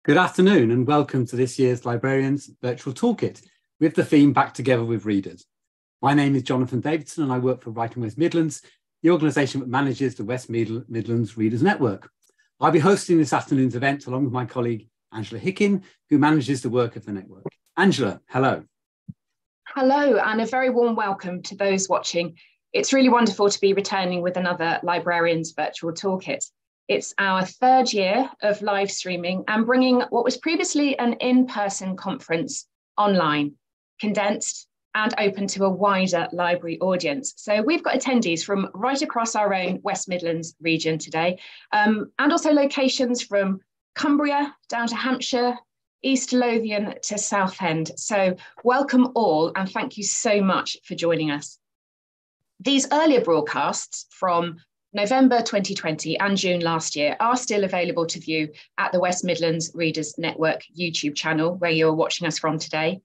Good afternoon and welcome to this year's Librarians Virtual Toolkit with the theme Back Together with Readers. My name is Jonathan Davidson and I work for Writing West Midlands, the organisation that manages the West Midlands Readers Network. I'll be hosting this afternoon's event along with my colleague Angela Hickin, who manages the work of the network. Angela, hello. Hello and a very warm welcome to those watching. It's really wonderful to be returning with another Librarians Virtual Toolkit. It's our third year of live streaming and bringing what was previously an in-person conference online, condensed and open to a wider library audience. So we've got attendees from right across our own West Midlands region today, and also locations from Cumbria down to Hampshire, East Lothian to Southend. So welcome all and thank you so much for joining us. These earlier broadcasts from November 2020 and June last year are still available to view at the West Midlands Readers Network YouTube channel, where you're watching us from today,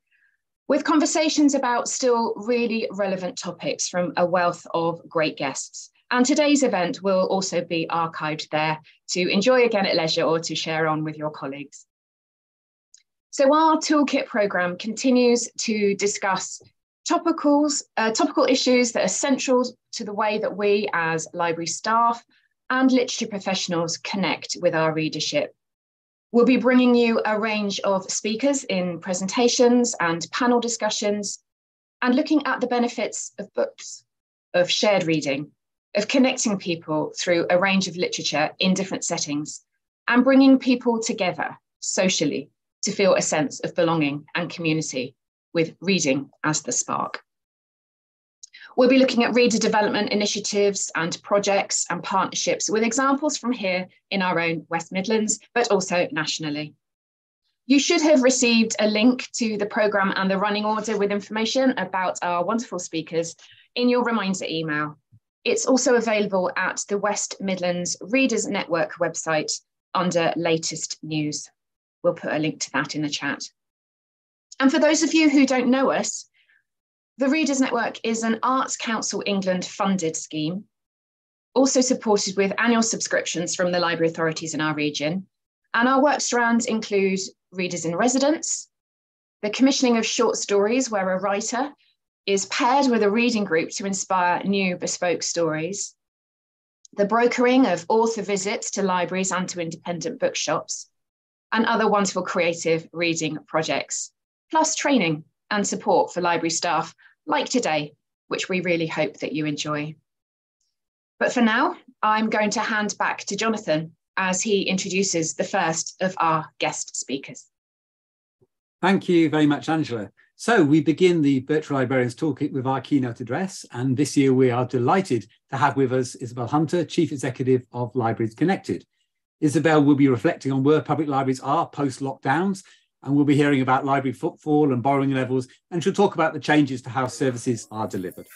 with conversations about still really relevant topics from a wealth of great guests. And today's event will also be archived there to enjoy again at leisure or to share on with your colleagues. So our toolkit programme continues to discuss topical issues that are central to the way that we as library staff and literature professionals connect with our readership. We'll be bringing you a range of speakers in presentations and panel discussions and looking at the benefits of books, of shared reading, of connecting people through a range of literature in different settings and bringing people together socially to feel a sense of belonging and community, with reading as the spark. We'll be looking at reader development initiatives and projects and partnerships with examples from here in our own West Midlands, but also nationally. You should have received a link to the programme and the running order with information about our wonderful speakers in your reminder email. It's also available at the West Midlands Readers Network website under latest news. We'll put a link to that in the chat. And for those of you who don't know us, the Readers Network is an Arts Council England funded scheme, also supported with annual subscriptions from the library authorities in our region. And our work strands include readers in residence, the commissioning of short stories where a writer is paired with a reading group to inspire new bespoke stories, the brokering of author visits to libraries and to independent bookshops, and other wonderful creative reading projects, plus training and support for library staff like today, which we really hope that you enjoy. But for now, I'm going to hand back to Jonathan as he introduces the first of our guest speakers. Thank you very much, Angela. So we begin the Virtual Librarians Toolkit with our keynote address. And this year we are delighted to have with us Isabel Hunter, Chief Executive of Libraries Connected. Isabel will be reflecting on where public libraries are post-lockdowns, and we'll be hearing about library footfall and borrowing levels, and she'll talk about the changes to how services are delivered.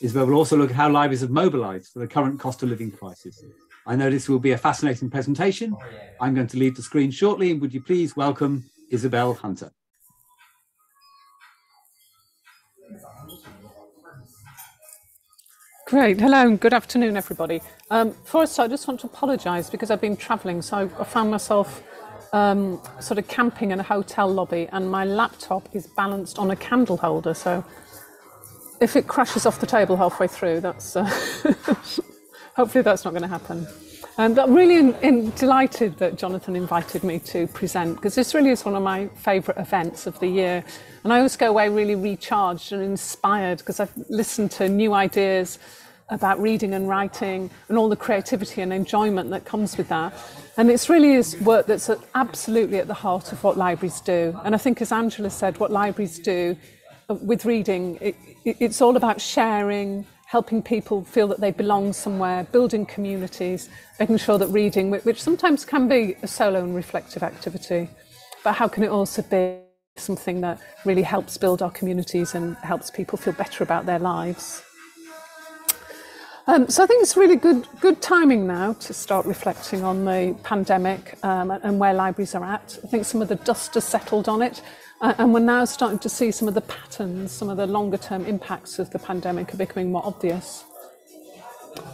Isabel will also look at how libraries have mobilised for the current cost of living crisis. I know this will be a fascinating presentation. I'm going to leave the screen shortly, and would you please welcome Isabel Hunter. Great. Hello and good afternoon, everybody. First, I just want to apologise because I've been travelling, so I found myself sort of camping in a hotel lobby and my laptop is balanced on a candle holder, so if it crashes off the table halfway through, that's hopefully that's not going to happen. And I'm really delighted that Jonathan invited me to present, because this really is one of my favourite events of the year, and I always go away really recharged and inspired because I've listened to new ideas about reading and writing and all the creativity and enjoyment that comes with that. And it's really is work that's absolutely at the heart of what libraries do. And I think, as Angela said, what libraries do with reading, it's all about sharing, helping people feel that they belong somewhere, building communities, making sure that reading, which sometimes can be a solo and reflective activity, but how can it also be something that really helps build our communities and helps people feel better about their lives? So I think it's really good timing now to start reflecting on the pandemic and where libraries are at. I think some of the dust has settled on it, and we're now starting to see some of the patterns, some of the longer term impacts of the pandemic are becoming more obvious.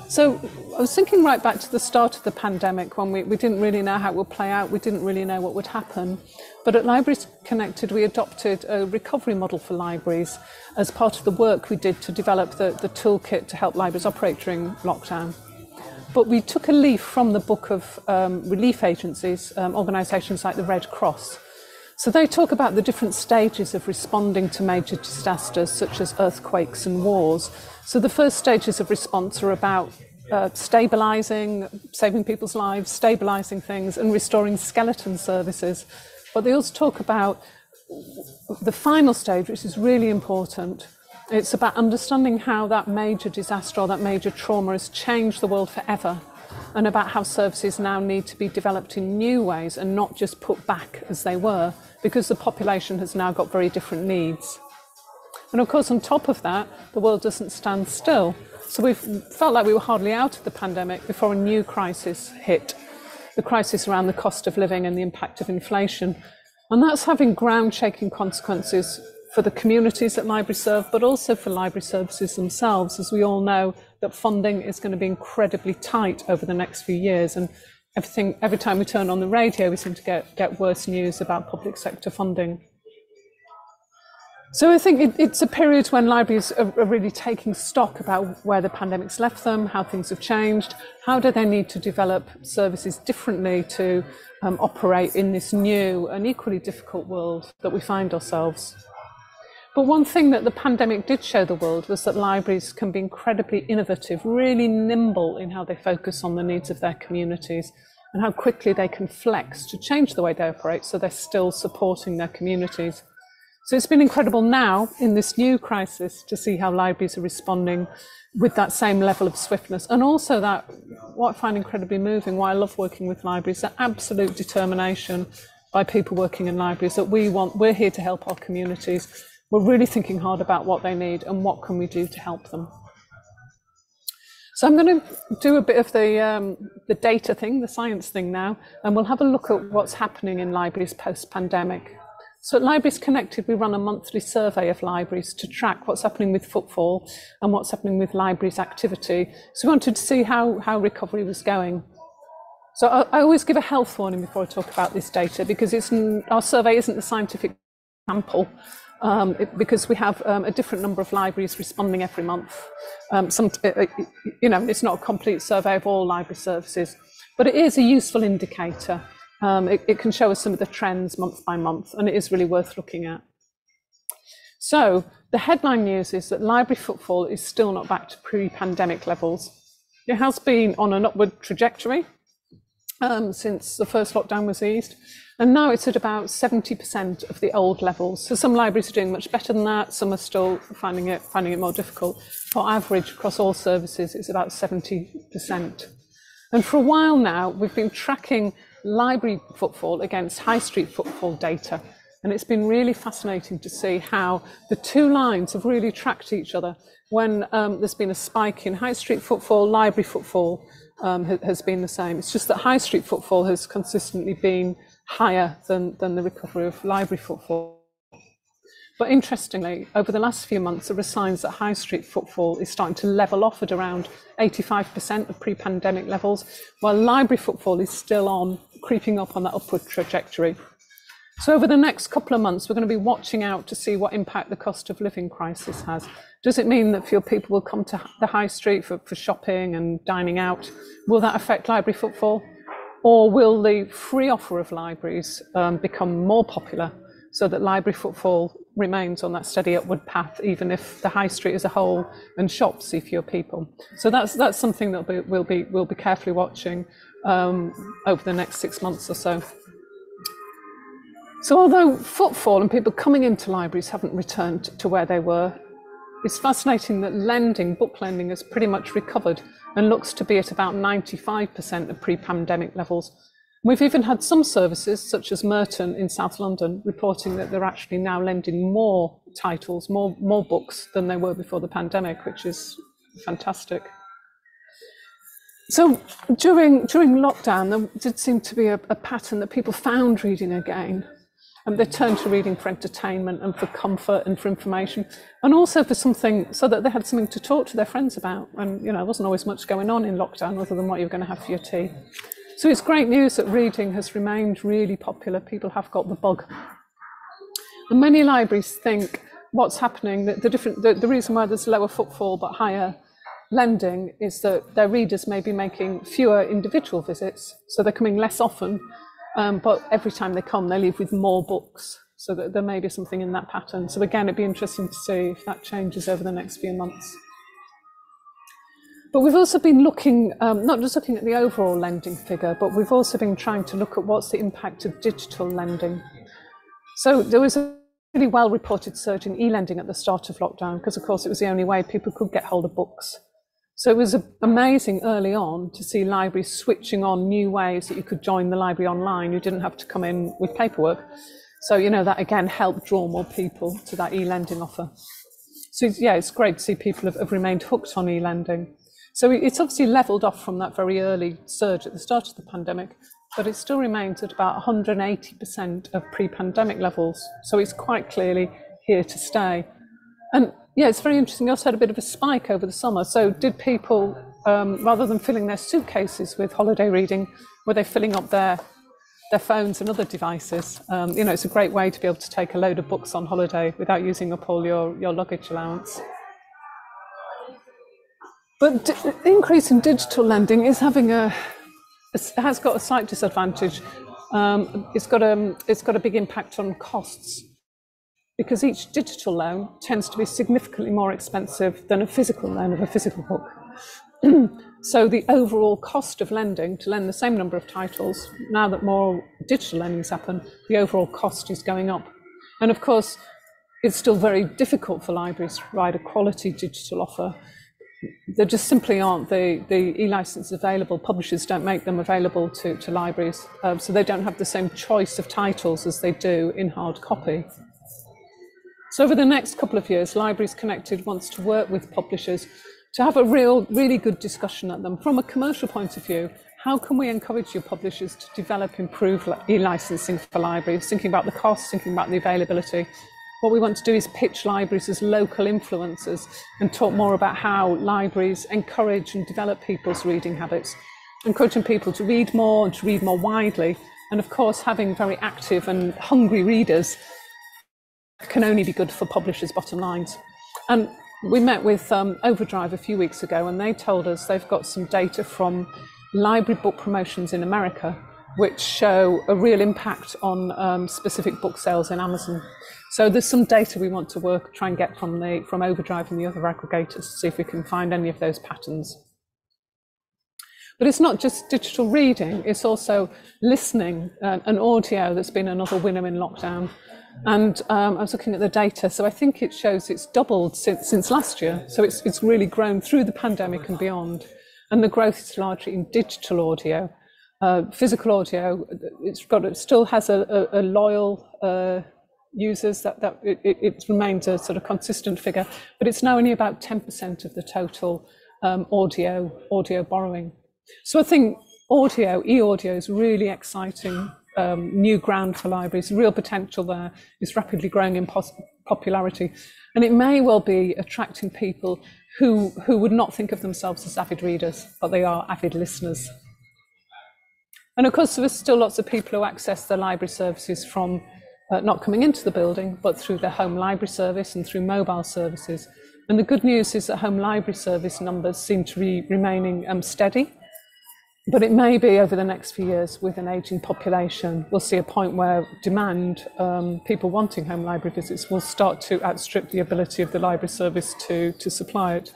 So I was thinking right back to the start of the pandemic when we didn't really know how it would play out. We didn't really know what would happen. But at Libraries Connected, we adopted a recovery model for libraries as part of the work we did to develop the toolkit to help libraries operate during lockdown. But we took a leaf from the book of relief agencies, organisations like the Red Cross. So they talk about the different stages of responding to major disasters such as earthquakes and wars. So the first stages of response are about stabilising, saving people's lives, stabilising things and restoring skeleton services. But they also talk about the final stage, which is really important. It's about understanding how that major disaster or that major trauma has changed the world forever, and about how services now need to be developed in new ways and not just put back as they were, because the population has now got very different needs. And of course, on top of that, the world doesn't stand still. So we've felt like we were hardly out of the pandemic before a new crisis hit, the crisis around the cost of living and the impact of inflation. And that's having ground-shaking consequences for the communities that libraries serve, but also for library services themselves, as we all know that funding is going to be incredibly tight over the next few years. And every time we turn on the radio, we seem to get worse news about public sector funding. So I think it's a period when libraries are really taking stock about where the pandemic's left them, how things have changed, how do they need to develop services differently to operate in this new and equally difficult world that we find ourselves. But one thing that the pandemic did show the world was that libraries can be incredibly innovative, really nimble in how they focus on the needs of their communities and how quickly they can flex to change the way they operate so they're still supporting their communities. So it's been incredible now in this new crisis to see how libraries are responding with that same level of swiftness, and also that, what I find incredibly moving, why I love working with libraries, that absolute determination by people working in libraries that we're here to help our communities. We're really thinking hard about what they need and what can we do to help them. So I'm going to do a bit of the data thing, the science thing now, and we'll have a look at what's happening in libraries post-pandemic. So at Libraries Connected, we run a monthly survey of libraries to track what's happening with footfall and what's happening with libraries activity. So we wanted to see how recovery was going. So I always give a health warning before I talk about this data, because our survey isn't a scientific sample. Because we have a different number of libraries responding every month. It's not a complete survey of all library services, but it is a useful indicator. It can show us some of the trends month by month, and it is really worth looking at. So the headline news is that library footfall is still not back to pre-pandemic levels. It has been on an upward trajectory since the first lockdown was eased. And now it's at about 70% of the old levels. So some libraries are doing much better than that. Some are still finding it more difficult. For average, across all services, it's about 70%. And for a while now, we've been tracking library footfall against high street footfall data. And it's been really fascinating to see how the two lines have really tracked each other. When there's been a spike in high street footfall, library footfall has been the same. It's just that high street footfall has consistently been higher than the recovery of library footfall. But interestingly, over the last few months, there are signs that high street footfall is starting to level off at around 85% of pre-pandemic levels, while library footfall is still creeping up on that upward trajectory. So over the next couple of months, we're going to be watching out to see what impact the cost of living crisis has. Does it mean that fewer people will come to the high street for shopping and dining out? Will that affect library footfall? Or will the free offer of libraries become more popular so that library footfall remains on that steady upward path, even if the high street as a whole and shops see fewer people? So that's something that we'll be carefully watching over the next 6 months or so. So although footfall and people coming into libraries haven't returned to where they were, it's fascinating that book lending has pretty much recovered and looks to be at about 95% of pre-pandemic levels. We've even had some services, such as Merton in South London, reporting that they're actually now lending more titles, more books than they were before the pandemic, which is fantastic. So during lockdown, there did seem to be a pattern that people found reading again. They turned to reading for entertainment and for comfort and for information, and also for something, so that they had something to talk to their friends about. And there wasn't always much going on in lockdown other than what you were going to have for your tea. So it's great news that reading has remained really popular. People have got the bug. And many libraries think what's happening, the reason why there's lower footfall but higher lending is that their readers may be making fewer individual visits, so they're coming less often, but every time they come, they leave with more books, so that there may be something in that pattern. So again, it'd be interesting to see if that changes over the next few months. But we've also been looking, not just looking at the overall lending figure, but we've also been trying to look at what's the impact of digital lending. So there was a really well-reported surge in e-lending at the start of lockdown, because of course it was the only way people could get hold of books. So it was amazing early on to see libraries switching on new ways that you could join the library online. You didn't have to come in with paperwork. So, that again helped draw more people to that e-lending offer. So yeah, it's great to see people have remained hooked on e-lending. So it's obviously leveled off from that very early surge at the start of the pandemic, but it still remains at about 180% of pre-pandemic levels. So it's quite clearly here to stay. And yeah, it's very interesting. You also had a bit of a spike over the summer. So did people, rather than filling their suitcases with holiday reading, were they filling up their phones and other devices? It's a great way to be able to take a load of books on holiday without using up all your luggage allowance. But the increase in digital lending is has got a slight disadvantage. It's got a big impact on costs, because each digital loan tends to be significantly more expensive than a physical loan of a physical book. So the overall cost of lending, to lend the same number of titles, now that more digital lendings happen, the overall cost is going up. And of course, it's still very difficult for libraries to provide a quality digital offer. There just simply aren't the e-licenses available. Publishers don't make them available to libraries, so they don't have the same choice of titles as they do in hard copy. So over the next couple of years, Libraries Connected wants to work with publishers to have a really good discussion at them. From a commercial point of view, how can we encourage your publishers to develop improved e-licensing for libraries, thinking about the costs, thinking about the availability. What we want to do is pitch libraries as local influencers and talk more about how libraries encourage and develop people's reading habits, encouraging people to read more and to read more widely. And of course, having very active and hungry readers can only be good for publishers' bottom lines. And we met with Overdrive a few weeks ago, and they told us they've got some data from library book promotions in America, which show a real impact on specific book sales in Amazon. So there's some data we want to try and get from Overdrive and the other aggregators to see if we can find any of those patterns. But it's not just digital reading, it's also listening and audio that's been another winner in lockdown. And I was looking at the data, so I think it shows it's doubled since last year. So it's really grown through the pandemic and beyond. And the growth is largely in digital audio. Physical audio, it still has a loyal users, it remains a sort of consistent figure, but it's now only about 10% of the total audio borrowing. So I think e-audio is really exciting new ground for libraries. Real potential there is rapidly growing in popularity, and it may well be attracting people who would not think of themselves as avid readers, but they are avid listeners. And of course, there's still lots of people who access the library services from not coming into the building, but through the home library service and through mobile services. And the good news is that home library service numbers seem to be remaining steady. But it may be over the next few years, with an ageing population, we'll see a point where demand, people wanting home library visits, will start to outstrip the ability of the library service to supply it.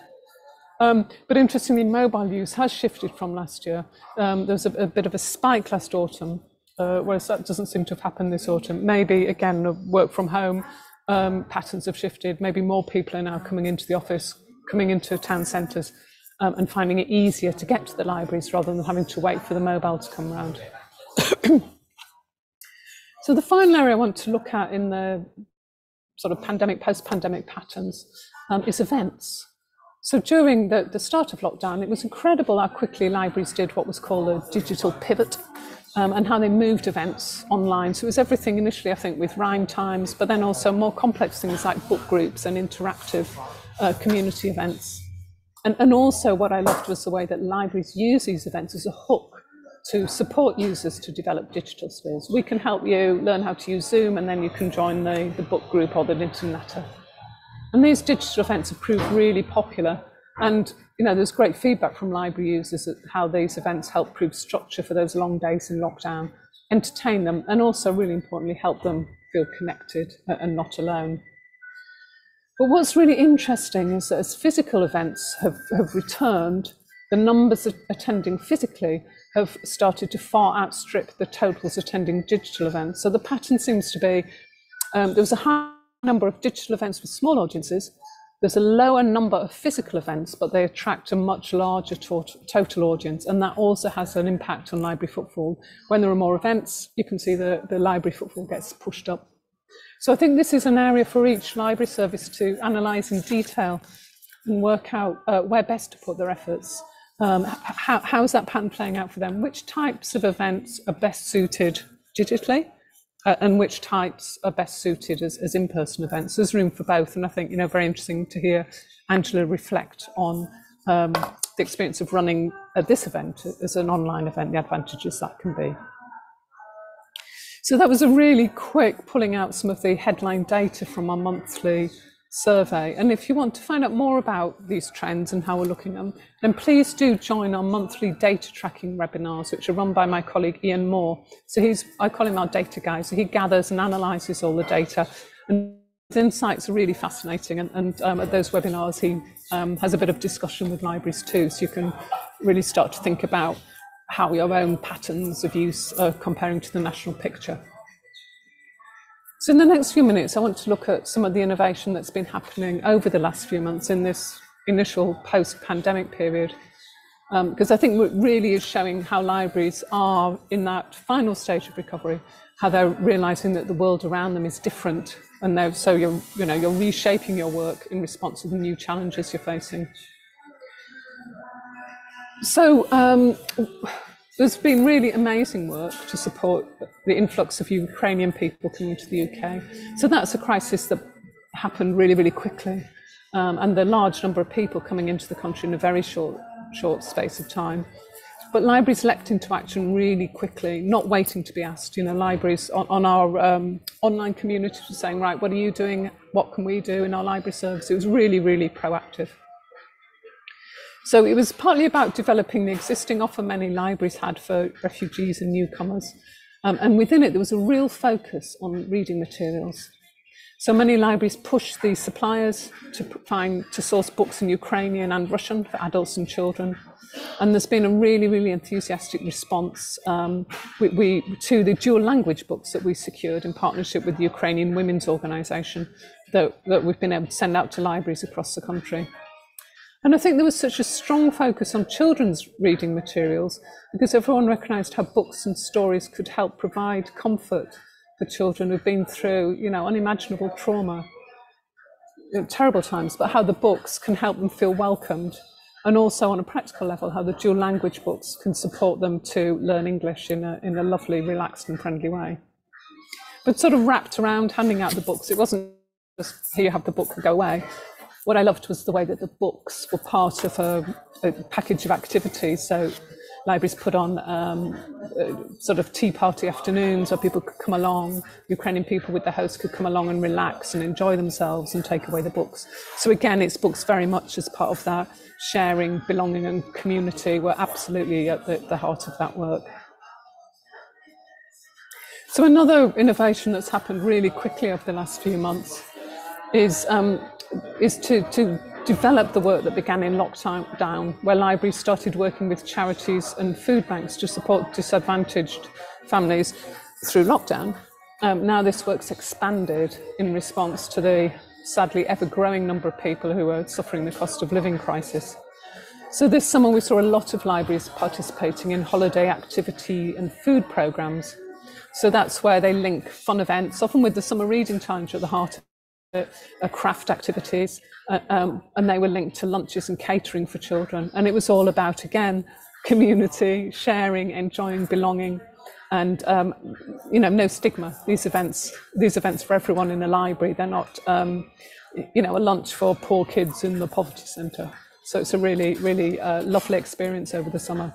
But interestingly, mobile use has shifted from last year. There was a bit of a spike last autumn, whereas that doesn't seem to have happened this autumn. Maybe, again, work from home patterns have shifted. Maybe more people are now coming into the office, coming into town centres, and finding it easier to get to the libraries rather than having to wait for the mobile to come around. So the final area I want to look at in the sort of pandemic, post-pandemic patterns is events. So during the start of lockdown, it was incredible how quickly libraries did what was called a digital pivot. and how they moved events online. So it was everything initially, I think, with rhyme times, but then also more complex things like book groups and interactive community events. And also what I loved was the way that libraries use these events as a hook to support users to develop digital skills. We can help you learn how to use Zoom, and then you can join the book group or the Internetter. And these digital events have proved really popular. And there's great feedback from library users at how these events help prove structure for those long days in lockdown, entertain them, and also, really importantly, help them feel connected and not alone. But what's really interesting is that as physical events have returned, the numbers attending physically have started to far outstrip the totals attending digital events. So the pattern seems to be there was a high number of digital events with small audiences. There's a lower number of physical events, but they attract a much larger total audience, and that also has an impact on library footfall. When there are more events, you can see the library footfall gets pushed up. So I think this is an area for each library service to analyse in detail and work out where best to put their efforts. How is that pattern playing out for them? Which types of events are best suited digitally? And which types are best suited as in-person events. There's room for both, and I think very interesting to hear Angela reflect on the experience of running this event as an online event, the advantages that can be. So that was a really quick pulling out some of the headline data from our monthly survey. And if you want to find out more about these trends and how we're looking at them, then please do join our monthly data tracking webinars, which are run by my colleague Ian Moore. So I call him our data guy. So he gathers and analyses all the data, and his insights are really fascinating. And at those webinars, he has a bit of discussion with libraries too. So you can really start to think about how your own patterns of use are comparing to the national picture. So in the next few minutes, I want to look at some of the innovation that's been happening over the last few months in this initial post-pandemic period, because I think it really is showing how libraries are in that final stage of recovery, how they're realising that the world around them is different, and you're reshaping your work in response to the new challenges you're facing. So there's been really amazing work to support the influx of Ukrainian people coming to the UK. So that's a crisis that happened really, really quickly. And the large number of people coming into the country in a very short space of time. But libraries leapt into action really quickly, not waiting to be asked. Libraries on our online community were saying, right, what are you doing? What can we do in our library service? It was really, really proactive. So it was partly about developing the existing offer many libraries had for refugees and newcomers. And within it, there was a real focus on reading materials. So many libraries pushed the suppliers to source books in Ukrainian and Russian for adults and children. And there's been a really, really enthusiastic response to the dual language books that we secured in partnership with the Ukrainian Women's Organisation that we've been able to send out to libraries across the country. And I think there was such a strong focus on children's reading materials because everyone recognised how books and stories could help provide comfort for children who've been through, unimaginable trauma, terrible times, but how the books can help them feel welcomed. And also on a practical level, how the dual language books can support them to learn English in a lovely, relaxed and friendly way. But sort of wrapped around handing out the books, it wasn't just, here you have the book and go away. What I loved was the way that the books were part of a package of activities. So libraries put on sort of tea party afternoons where people could come along, Ukrainian people with the host could come along and relax and enjoy themselves and take away the books. So again, it's books very much as part of that sharing, belonging and community were absolutely at the heart of that work. So another innovation that's happened really quickly over the last few months is to develop the work that began in lockdown, where libraries started working with charities and food banks to support disadvantaged families through lockdown. Now this work's expanded in response to the sadly ever-growing number of people who are suffering the cost of living crisis. So this summer we saw a lot of libraries participating in holiday activity and food programmes. So that's where they link fun events, often with the Summer Reading Challenge at the heart of craft activities, and they were linked to lunches and catering for children. And it was all about, again, community, sharing, enjoying, belonging. And you know, no stigma. These events for everyone in the library. They're not you know, a lunch for poor kids in the poverty centre. So it's a really, really lovely experience over the summer.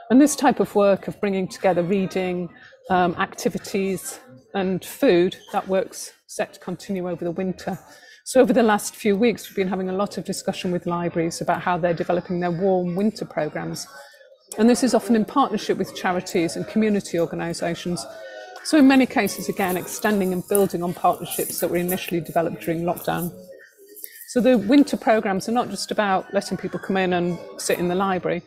And this type of work of bringing together reading, activities and food, that work's set to continue over the winter. So over the last few weeks, we've been having a lot of discussion with libraries about how they're developing their warm winter programmes. And this is often in partnership with charities and community organisations. So in many cases, again, extending and building on partnerships that were initially developed during lockdown. So the winter programmes are not just about letting people come in and sit in the library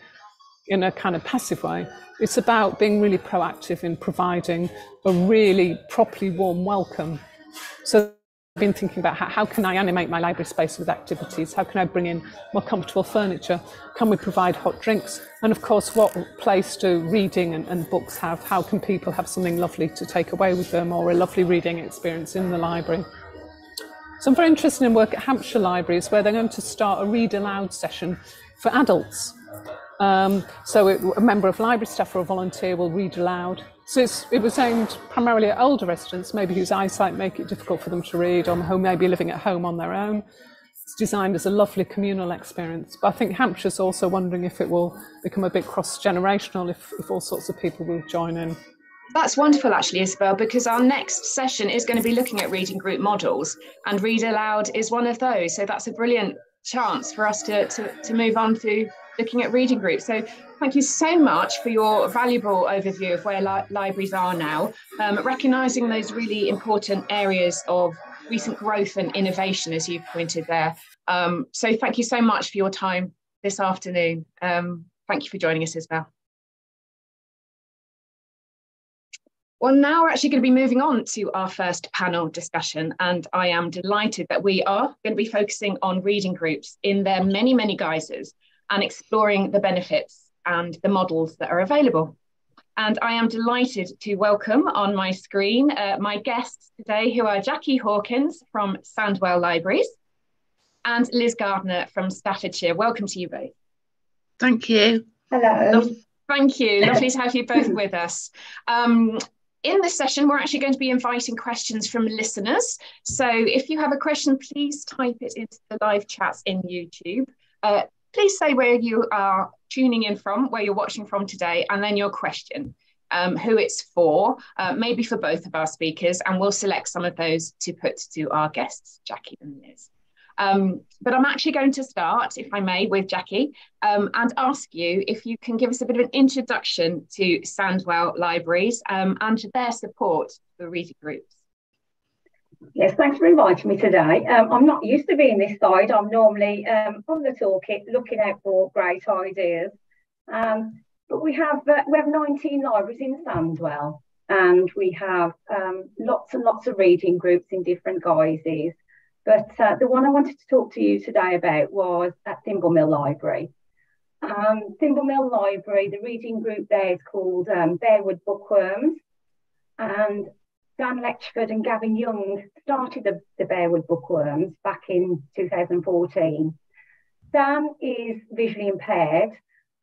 in a kind of passive way. It's about being really proactive in providing a really properly warm welcome. So I've been thinking about how can I animate my library space with activities? How can I bring in more comfortable furniture? Can we provide hot drinks? And of course, what place do reading and books have? How can people have something lovely to take away with them, or a lovely reading experience in the library? So I'm very interested in work at Hampshire Libraries, where they're going to start a Read Aloud session for adults. So a member of library staff or a volunteer will read aloud. So it was aimed primarily at older residents, maybe whose eyesight make it difficult for them to read, or who may be living at home on their own. It's designed as a lovely communal experience. But I think Hampshire's also wondering if it will become a bit cross-generational, if all sorts of people will join in. That's wonderful, actually, Isabel, because our next session is going to be looking at reading group models, and Read Aloud is one of those. So that's a brilliant chance for us to move on to looking at reading groups. So thank you so much for your valuable overview of where libraries are now, recognising those really important areas of recent growth and innovation, as you pointed there. So thank you so much for your time this afternoon. Thank you for joining us, Isabel. Well, now we're actually going to be moving on to our first panel discussion, and I am delighted that we are going to be focusing on reading groups in their many, many guises and exploring the benefits and the models that are available. And I am delighted to welcome on my screen my guests today, who are Jackie Hawkins from Sandwell Libraries and Liz Gardner from Staffordshire. Welcome to you both. Thank you. Hello. Thank you. Lovely to have you both with us. In this session, we're actually going to be inviting questions from listeners. So if you have a question, please type it into the live chats in YouTube. Please say where you are tuning in from, where you're watching from today, and then your question, who it's for, maybe for both of our speakers, and we'll select some of those to put to our guests, Jackie and Liz. But I'm actually going to start, if I may, with Jackie and ask you if you can give us a bit of an introduction to Sandwell Libraries and their support for reading groups. Yes, thanks for inviting me today. I'm not used to being this side. I'm normally on the toolkit looking out for great ideas. But we have 19 libraries in Sandwell, and we have lots and lots of reading groups in different guises. But the one I wanted to talk to you today about was at Thimble Mill Library. Thimble Mill Library, the reading group there is called Bearwood Bookworms. And Dan Letchford and Gavin Young started the Bearwood Bookworms back in 2014. Dan is visually impaired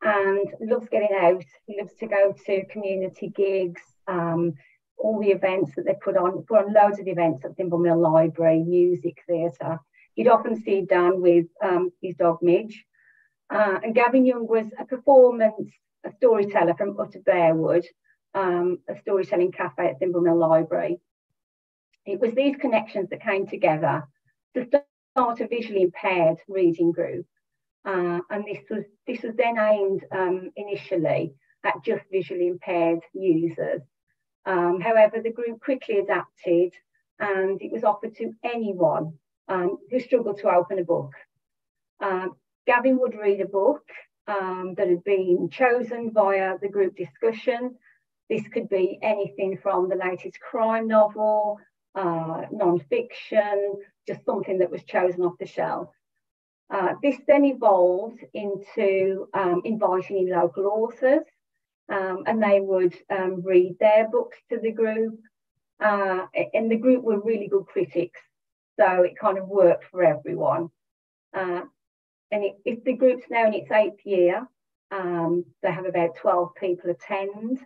and loves getting out. He loves to go to community gigs, all the events that they put on loads of events at Thimble Mill Library, music, theatre. You'd often see Dan with his dog Midge. And Gavin Young was a storyteller from Utter Bearwood, a storytelling cafe at Thimble Mill Library. It was these connections that came together to start a visually impaired reading group. And this was then aimed initially at just visually impaired users. However, the group quickly adapted, and it was offered to anyone who struggled to open a book. Gavin would read a book that had been chosen via the group discussion. This could be anything from the latest crime novel, non-fiction, just something that was chosen off the shelf. This then evolved into inviting in local authors, and they would read their books to the group. And the group were really good critics, so it kind of worked for everyone. And if the group's now in its 8th year, they have about 12 people attend.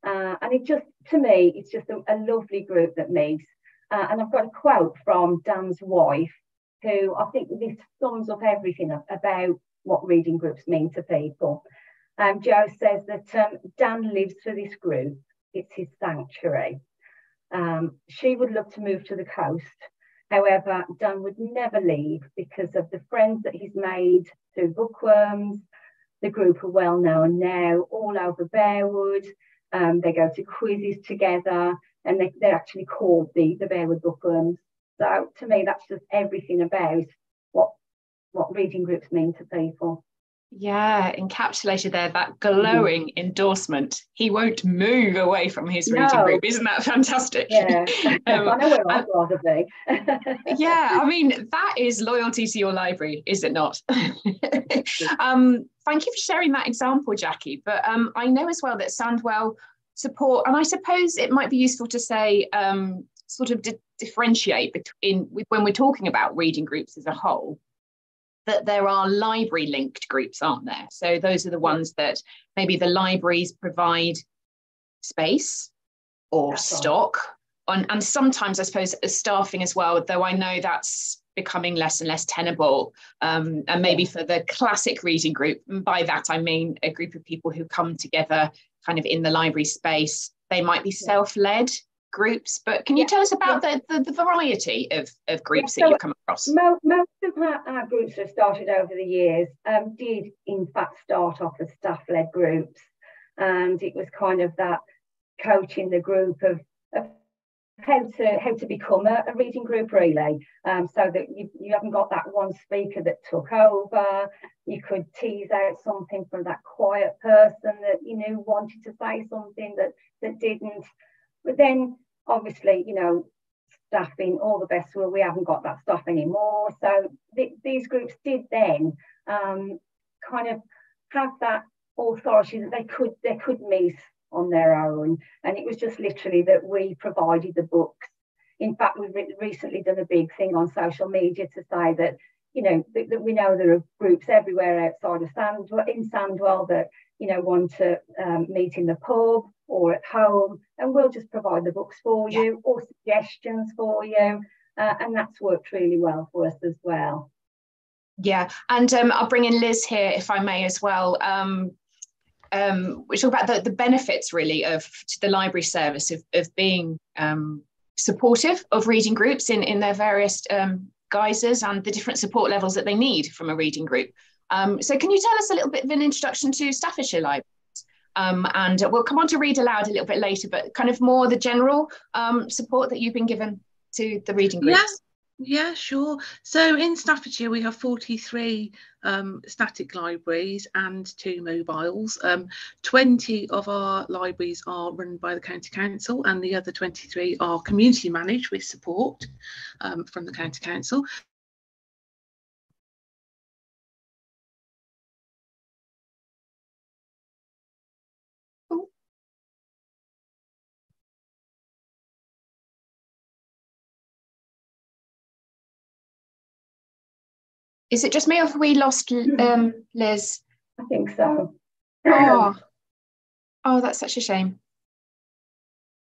And it just, to me, it's just a lovely group that meets. And I've got a quote from Dan's wife, who I think this sums up everything about what reading groups mean to people. Jo says that Dan lives for this group. It's his sanctuary. She would love to move to the coast. However, Dan would never leave because of the friends that he's made through bookworms. The group are well known now all over Bearwood. They go to quizzes together, and they're actually called the Bearwood Bookworms. So to me, that's just everything about what reading groups mean to people. Yeah, encapsulated there, that glowing endorsement. He won't move away from his reading group. Isn't that fantastic? Yeah, I know where I'd rather be. Yeah, I mean, that is loyalty to your library, is it not? Thank you for sharing that example, Jackie. But I know as well that Sandwell support, and I suppose it might be useful to say, sort of differentiate between, when we're talking about reading groups as a whole, that there are library linked groups, aren't there? So those are the ones that maybe the libraries provide space or stock on, and sometimes I suppose staffing as well, though I know that's becoming less and less tenable. And maybe for the classic reading group, and by that I mean a group of people who come together kind of in the library space. They might be self-led groups, but can you tell us about the variety of groups that you've come across? Most of our groups that started over the years did in fact start off as staff-led groups, and it was kind of that coaching the group of how to become a reading group, really, so that you haven't got that one speaker that took over. You could tease out something from that quiet person that wanted to say something that didn't. But then, obviously, staffing, all the best. Well, we haven't got that stuff anymore. So these groups did then kind of have that authority that they could meet on their own, and it was just literally that we provided the books. In fact, we've recently done a big thing on social media to say that that we know there are groups everywhere outside of Sandwell that want to meet in the pub or at home, and we'll just provide the books for you or suggestions for you, and that's worked really well for us as well. Yeah, and I'll bring in Liz here if I may as well. We talk about the benefits really to the library service of being supportive of reading groups in their various guises, and the different support levels that they need from a reading group. So can you tell us a little bit of an introduction to Staffordshire Libraries? And we'll come on to Read Aloud a little bit later, but kind of more the general support that you've been given to the reading groups. Yeah, sure. So in Staffordshire, we have 43 static libraries and 2 mobiles. 20 of our libraries are run by the County Council, and the other 23 are community managed with support from the County Council. Is it just me, or have we lost Liz? I think so. Oh, that's such a shame.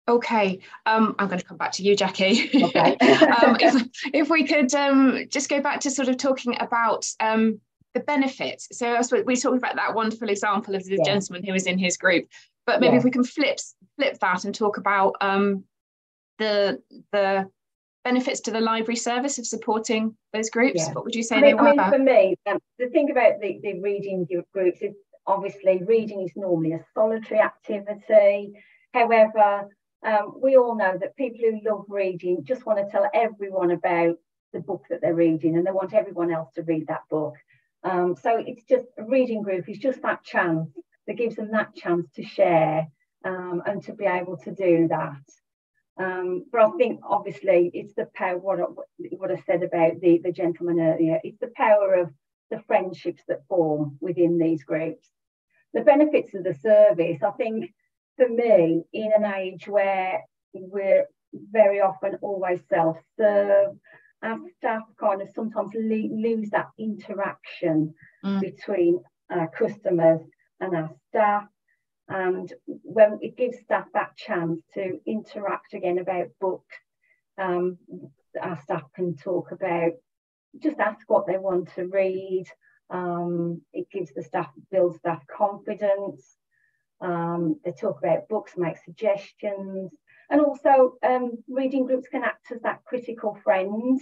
Okay, I'm going to come back to you, Jackie. Okay. if we could just go back to sort of talking about the benefits. So I suppose we talked about that wonderful example of the gentleman who was in his group, but maybe if we can flip that and talk about the benefits to the library service of supporting those groups. What would you say they were about? For me, the thing about the reading groups is obviously reading is normally a solitary activity. However, we all know that people who love reading just want to tell everyone about the book that they're reading, and they want everyone else to read that book. So it's just a reading group is just that chance that gives them that chance to share and to be able to do that. But I think obviously it's the power, what I said about the gentleman earlier, it's the power of the friendships that form within these groups. The benefits of the service, I think for me, in an age where we're very often always self-serve, our staff kind of sometimes lose that interaction between our customers and our staff. And when it gives staff that chance to interact again about books, our staff can talk about, just ask what they want to read. It gives the staff, builds staff confidence. They talk about books, make suggestions, and also reading groups can act as that critical friend.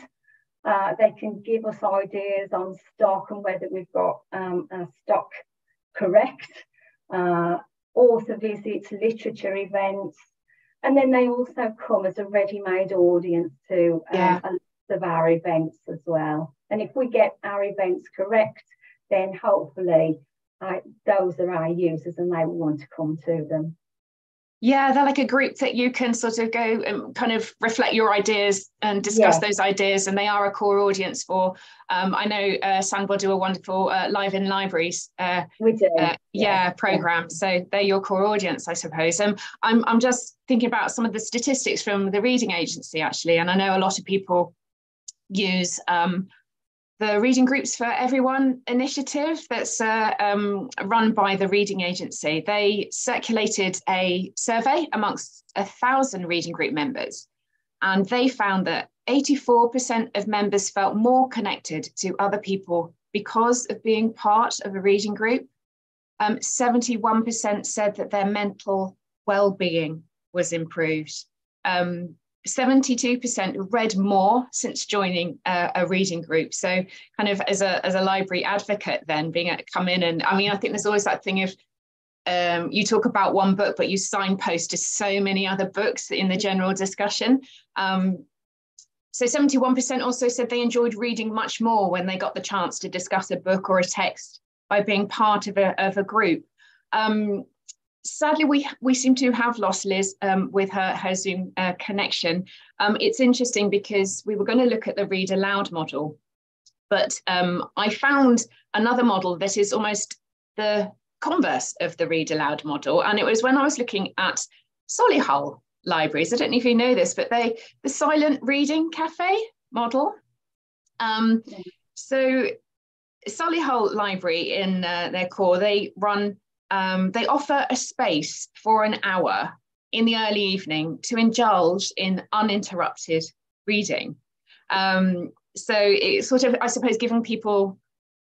They can give us ideas on stock and whether we've got our stock correct. Author visits, literature events, and then they also come as a ready-made audience to a lot of our events as well. And if we get our events correct, then hopefully those are our users and they will want to come to them. Yeah, they're like a group that you can sort of go and kind of reflect your ideas and discuss those ideas, and they are a core audience for, I know Sandwell do a wonderful Live in Libraries programme, so they're your core audience, I suppose. I'm just thinking about some of the statistics from the Reading Agency, actually, and I know a lot of people use the Reading Groups for Everyone initiative that's run by the Reading Agency. They circulated a survey amongst 1,000 reading group members, and they found that 84% of members felt more connected to other people because of being part of a reading group. 71% said that their mental well-being was improved. 72% read more since joining a reading group. So kind of as a library advocate then being able to come in, and I mean, I think there's always that thing of you talk about one book, but you signpost to so many other books in the general discussion. So 71% also said they enjoyed reading much more when they got the chance to discuss a book or a text by being part of a group. Sadly, we seem to have lost Liz with her Zoom connection. It's interesting because we were going to look at the Read Aloud model, but I found another model that is almost the converse of the Read Aloud model. And it was when I was looking at Solihull libraries. I don't know if you know this, but the silent reading cafe model. So Solihull Library in their core, they offer a space for an hour in the early evening to indulge in uninterrupted reading. So it's sort of, I suppose, giving people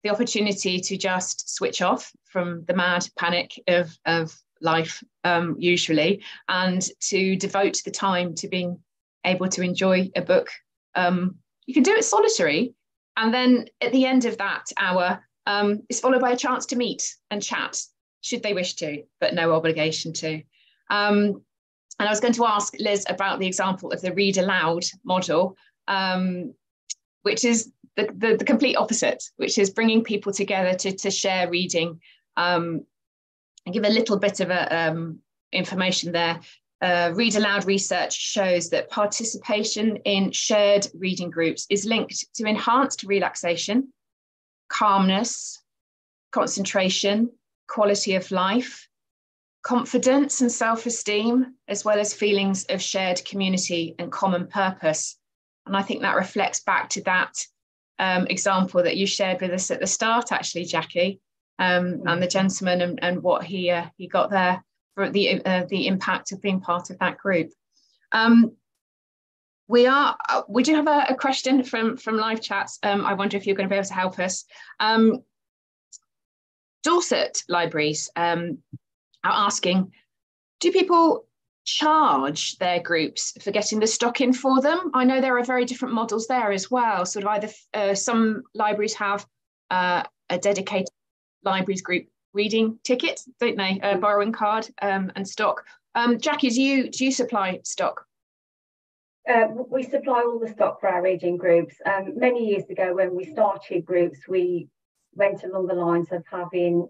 the opportunity to just switch off from the mad panic of life, usually, and to devote the time to being able to enjoy a book. You can do it solitary, and then at the end of that hour, it's followed by a chance to meet and chat, should they wish to, but no obligation to. And I was going to ask Liz about the example of the Read Aloud model, which is the complete opposite, which is bringing people together to share reading. And give a little bit of information there. Read Aloud research shows that participation in shared reading groups is linked to enhanced relaxation, calmness, concentration, quality of life, confidence and self-esteem, as well as feelings of shared community and common purpose. And I think that reflects back to that example that you shared with us at the start, actually, Jackie, and the gentleman and what he got there for the impact of being part of that group. We do have a question from live chats. I wonder if you're going to be able to help us. Dorset libraries are asking, do people charge their groups for getting the stock in for them? I know there are very different models there as well. Sort of either some libraries have a dedicated libraries group reading ticket, don't they? Borrowing card and stock. Jackie, do you supply stock? We supply all the stock for our reading groups. Many years ago, when we started groups, we went along the lines of having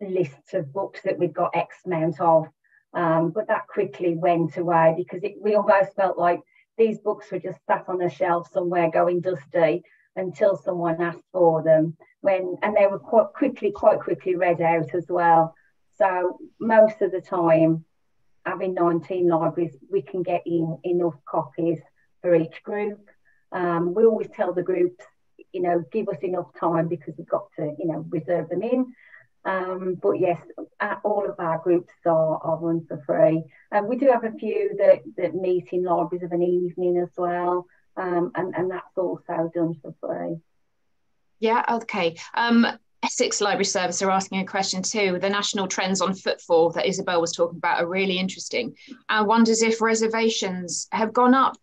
lists of books that we've got X amount of, but that quickly went away because we almost felt like these books were just sat on a shelf somewhere going dusty until someone asked for them, and they were quite quickly read out as well. So most of the time, having 19 libraries, we can get in enough copies for each group. We always tell the groups, give us enough time because we've got to, reserve them in. But yes, all of our groups are run for free. We do have a few that meet in libraries of an evening as well, and that's also done for free. Yeah, okay. Essex Library Service are asking a question too. The national trends on footfall that Isabel was talking about are really interesting. I wonders if reservations have gone up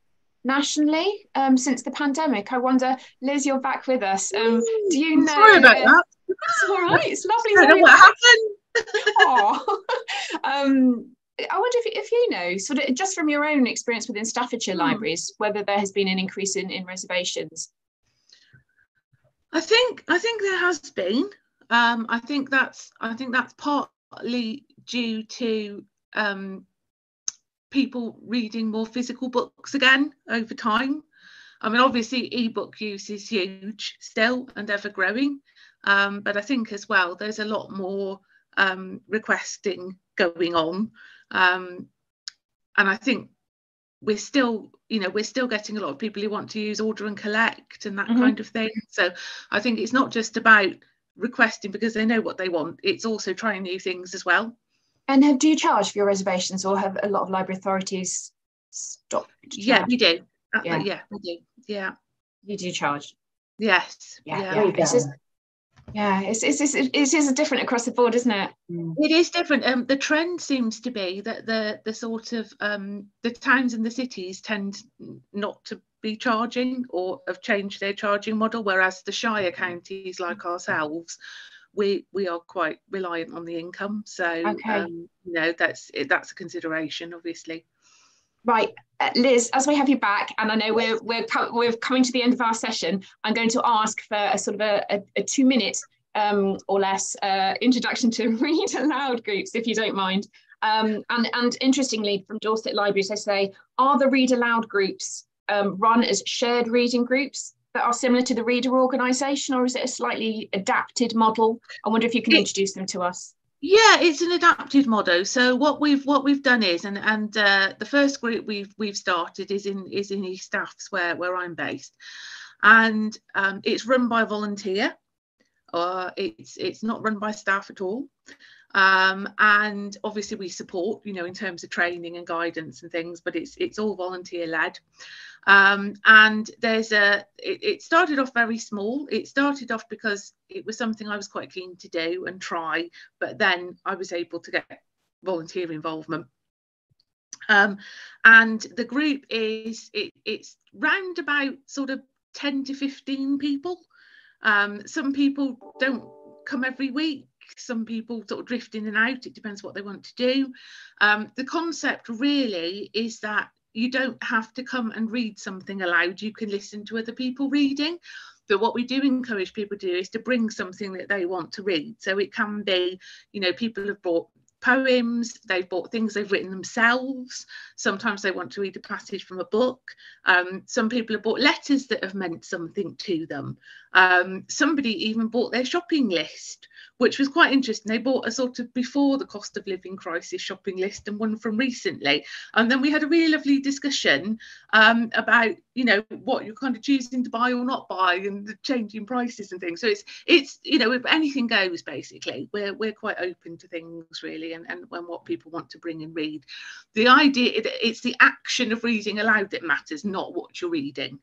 nationally since the pandemic. I wonder, Liz, you're back with us. Do you know? Sorry about that. It's all right. It's lovely. I don't know what happened. Oh. I wonder if you know, sort of just from your own experience within Staffordshire libraries, whether there has been an increase in reservations. I think there has been. I think that's partly due to people reading more physical books again over time. I mean, obviously, ebook use is huge still and ever growing, but I think as well there's a lot more requesting going on, and I think we're still getting a lot of people who want to use order and collect and that kind of thing. So I think it's not just about requesting because they know what they want, it's also trying new things as well. And do you charge for your reservations, or have a lot of library authorities stopped? Yeah, we do. Yeah, we do. Yeah, you do charge. Yes. Yeah. It is different across the board, isn't it? It is different. The trend seems to be that the sort of the towns and the cities tend not to be charging or have changed their charging model, whereas the shire counties like ourselves, we are quite reliant on the income. So that's a consideration, obviously. Right, Liz, as we have you back, and I know we're coming to the end of our session, I'm going to ask for a sort of a 2-minute or less introduction to Read Aloud groups, if you don't mind. And interestingly, from Dorset Libraries, they say, are the Read Aloud groups run as shared reading groups that are similar to the Reader organisation, or is it a slightly adapted model? I wonder if you can introduce them to us. Yeah, it's an adapted model. So what we've done is, and the first group we've started is in East Staffs, where I'm based, and it's run by a volunteer. It's not run by staff at all. And obviously we support, in terms of training and guidance and things, but it's all volunteer led. And it started off very small. It started off because it was something I was quite keen to do and try, but then I was able to get volunteer involvement. And the group it's round about sort of 10 to 15 people. Some people don't come every week. Some people sort of drift in and out. It depends what they want to do. The concept really is that you don't have to come and read something aloud. You can listen to other people reading. But what we do encourage people to do is to bring something that they want to read. So it can be, people have brought poems, they've bought things they've written themselves. Sometimes they want to read a passage from a book. Some people have bought letters that have meant something to them. Somebody even bought their shopping list, which was quite interesting. They bought a sort of before the cost of living crisis shopping list and one from recently. And then we had a really lovely discussion about, what you're kind of choosing to buy or not buy and the changing prices and things. So it's if anything goes, basically. We're quite open to things, really, and what people want to bring and read. The idea, it's the action of reading aloud that matters, not what you're reading.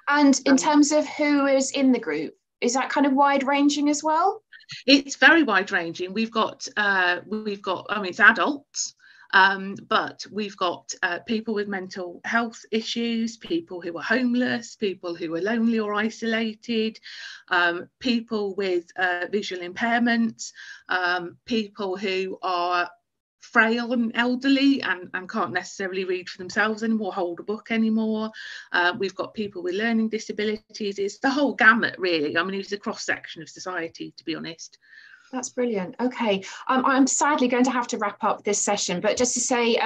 And in terms of who is in the group, is that kind of wide ranging as well? It's very wide ranging. We've got it's adults, but we've got people with mental health issues, people who are homeless, people who are lonely or isolated, people with visual impairments, people who are frail and elderly and can't necessarily read for themselves anymore, hold a book anymore. We've got people with learning disabilities. It's the whole gamut, really. I mean, it's a cross-section of society, to be honest. That's brilliant. Okay, I'm sadly going to have to wrap up this session, but just to say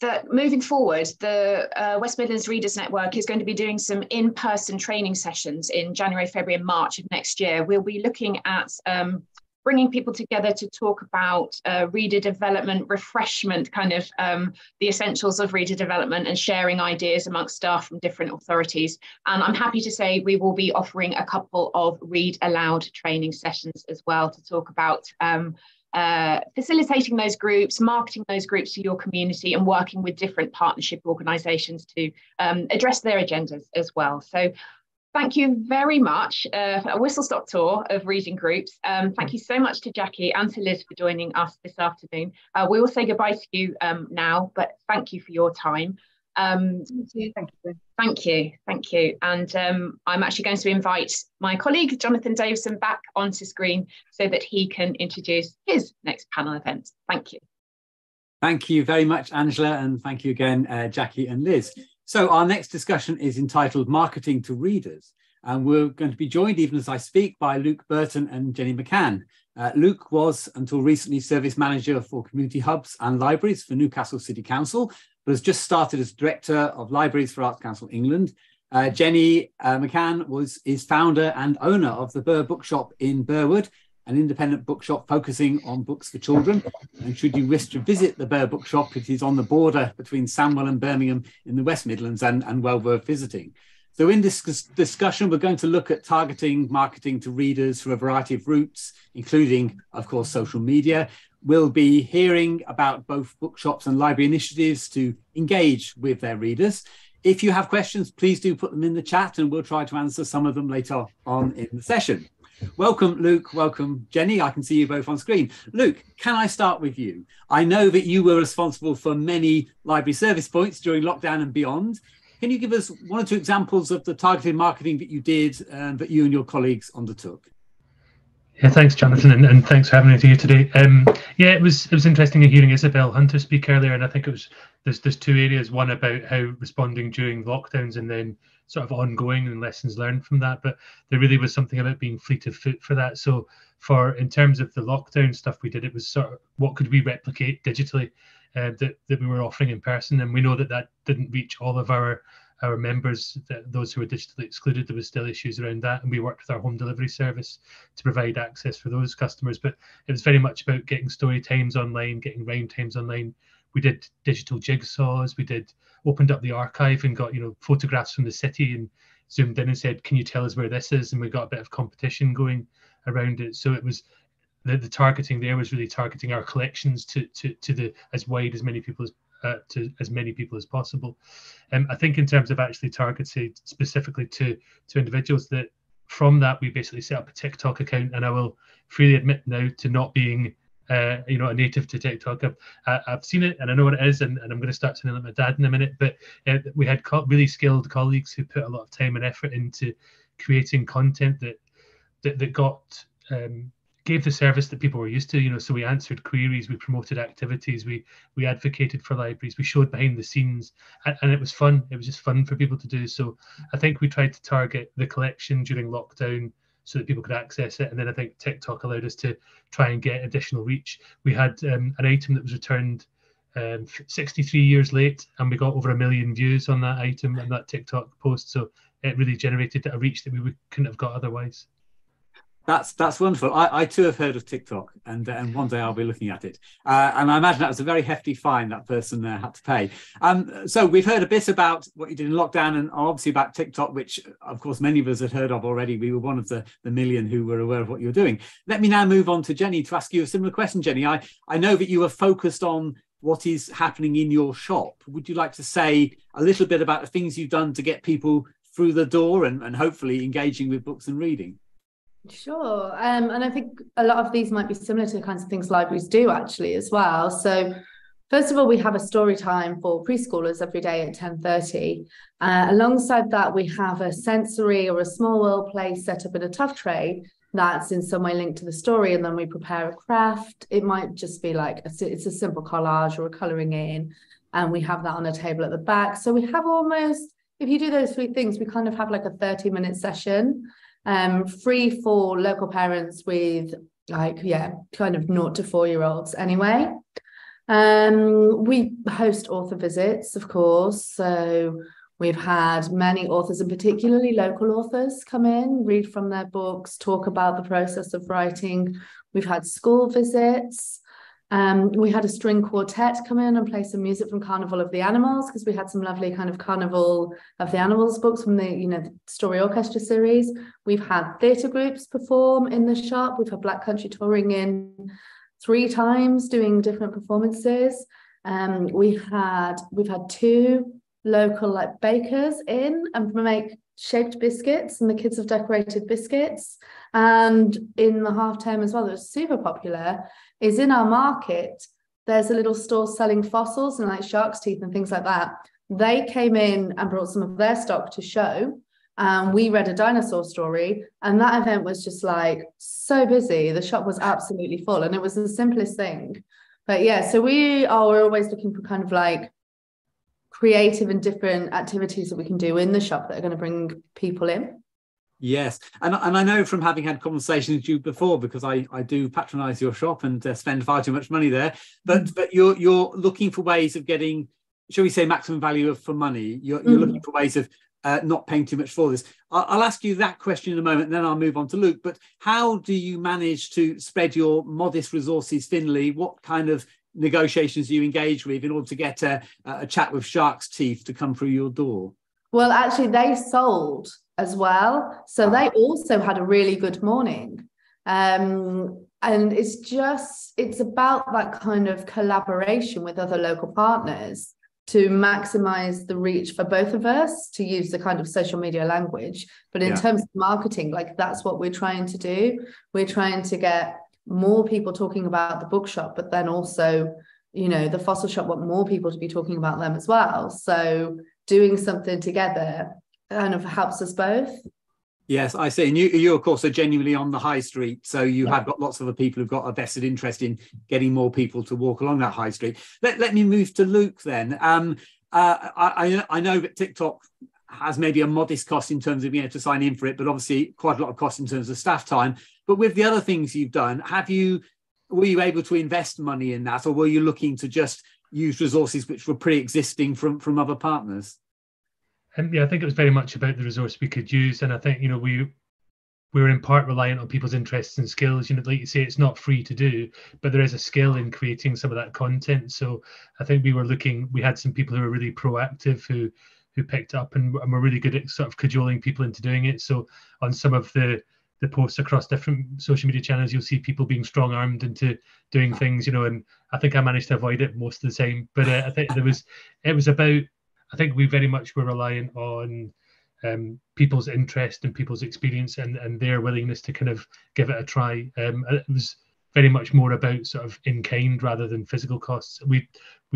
that moving forward, the West Midlands Readers Network is going to be doing some in-person training sessions in January, February and March of next year. We'll be looking at bringing people together to talk about reader development, refreshment, kind of the essentials of reader development, and sharing ideas amongst staff from different authorities. And I'm happy to say we will be offering a couple of Read Aloud training sessions as well to talk about facilitating those groups, marketing those groups to your community, and working with different partnership organisations to address their agendas as well. So thank you very much for a whistle-stop tour of reading groups. Thank you so much to Jackie and to Liz for joining us this afternoon. We will say goodbye to you now, but thank you for your time. Thank you. And I'm actually going to invite my colleague Jonathan Davison back onto screen so that he can introduce his next panel event. Thank you. Thank you very much, Angela, and thank you again, Jackie and Liz. So our next discussion is entitled Marketing to Readers, and we're going to be joined, even as I speak, by Luke Burton and Jenny McCann. Luke was, until recently, Service Manager for Community Hubs and Libraries for Newcastle City Council, but has just started as Director of Libraries for Arts Council England. Jenny McCann is founder and owner of the Burr Bookshop in Burwood, an independent bookshop focusing on books for children. And should you wish to visit the Burr Bookshop, it is on the border between Sandwell and Birmingham in the West Midlands, and well worth visiting. So in this discussion, we're going to look at targeting marketing to readers through a variety of routes, including, of course, social media. We'll be hearing about both bookshops and library initiatives to engage with their readers. If you have questions, please do put them in the chat, and we'll try to answer some of them later on in the session. Welcome, Luke. Welcome, Jenny. I can see you both on screen. Luke, can I start with you? I know that you were responsible for many library service points during lockdown and beyond. Can you give us one or two examples of the targeted marketing that you did and that you and your colleagues undertook? Yeah, thanks, Jonathan, and thanks for having me here today. Yeah, it was interesting hearing Isabel Hunter speak earlier, and I think it was there's two areas: one about how responding during lockdowns, and then sort of ongoing and lessons learned from that. But there really was something about being fleet of foot for that. So, in terms of the lockdown stuff we did, it was sort of what could we replicate digitally that we were offering in person, and we know that didn't reach all of our members, those who were digitally excluded. There was still issues around that, and we worked with our home delivery service to provide access for those customers. But it was very much about getting story times online, getting rhyme times online. We did digital jigsaws. We opened up the archive and got photographs from the city and zoomed in and said, "Can you tell us where this is?" And we got a bit of competition going around it. So it was the targeting there was really targeting our collections to the as wide as many people to as many people as possible. I think in terms of actually targeted specifically to individuals, that from that we basically set up a TikTok account, and I will freely admit now to not being a native to TikTok. I've seen it and I know what it is, and I'm going to start sounding like my dad in a minute, but we had really skilled colleagues who put a lot of time and effort into creating content that got gave the service that people were used to, so we answered queries, we promoted activities, we advocated for libraries, we showed behind the scenes, and it was fun. It was just fun for people to do. So I think we tried to target the collection during lockdown so that people could access it, and then I think TikTok allowed us to try and get additional reach. We had an item that was returned 63 years late, and we got over 1 million views on that item and that TikTok post, so it really generated a reach that we couldn't have got otherwise. That's wonderful. I too have heard of TikTok, and one day I'll be looking at it. And I imagine that was a very hefty fine that person had to pay. So we've heard a bit about what you did in lockdown, and obviously about TikTok, which of course many of us had heard of already. We were one of the million who were aware of what you were doing. Let me now move on to Jenny to ask you a similar question, Jenny. I know that you are focused on what is happening in your shop. Would you like to say a little bit about the things you've done to get people through the door and hopefully engaging with books and reading? Sure. And I think a lot of these might be similar to the kinds of things libraries do actually as well. So first of all, we have a story time for preschoolers every day at 10:30. Alongside that, we have a sensory or a small world play set up in a tough tray that's in some way linked to the story, and then we prepare a craft. It might just be like it's a simple collage or a colouring in, and we have that on a table at the back. So we have almost, if you do those three things, we kind of have like a 30-minute session. Free for local parents with kind of 0 to 4-year-olds anyway. We host author visits, of course. So we've had many authors, and particularly local authors, come in, read from their books, talk about the process of writing. We've had school visits. We had a string quartet come in and play some music from Carnival of the Animals, because we had some lovely kind of Carnival of the Animals books from the, the Story Orchestra series. We've had theatre groups perform in the shop. We've had Black Country touring in 3 times doing different performances. We've had 2 local bakers in and make shaped biscuits, and the kids have decorated biscuits. And in the half term as well, that was super popular, is in our market there's a little store selling fossils and like shark's teeth and things like that. They came in and brought some of their stock to show, and we read a dinosaur story, and that event was just like so busy. The shop was absolutely full, and it was the simplest thing. But yeah, so we're always looking for kind of like creative and different activities that we can do in the shop that are going to bring people in. Yes, and I know from having had conversations with you before, because I do patronise your shop and spend far too much money there, but you're looking for ways of getting, shall we say, maximum value for money. You're looking for ways of not paying too much for this. I'll ask you that question in a moment, and then I'll move on to Luke. But how do you manage to spread your modest resources thinly? What kind of negotiations do you engage with in order to get a chat with shark's teeth to come through your door? Well, actually, they sold as well, so they also had a really good morning, and it's about that kind of collaboration with other local partners to maximize the reach for both of us, to use the kind of social media language. But in terms of marketing, like, that's what we're trying to do. We're trying to get more people talking about the bookshop, but then also, the fossil shop want more people to be talking about them as well. So doing something together kind of helps us both. Yes, I see. And you of course, are genuinely on the high street. So you have got lots of other people who've got a vested interest in getting more people to walk along that high street. Let me move to Luke then. I know that TikTok has maybe a modest cost in terms of being able to sign in for it, but obviously quite a lot of cost in terms of staff time. But with the other things you've done, were you able to invest money in that, or were you looking to just use resources which were pre-existing from other partners? I think it was very much about the resource we could use, and I think we were in part reliant on people's interests and skills. Like you say, it's not free to do, but there is a skill in creating some of that content. So I think we had some people who were really proactive who picked up and were really good at sort of cajoling people into doing it. So on some of the posts across different social media channels, you'll see people being strong-armed into doing things, and I think I managed to avoid it most of the time. But I think I think we very much were reliant on people's interest and people's experience and their willingness to kind of give it a try. It was very much more about sort of in kind rather than physical costs. We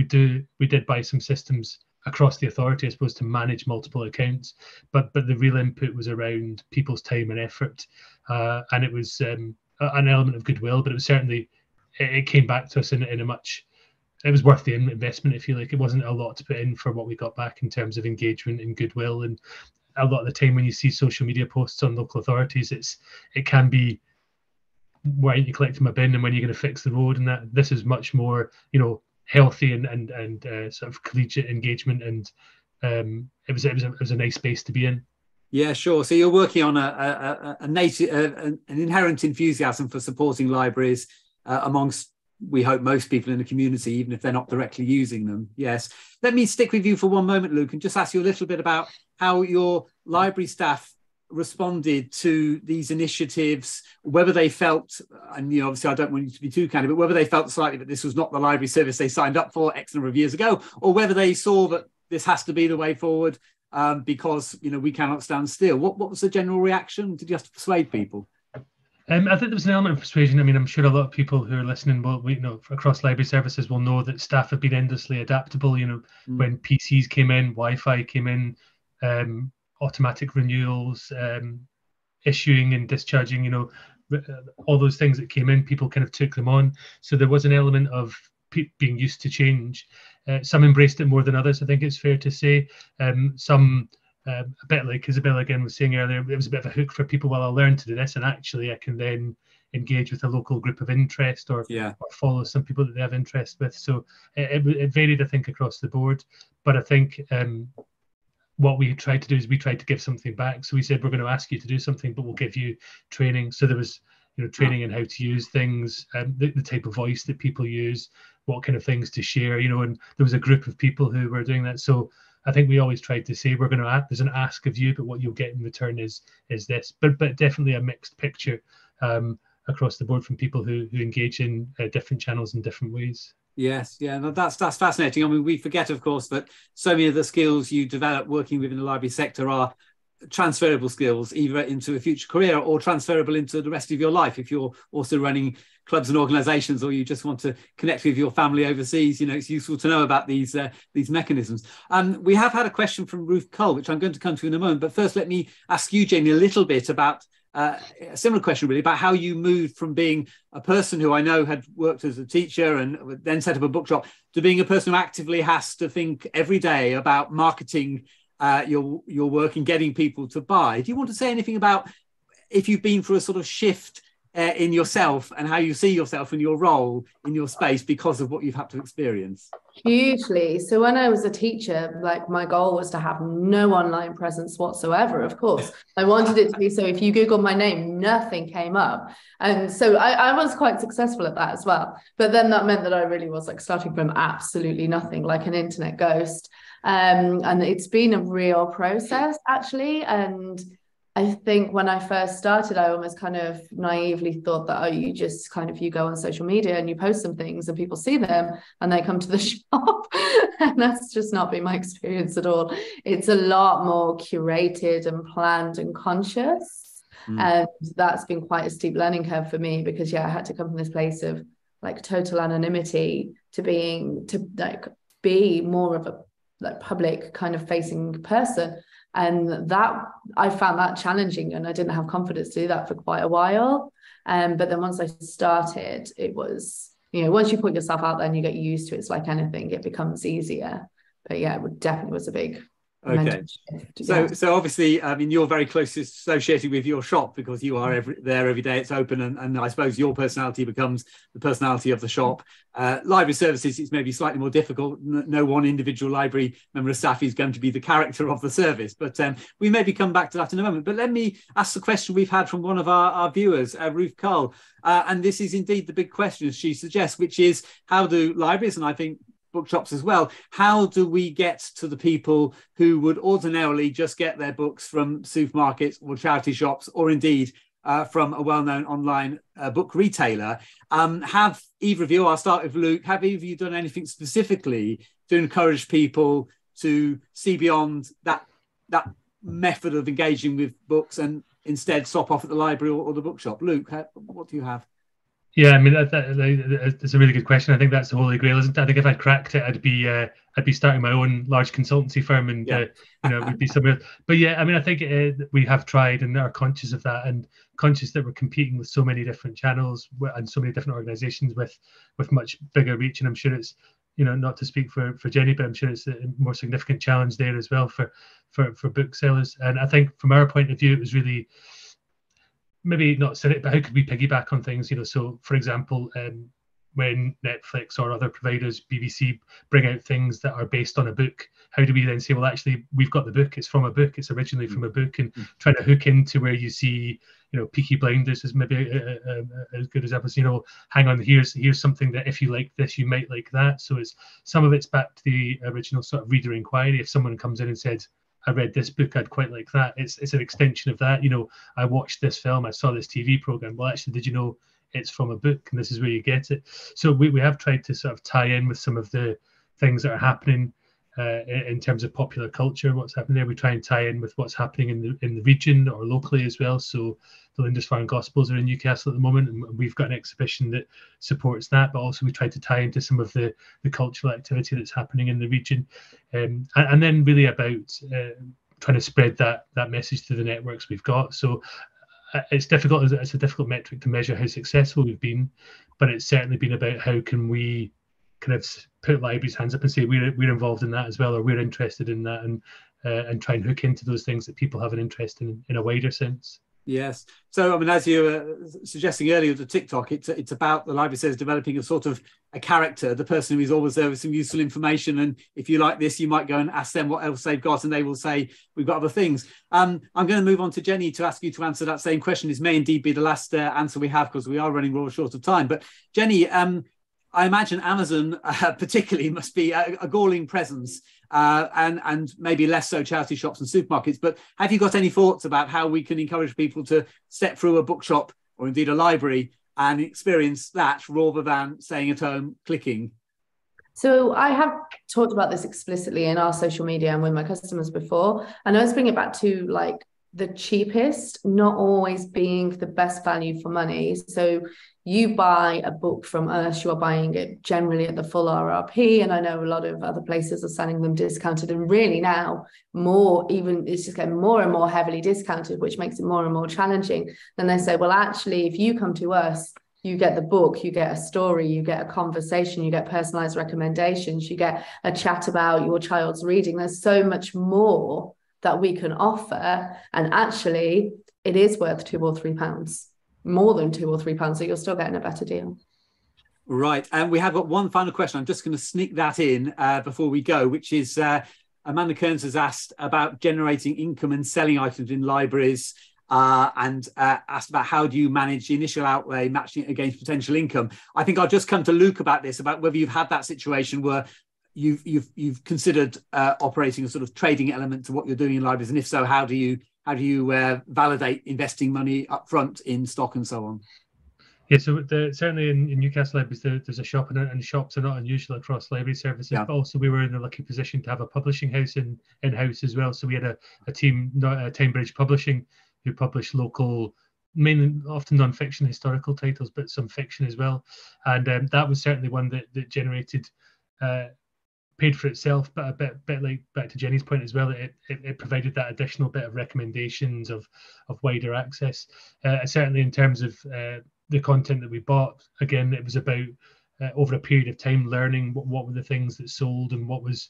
did buy some systems across the authority, I suppose, to manage multiple accounts, but the real input was around people's time and effort, and it was an element of goodwill, but it was certainly, it came back to us in a much, it was worth the investment, if you like. It wasn't a lot to put in for what we got back in terms of engagement and goodwill. And a lot of the time when you see social media posts on local authorities, it can be, why aren't you collecting my bin, and when are you going to fix the road? And that this is much more, healthy and sort of collegiate engagement, and it was a nice space to be in. Yeah, sure. So you're working on an inherent enthusiasm for supporting libraries amongst, we hope, most people in the community, even if they're not directly using them. Yes. Let me stick with you for one moment, Luke, and just ask you a little bit about how your library staff responded to these initiatives, whether they felt, and obviously I don't want you to be too candid, but whether they felt slightly that this was not the library service they signed up for X number of years ago, or whether they saw that this has to be the way forward because we cannot stand still. What was the general reaction? Did you have to persuade people? I think there was an element of persuasion. I mean, I'm sure a lot of people who are listening will, across library services will know that staff have been endlessly adaptable. When PCs came in, Wi-Fi came in, automatic renewals, issuing and discharging, all those things that came in, people kind of took them on. So there was an element of being used to change. Some embraced it more than others, I think it's fair to say. Some, a bit like Isabella again was saying earlier, it was a bit of a hook for people. Well, I'll learn to do this, and actually I can then engage with a local group of interest or follow some people that they have interest with. So it varied, I think, across the board. But I think what we tried to do is we tried to give something back. So we said, we're going to ask you to do something, but we'll give you training. So there was, training in how to use things, the type of voice that people use, what kind of things to share, and there was a group of people who were doing that. So I think we always tried to say there's an ask of you, but what you'll get in return is this. But definitely a mixed picture across the board from people who engage in different channels in different ways. Yes, yeah, no, that's fascinating. I mean, we forget, of course, that so many of the skills you develop working within the library sector are transferable skills, either into a future career or transferable into the rest of your life. If you're also running clubs and organisations, or you just want to connect with your family overseas, it's useful to know about these mechanisms. We have had a question from Ruth Cull, which I'm going to come to in a moment. But first, let me ask you, Jamie, a little bit about a similar question, really, about how you moved from being a person who I know had worked as a teacher and then set up a bookshop to being a person who actively has to think every day about marketing your work and getting people to buy. Do you want to say anything about if you've been through a sort of shift in yourself and how you see yourself in your role in your space because of what you've had to experience? Hugely. So when I was a teacher, like, my goal was to have no online presence whatsoever. Of course, I wanted it to be so if you Google my name, nothing came up. And so I was quite successful at that as well. But then that meant that I really was like starting from absolutely nothing, like an internet ghost. And it's been a real process, actually. And I think when I first started, I almost kind of naively thought that, you just kind of, you go on social media and you post some things and people see them and they come to the shop. And that's just not been my experience at all. It's a lot more curated and planned and conscious. And that's been quite a steep learning curve for me, because I had to come from this place of like total anonymity to be more of a like public kind of facing person. And that I found that challenging, and I didn't have confidence to do that for quite a while. But then once I started, it was, once you put yourself out there and you get used to it, it's like anything, it becomes easier. But it definitely was a big Okay. So obviously, I mean, you're very closely associated with your shop because you are there every day. It's open, and I suppose your personality becomes the personality of the shop. Library services, it's maybe slightly more difficult. No one individual library member of staff is going to be the character of the service, but we maybe come back to that in a moment. But let me ask the question we've had from one of our viewers, Ruth Cull, and this is indeed the big question she suggests, which is, how do libraries, and I think bookshops as well, how do we get to the people who would ordinarily just get their books from supermarkets or charity shops, or indeed from a well-known online book retailer? Have either of you, I'll start with Luke, have either of you done anything specifically to encourage people to see beyond that method of engaging with books and instead stop off at the library or the bookshop? Luke, what do you have? Yeah, I mean, that's a really good question. I think that's the holy grail, isn't it? I think if I'd cracked it, I'd be starting my own large consultancy firm, and it would be somewhere. But I mean, I think we have tried and are conscious of that, and conscious that we're competing with so many different channels and so many different organisations with much bigger reach. And I'm sure it's, not to speak for Jenny, but I'm sure it's a more significant challenge there as well for booksellers. And I think from our point of view, it was really, maybe not said it, but how could we piggyback on things? So for example, when Netflix or other providers, BBC, bring out things that are based on a book, how do we then say, well, actually, we've got the book, it's from a book, it's originally from a book, and trying to hook into where you see, Peaky Blinders is maybe as good as ever. Hang on, here's something that if you like this, you might like that. So some of it's back to the original sort of reader inquiry. If someone comes in and said, I read this book, I'd quite like that. It's an extension of that. I watched this film, I saw this TV program. Well, actually, did you know it's from a book, and this is where you get it? So we have tried to sort of tie in with some of the things that are happening in terms of popular culture, what's happening there. We try and tie in with what's happening in the region or locally as well. So the Lindisfarne Gospels are in Newcastle at the moment, and we've got an exhibition that supports that. But also we try to tie into some of the cultural activity that's happening in the region, and then really about trying to spread that message to the networks we've got. So it's difficult. It's a difficult metric to measure how successful we've been, but it's certainly been about how can we kind of put libraries' hands up and say we're involved in that as well, or we're interested in that, and try and hook into those things that people have an interest in a wider sense. Yes. So, I mean, as you were suggesting earlier with the TikTok, it's about, the library says, developing a sort of a character, the person who is always there with some useful information. And if you like this, you might go and ask them what else they've got, and they will say, we've got other things. I'm going to move on to Jenny to ask you to answer that same question. This may indeed be the last answer we have, because we are running rather short of time. But Jenny, I imagine Amazon particularly must be a galling presence, and maybe less so charity shops and supermarkets. But have you got any thoughts about how we can encourage people to step through a bookshop or indeed a library and experience that rather than staying at home clicking? So I have talked about this explicitly in our social media and with my customers before. And I always bring it back to like the cheapest not always being the best value for money. So you buy a book from us, you are buying it generally at the full RRP. And I know a lot of other places are selling them discounted, and really now more, even it's just getting more and more heavily discounted, which makes it more and more challenging. Then they say, well, actually, if you come to us, you get the book, you get a story, you get a conversation, you get personalized recommendations, you get a chat about your child's reading. There's so much more that we can offer. And actually, it is worth £2 or £3, more than £2 or £3. So you're still getting a better deal. Right. And we have got one final question. I'm just going to sneak that in before we go, which is Amanda Kearns has asked about generating income and selling items in libraries. And asked about how do you manage the initial outlay, matching it against potential income. I think I'll just come to Luke about this, about whether you've had that situation where you've considered operating a sort of trading element to what you're doing in libraries, and if so, how do you validate investing money up front in stock and so on? Yeah, so certainly in Newcastle Libraries, there's a shop, and shops are not unusual across library services. Yeah. But also we were in the lucky position to have a publishing house in-house as well. So we had a team, Timebridge Publishing, who publish local, mainly often non-fiction historical titles, but some fiction as well. And that was certainly one that generated, paid for itself, but a bit like back to Jenny's point as well, it provided that additional bit of recommendations of wider access. Certainly in terms of the content that we bought, again, it was about over a period of time learning what were the things that sold and what was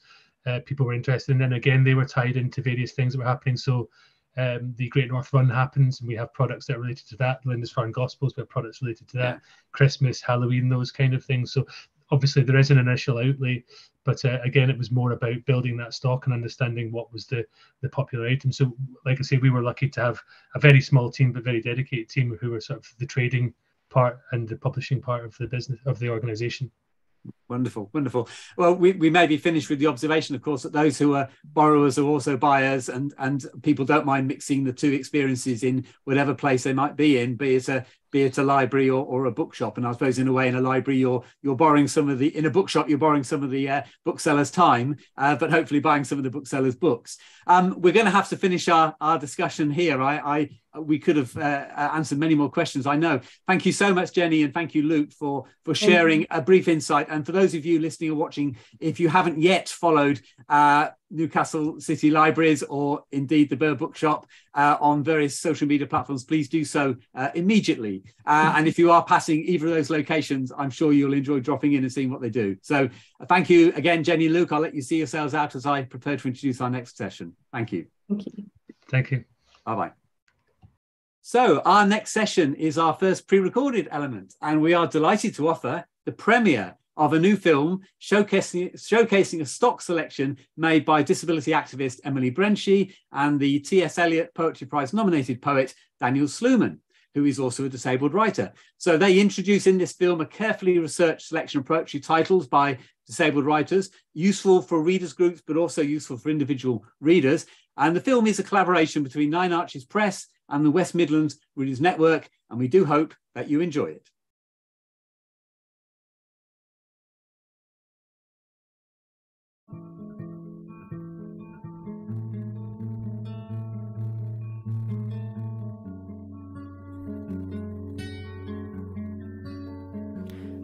people were interested in. And then again, they were tied into various things that were happening. So the Great North Run happens, and we have products that are related to that. Lindisfarne Gospels, we have products related to that. Yeah. Christmas, Halloween, those kind of things. So obviously there is an initial outlay, but again, it was more about building that stock and understanding what was the popular item. So like I say, we were lucky to have a very small team, but very dedicated team who were sort of the trading part and the publishing part of the business, of the organization. Wonderful, wonderful. Well, we may be finished with the observation, of course, that those who are borrowers are also buyers, and people don't mind mixing the two experiences in whatever place they might be in, be it a library or a bookshop. And I suppose in a way, in a library, you're borrowing some of the, in a bookshop, you're borrowing some of the booksellers' time, but hopefully buying some of the booksellers' books. We're going to have to finish our discussion here. We could have answered many more questions, I know. Thank you so much, Jenny, and thank you, Luke, for sharing a brief insight. And for those of you listening or watching, if you haven't yet followed Newcastle City Libraries or indeed the Burr Bookshop on various social media platforms, please do so immediately. And if you are passing either of those locations, I'm sure you'll enjoy dropping in and seeing what they do. So thank you again, Jenny, Luke. I'll let you see yourselves out as I prepare to introduce our next session. Thank you. Thank you. Thank you. Bye-bye. So our next session is our first pre-recorded element, and we are delighted to offer the premiere of a new film showcasing a stock selection made by disability activist Emily Brenshie and the T.S. Eliot Poetry Prize nominated poet Daniel Sluman, who is also a disabled writer. So they introduce in this film a carefully researched selection of poetry titles by disabled writers, useful for readers groups, but also useful for individual readers. And the film is a collaboration between Nine Arches Press and the West Midlands Readers Network, and we do hope that you enjoy it.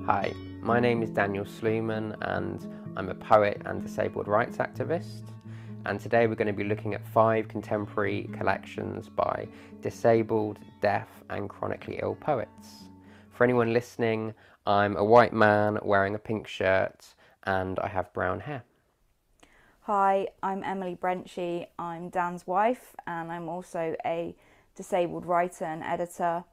Hi, my name is Daniel Sluman, and I'm a poet and disabled rights activist. And today we're going to be looking at 5 contemporary collections by disabled, deaf and chronically ill poets. For anyone listening, I'm a white man wearing a pink shirt and I have brown hair. Hi, I'm Emily Brenshie. I'm Dan's wife and I'm also a disabled writer and editor.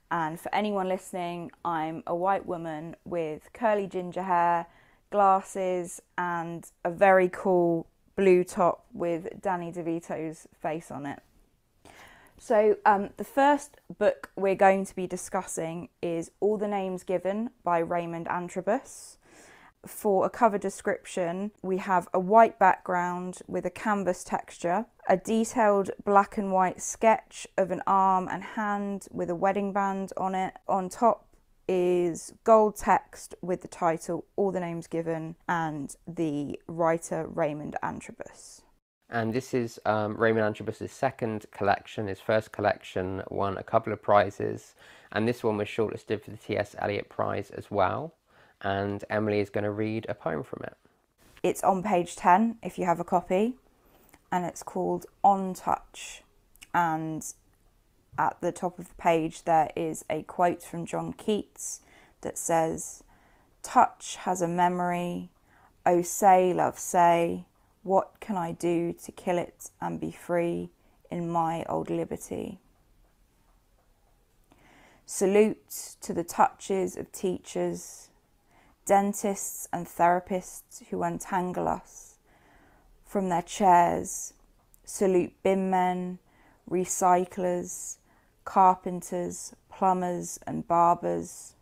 And for anyone listening, I'm a white woman with curly ginger hair, glasses, and a very cool blue top with Danny DeVito's face on it. So the first book we're going to be discussing is All the Names Given by Raymond Antrobus. For a cover description, we have a white background with a canvas texture, a detailed black and white sketch of an arm and hand with a wedding band on it. On top is gold text with the title All the Names Given and the writer Raymond Antrobus. And this is Raymond Antrobus's second collection. His first collection won a couple of prizes, and this one was shortlisted for the T.S. Eliot Prize as well. And Emily is going to read a poem from it. It's on page 10 if you have a copy, and it's called On Touch. And at the top of the page there is a quote from John Keats that says, "Touch has a memory, oh say, love, say, what can I do to kill it and be free in my old liberty?" Salute to the touches of teachers, dentists and therapists who untangle us from their chairs. Salute bin men, recyclers, carpenters, plumbers and barbers.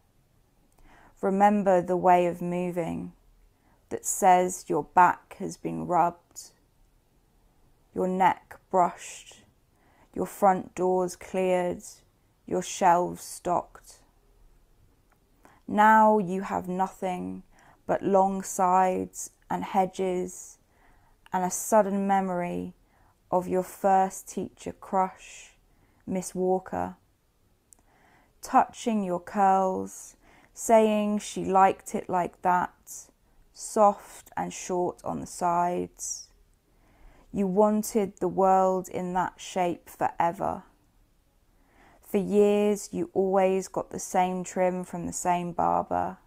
Remember the way of moving that says your back has been rubbed, your neck brushed, your front doors cleared, your shelves stocked. Now you have nothing but long sides and hedges and a sudden memory of your first teacher crush, Miss Walker, touching your curls, saying she liked it like that, soft and short on the sides. You wanted the world in that shape forever. For years you always got the same trim from the same barber,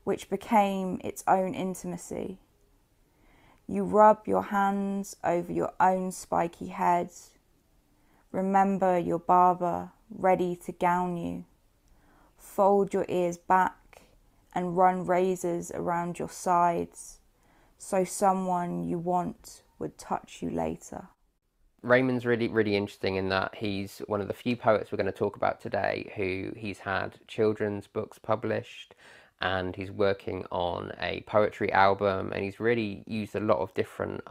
which became its own intimacy. You rub your hands over your own spiky head. Remember your barber ready to gown you. Fold your ears back and run razors around your sides so someone you want would touch you later. Raymond's really interesting in that he's one of the few poets we're going to talk about today who he's had children's books published, and he's working on a poetry album, and he's really used a lot of different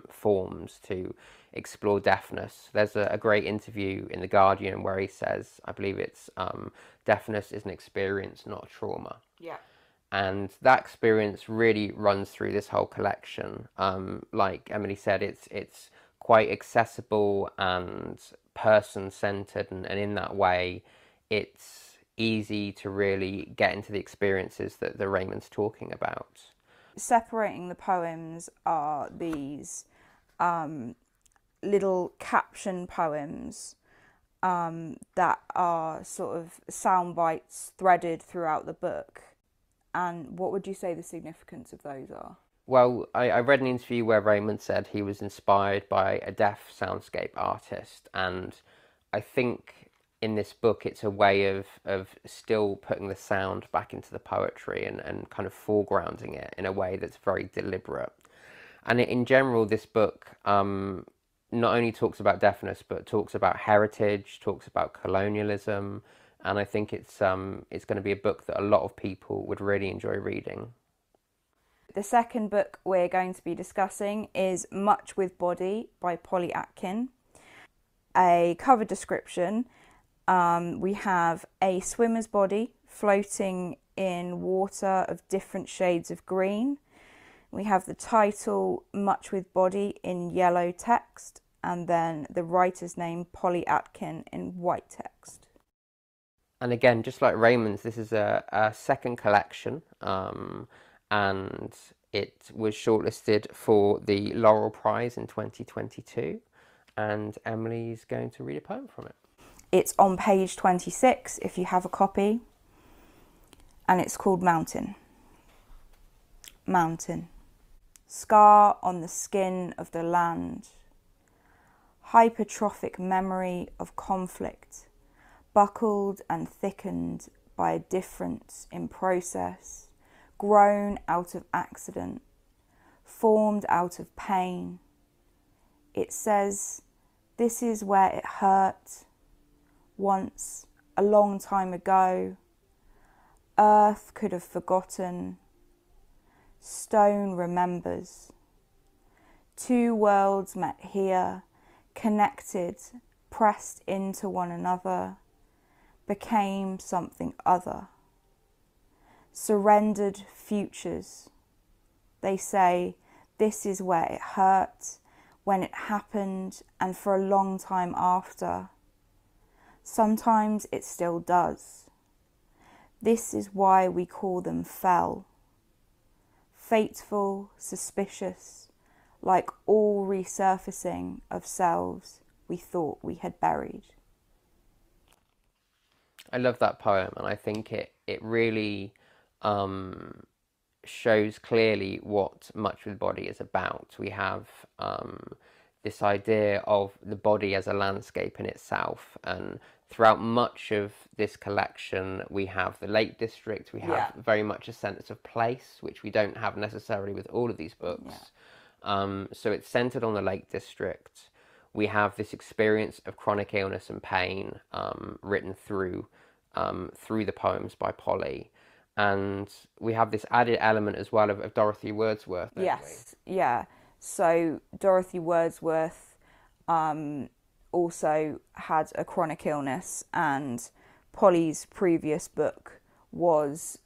forms to explore deafness. There's a great interview in The Guardian where he says, I believe it's deafness is an experience, not a trauma. Yeah. And that experience really runs through this whole collection. Like Emily said, it's quite accessible and person-centered, and in that way it's easy to really get into the experiences that the Raymond's talking about. Separating the poems are these little caption poems that are sort of sound bites threaded throughout the book. And what would you say the significance of those are? Well, I read an interview where Raymond said he was inspired by a deaf soundscape artist, and I think in this book it's a way of still putting the sound back into the poetry and kind of foregrounding it in a way that's very deliberate. And in general, this book not only talks about deafness, but talks about heritage, talks about colonialism, and I think it's going to be a book that a lot of people would really enjoy reading. The second book we're going to be discussing is Much with Body by Polly Atkin. A cover description, we have a swimmer's body floating in water of different shades of green. We have the title Much with Body in yellow text, and then the writer's name Polly Atkin in white text. And again, just like Raymond's, this is a second collection, and it was shortlisted for the Laurel Prize in 2022, and Emily's going to read a poem from it. It's on page 26 if you have a copy, and it's called Mountain. Mountain. Scar on the skin of the land. hypertrophic memory of conflict, buckled and thickened by a difference in process, grown out of accident, formed out of pain. It says, this is where it hurt, once, a long time ago. Earth could have forgotten, stone remembers. Two worlds met here, connected, pressed into one another, became something other. Surrendered futures. They say, this is where it hurt, when it happened, and for a long time after. Sometimes it still does. This is why we call them fell. Fateful, suspicious, like all resurfacing of selves we thought we had buried. I love that poem, and I think it really shows clearly what Much with Body is about. We have this idea of the body as a landscape in itself, and throughout much of this collection we have the Lake District, we have very much a sense of place, which we don't have necessarily with all of these books. So it's centered on the Lake District. We have this experience of chronic illness and pain written through the poems by Polly. And we have this added element as well of Dorothy Wordsworth. Yes, yeah. So Dorothy Wordsworth also had a chronic illness, and Polly's previous book was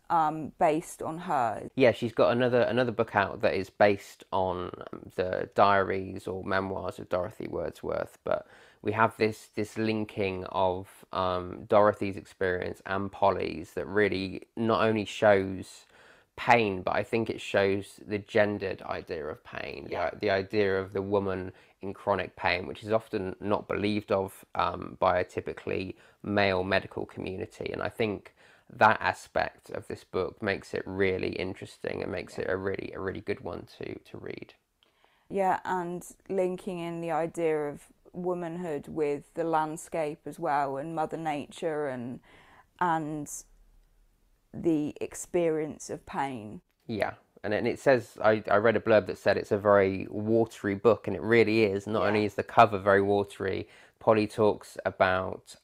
based on her. Yeah, she's got another book out that is based on the diaries or memoirs of Dorothy Wordsworth, but we have this linking of Dorothy's experience and Polly's that really not only shows pain, but I think it shows the gendered idea of pain, the idea of the woman in chronic pain, which is often not believed of by a typically male medical community. And I think that aspect of this book makes it really interesting and makes it a really good one to read. Yeah, and linking in the idea of womanhood with the landscape as well, and Mother Nature, and the experience of pain. Yeah, and it says, I read a blurb that said it's a very watery book, and it really is. Not only is the cover very watery, Polly talks about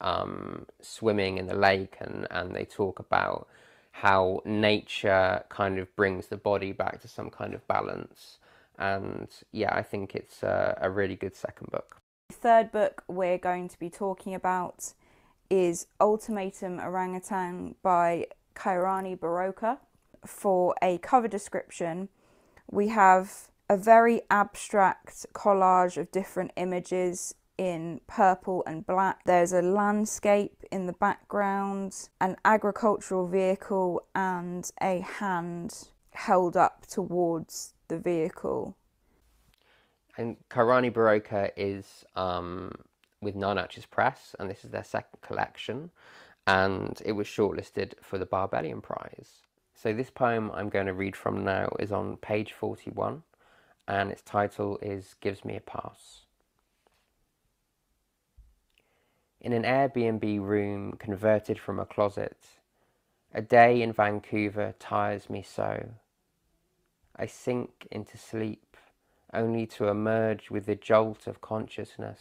swimming in the lake, and they talk about how nature kind of brings the body back to some kind of balance. And yeah, I think it's a really good second book. The third book we're going to be talking about is Ultimatum Orangutan by Kairani Baroka. For a cover description, we have a very abstract collage of different images in purple and black. There's a landscape in the background, an agricultural vehicle, and a hand held up towards the vehicle. And Kairani Baroka is with Nine Arches Press, and this is their second collection, and it was shortlisted for the Barbellion Prize. So this poem I'm going to read from now is on page 41, and its title is Gives Me a Pass. In an Airbnb room converted from a closet, a day in Vancouver tires me so. I sink into sleep, only to emerge with the jolt of consciousness,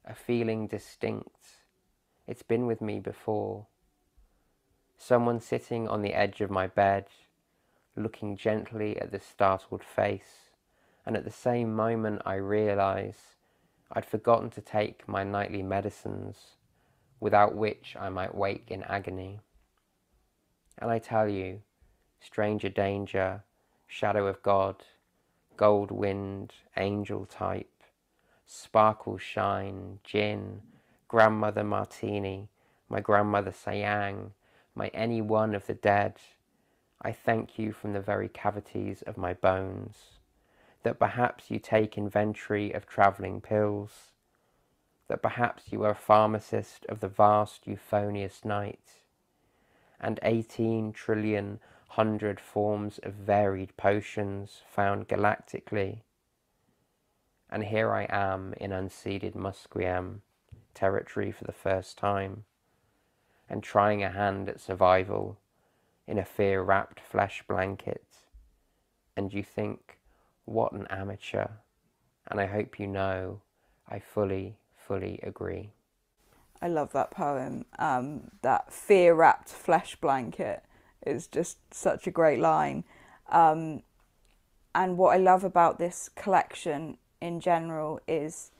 a feeling distinct. It's been with me before. Someone sitting on the edge of my bed, looking gently at the startled face, and at the same moment I realise I'd forgotten to take my nightly medicines, without which I might wake in agony. And I tell you, stranger danger, shadow of God, gold wind, angel type, sparkle shine, gin, grandmother martini, my grandmother sayang, my any one of the dead, I thank you from the very cavities of my bones, that perhaps you take inventory of travelling pills, that perhaps you are a pharmacist of the vast euphonious night, and 18 trillion hundred forms of varied potions found galactically, and here I am in unceded Musqueam territory for the first time, and trying a hand at survival in a fear-wrapped flesh blanket. And you think, what an amateur. And I hope you know, I fully agree. I love that poem. That fear-wrapped flesh blanket is just such a great line. And what I love about this collection in general is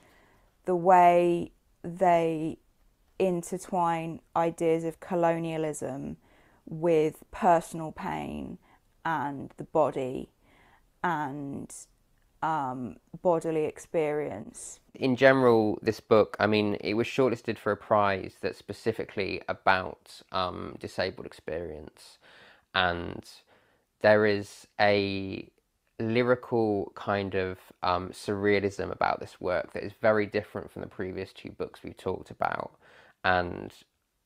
the way they intertwine ideas of colonialism with personal pain and the body and bodily experience. In general, this book, I mean, it was shortlisted for a prize that's specifically about disabled experience, and there is a lyrical kind of surrealism about this work that is very different from the previous two books we've talked about. And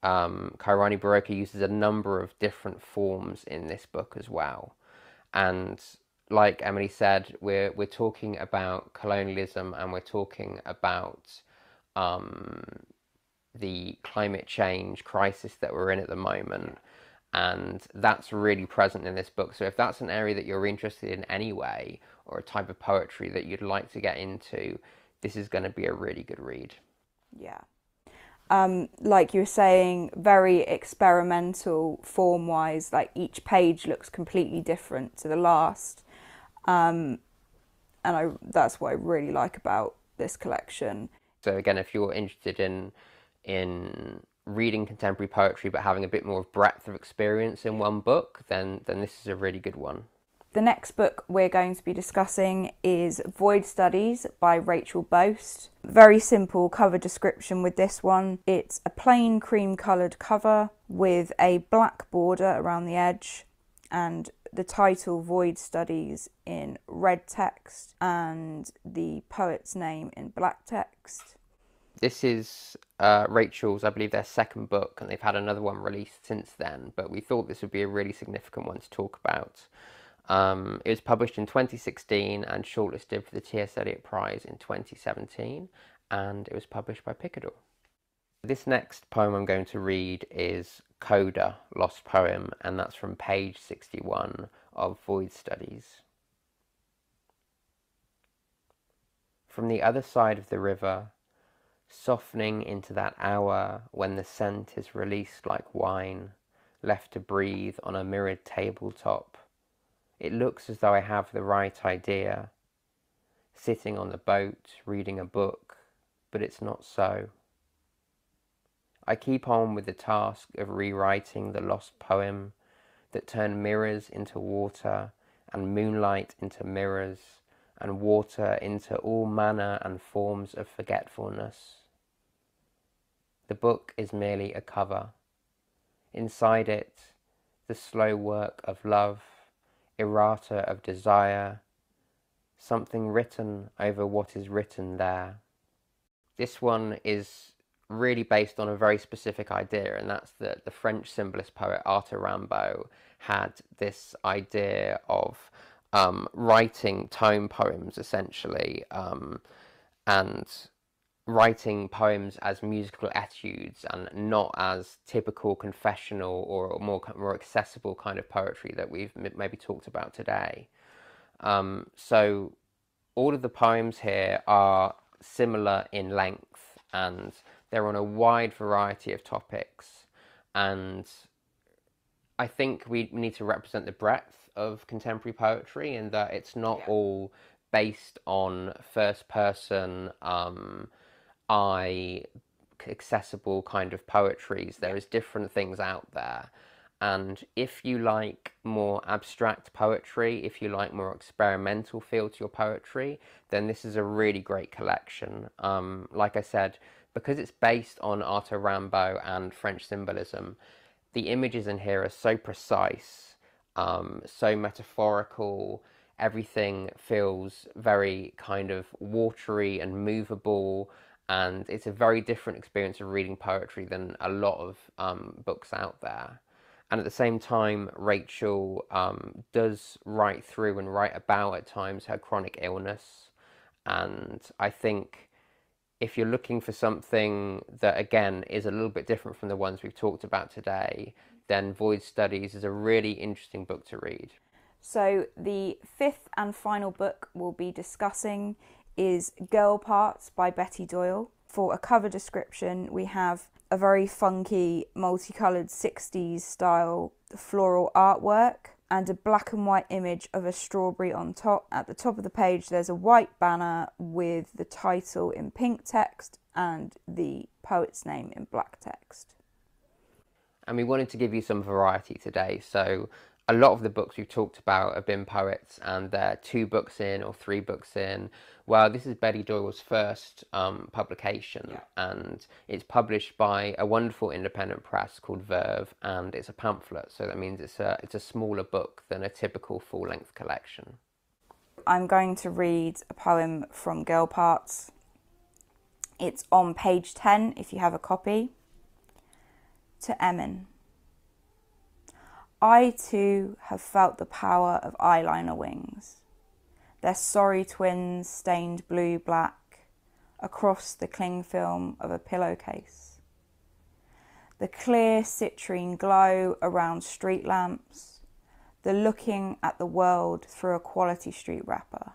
Kairani Baraka uses a number of different forms in this book as well. And like Emily said, we're talking about colonialism, and we're talking about the climate change crisis that we're in at the moment. And that's really present in this book. So if that's an area that you're interested in anyway, or a type of poetry that you'd like to get into, this is going to be a really good read. Yeah. Like you were saying, very experimental form-wise, like each page looks completely different to the last. And that's what I really like about this collection. So again, if you're interested in reading contemporary poetry but having a bit more breadth of experience in one book, then this is a really good one. The next book we're going to be discussing is Void Studies by Rachel Boast. Very simple cover description with this one. It's a plain cream coloured cover with a black border around the edge, and the title Void Studies in red text and the poet's name in black text. This is Rachel's, I believe, their second book, and they've had another one released since then, but we thought this would be a really significant one to talk about. It was published in 2016 and shortlisted for the T.S. Eliot Prize in 2017, and it was published by Picador. This next poem I'm going to read is Coda, Lost Poem, and that's from page 61 of Void Studies. From the other side of the river, softening into that hour when the scent is released like wine, left to breathe on a mirrored tabletop, it looks as though I have the right idea, sitting on the boat, reading a book, but it's not so. I keep on with the task of rewriting the lost poem that turned mirrors into water and moonlight into mirrors and water into all manner and forms of forgetfulness. The book is merely a cover. Inside it, the slow work of love, errata of desire, something written over what is written there. This one is really based on a very specific idea, and that's that the French symbolist poet Arthur Rimbaud had this idea of writing tone poems, essentially, and writing poems as musical etudes and not as typical confessional or more accessible kind of poetry that we've maybe talked about today. So all of the poems here are similar in length, and they're on a wide variety of topics, and I think we need to represent the breadth of contemporary poetry in that it's not all based on first person accessible kind of poetries. There is different things out there, and if you like more abstract poetry, if you like more experimental feel to your poetry, then this is a really great collection. Like I said, because it's based on Arthur Rimbaud and French symbolism, the images in here are so precise, so metaphorical. Everything feels very kind of watery and movable, and it's a very different experience of reading poetry than a lot of books out there. And at the same time, Rachel does write through and write about at times her chronic illness, And I think if you're looking for something that, again, is a little bit different from the ones we've talked about today, then Void Studies is a really interesting book to read. So the fifth and final book we'll be discussing is Girl Parts by Betty Doyle. For a cover description, we have a very funky, multicoloured 60s style floral artwork and a black and white image of a strawberry on top. At the top of the page, there's a white banner with the title in pink text and the poet's name in black text. And we wanted to give you some variety today. So a lot of the books we've talked about have been poets, and they're 2 books in or 3 books in. Well, this is Betty Doyle's first publication, and it's published by a wonderful independent press called Verve, and it's a pamphlet, so that means it's a smaller book than a typical full-length collection. I'm going to read a poem from Girl Parts. It's on page 10 if you have a copy. To Emin. I too have felt the power of eyeliner wings. Their sorry twins stained blue-black across the cling film of a pillowcase. The clear citrine glow around street lamps, the looking at the world through a Quality Street wrapper.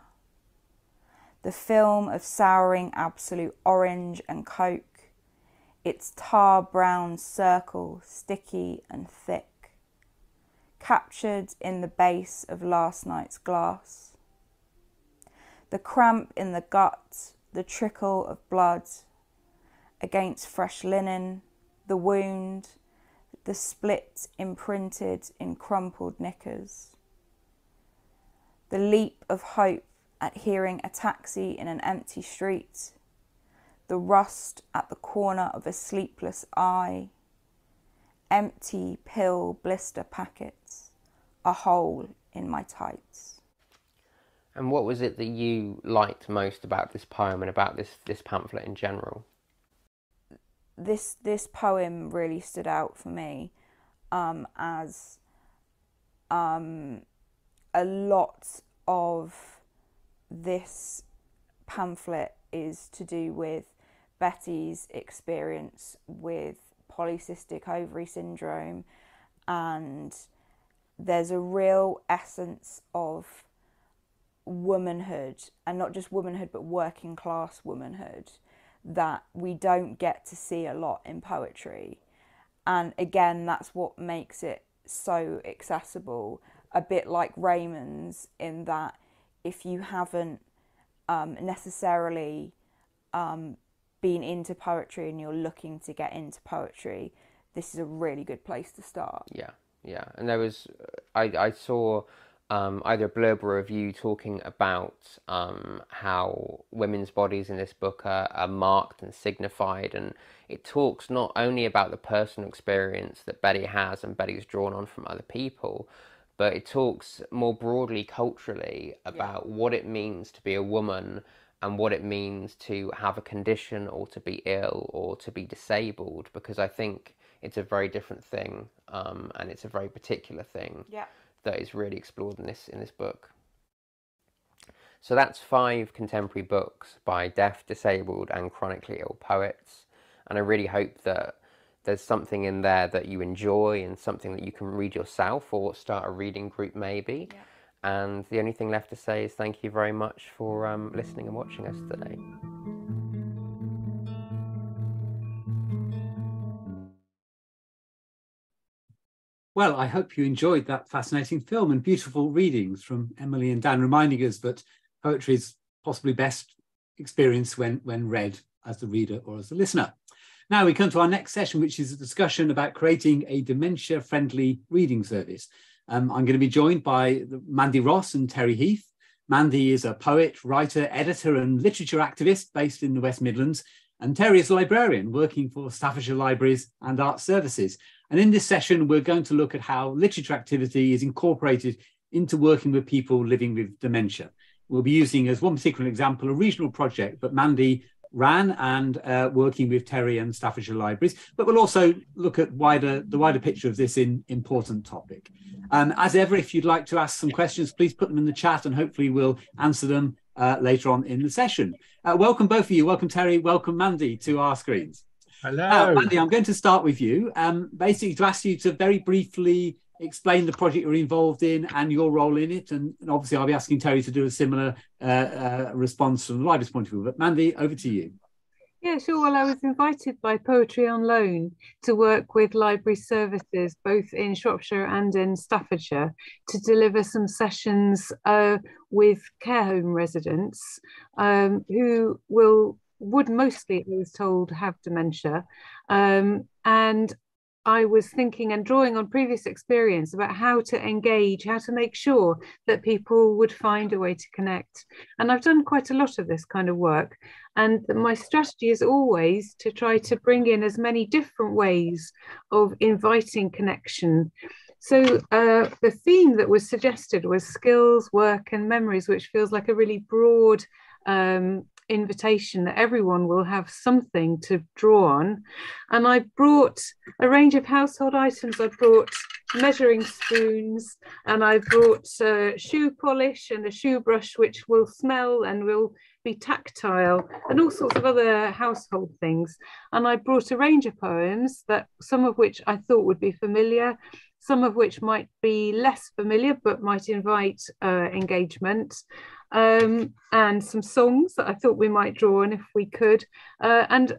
The film of souring absolute orange and coke, its tar brown circle sticky and thick, captured in the base of last night's glass. The cramp in the gut, the trickle of blood against fresh linen, the wound, the split imprinted in crumpled knickers. The leap of hope at hearing a taxi in an empty street, the rust at the corner of a sleepless eye, empty pill blister packets, a hole in my tights. And what was it that you liked most about this poem and about this pamphlet in general? This poem really stood out for me as a lot of this pamphlet is to do with Betty's experience with polycystic ovary syndrome, and there's a real essence of womanhood, and not just womanhood but working class womanhood, that we don't get to see a lot in poetry. And again, that's what makes it so accessible, a bit like Raymond's, in that if you haven't necessarily been into poetry and you're looking to get into poetry, this is a really good place to start. Yeah. And there was, I saw either a blurb or a review talking about how women's bodies in this book are marked and signified, and it talks not only about the personal experience that Betty has and Betty's drawn on from other people, but it talks more broadly culturally about what it means to be a woman and what it means to have a condition or to be ill or to be disabled, because I think it's a very different thing, and it's a very particular thing that is really explored in this book. So that's 5 contemporary books by deaf, disabled and chronically ill poets, and I really hope that there's something in there that you enjoy and something that you can read yourself or start a reading group maybe. And the only thing left to say is thank you very much for listening and watching us today. Well, I hope you enjoyed that fascinating film and beautiful readings from Emily and Dan, reminding us that poetry is possibly best experienced when read as the reader or as the listener. Now we come to our next session, which is a discussion about creating a dementia-friendly reading service. I'm going to be joined by Mandy Ross and Terry Heath. Mandy is a poet, writer, editor and literature activist based in the West Midlands, and Terry is a librarian working for Staffordshire Libraries and Arts Services. And in this session, we're going to look at how literature activity is incorporated into working with people living with dementia. We'll be using, as one particular example, a regional project that Mandy ran and working with Terry and Staffordshire Libraries, but we'll also look at the wider picture of this important topic. As ever, if you'd like to ask some questions, please put them in the chat and hopefully we'll answer them later on in the session. Welcome both of you. Welcome Terry, welcome Mandy to our screens. Hello. Mandy, I'm going to start with you, basically to ask you to very briefly explain the project you're involved in and your role in it. And obviously I'll be asking Terry to do a similar response from the library's point of view. But Mandy, over to you. Yeah, sure. Well, I was invited by Poetry on Loan to work with library services, both in Shropshire and in Staffordshire, to deliver some sessions with care home residents who would mostly, I was told, have dementia. And I was thinking and drawing on previous experience about how to engage, how to make sure that people would find a way to connect. And I've done quite a lot of this kind of work. And my strategy is always to try to bring in as many different ways of inviting connection. So the theme that was suggested was skills, work and memories, which feels like a really broad invitation that everyone will have something to draw on. And I brought a range of household items. I brought measuring spoons, and I brought shoe polish and a shoe brush which will smell and will be tactile, and all sorts of other household things. And I brought a range of poems, that some of which I thought would be familiar, some of which might be less familiar but might invite engagement, and some songs that I thought we might draw on if we could, and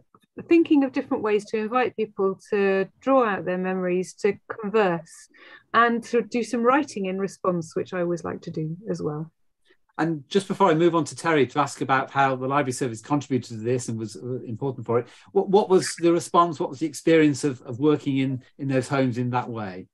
thinking of different ways to invite people to draw out their memories, to converse, and to do some writing in response, which I always like to do as well. And just before I move on to Terry to ask about how the library service contributed to this and was important for it, what was the response? What was the experience of working in those homes in that way?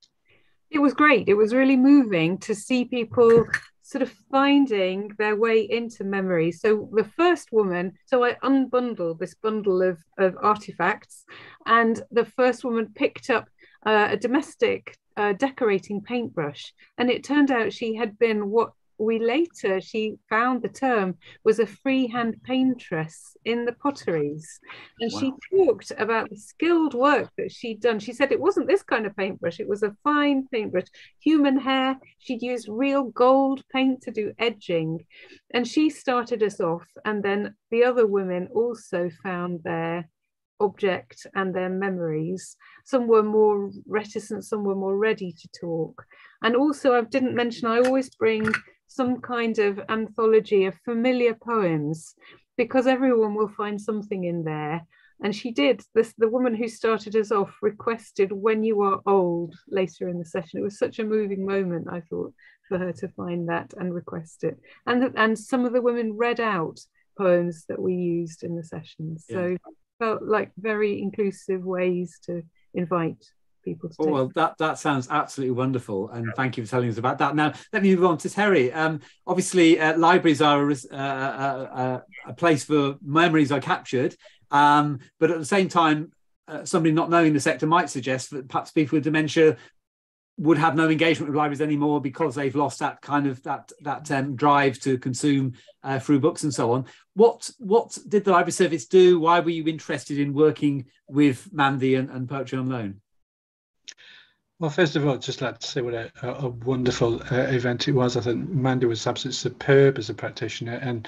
It was great. It was really moving to see people sort of finding their way into memory. So the first woman, so I unbundled this bundle of artifacts, and the first woman picked up a domestic decorating paintbrush, and it turned out she had been what she found the term was a freehand paintress in the potteries. And wow. She talked about the skilled work that she'd done. She said it wasn't this kind of paintbrush, it was a fine paintbrush, human hair. She'd used real gold paint to do edging. And she started us off, and then the other women also found their object and their memories. Some were more reticent, some were more ready to talk. And also, I didn't mention, I always bring some kind of anthology of familiar poems, because everyone will find something in there. And she did this. The woman who started us off requested "When You Are Old" later in the session. It was such a moving moment, I thought, for her to find that and request it. And some of the women read out poems that we used in the sessions. Yeah. So felt like very inclusive ways to invite people to take. Well, that sounds absolutely wonderful, and thank you for telling us about that. Now let me move on to Terry. Obviously libraries are a place where memories are captured, but at the same time somebody not knowing the sector might suggest that perhaps people with dementia would have no engagement with libraries anymore because they've lost that kind of that drive to consume through books and so on. What did the library service do? Why were you interested in working with Mandy and Poetry on Loan? Well, first of all, I'd just like to say what a wonderful event it was. I think Mandy was absolutely superb as a practitioner, and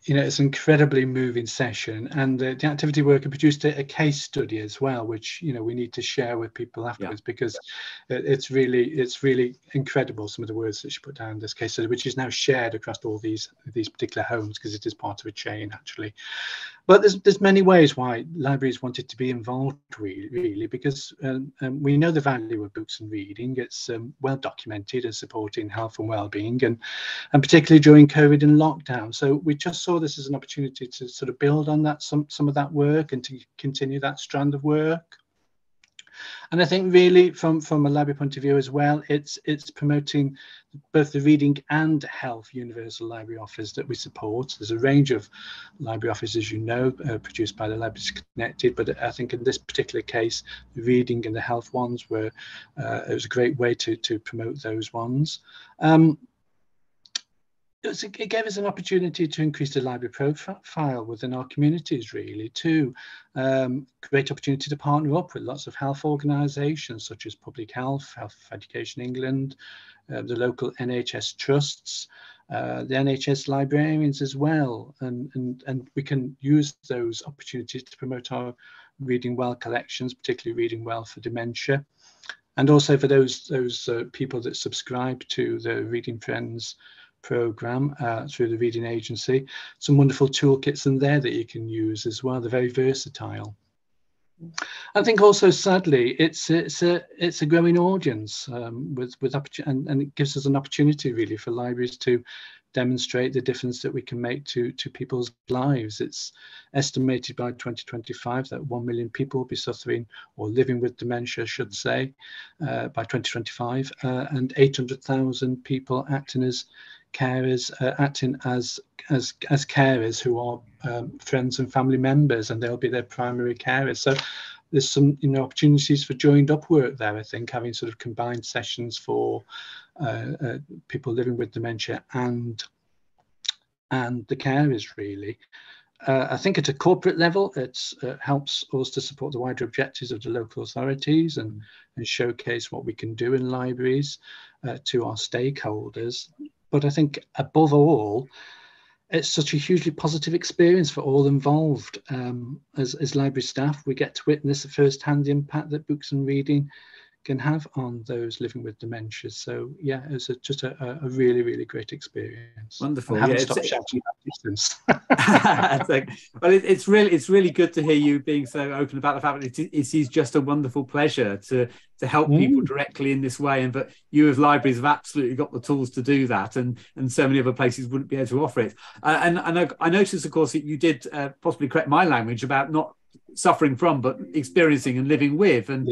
you know, it's an incredibly moving session. And the activity worker produced a case study as well, which, you know, we need to share with people afterwards, because it's really incredible, some of the words that she put down in this case study, which is now shared across all these particular homes, because it is part of a chain actually. But there's many ways why libraries wanted to be involved, really, because we know the value of books and reading. It's well documented as supporting health and well-being, and particularly during COVID and lockdown. So we just saw this as an opportunity to sort of build on that, some of that work, and to continue that strand of work. And I think really from a library point of view as well, it's promoting both the reading and health universal library offers that we support. There's a range of library offers, as you know, produced by the Libraries Connected, but I think in this particular case, the reading and the health ones were, it was a great way to promote those ones. It gave us an opportunity to increase the library profile within our communities, really, too. Great opportunity to partner up with lots of health organisations such as Public Health, Health Education England, the local NHS trusts, the NHS librarians as well, and we can use those opportunities to promote our Reading Well collections, particularly Reading Well for dementia, and also for those people that subscribe to the Reading Friends programme through the Reading Agency. Some wonderful toolkits in there that you can use as well. They're very versatile. I think also, sadly, it's a growing audience with and it gives us an opportunity really for libraries to demonstrate the difference that we can make to people's lives. It's estimated by 2025 that 1 million people will be suffering or living with dementia, I should say, by 2025, and 800,000 people acting as carers, acting as carers who are friends and family members, and they'll be their primary carers. So there's some opportunities for joined up work there, I think, having sort of combined sessions for people living with dementia and the carers really. I think at a corporate level, it helps us to support the wider objectives of the local authorities and showcase what we can do in libraries to our stakeholders. But I think above all, it's such a hugely positive experience for all involved. As library staff, we get to witness the first-hand impact that books and reading can have on those living with dementia. So yeah, it's just a really, really great experience. Wonderful. I haven't stopped shouting about distance. Well, it's really good to hear you being so open about the fact that it is just a wonderful pleasure to help people directly in this way, and but you as libraries have absolutely got the tools to do that, and so many other places wouldn't be able to offer it. And I noticed, of course, that you did possibly correct my language about not suffering from but experiencing and living with, and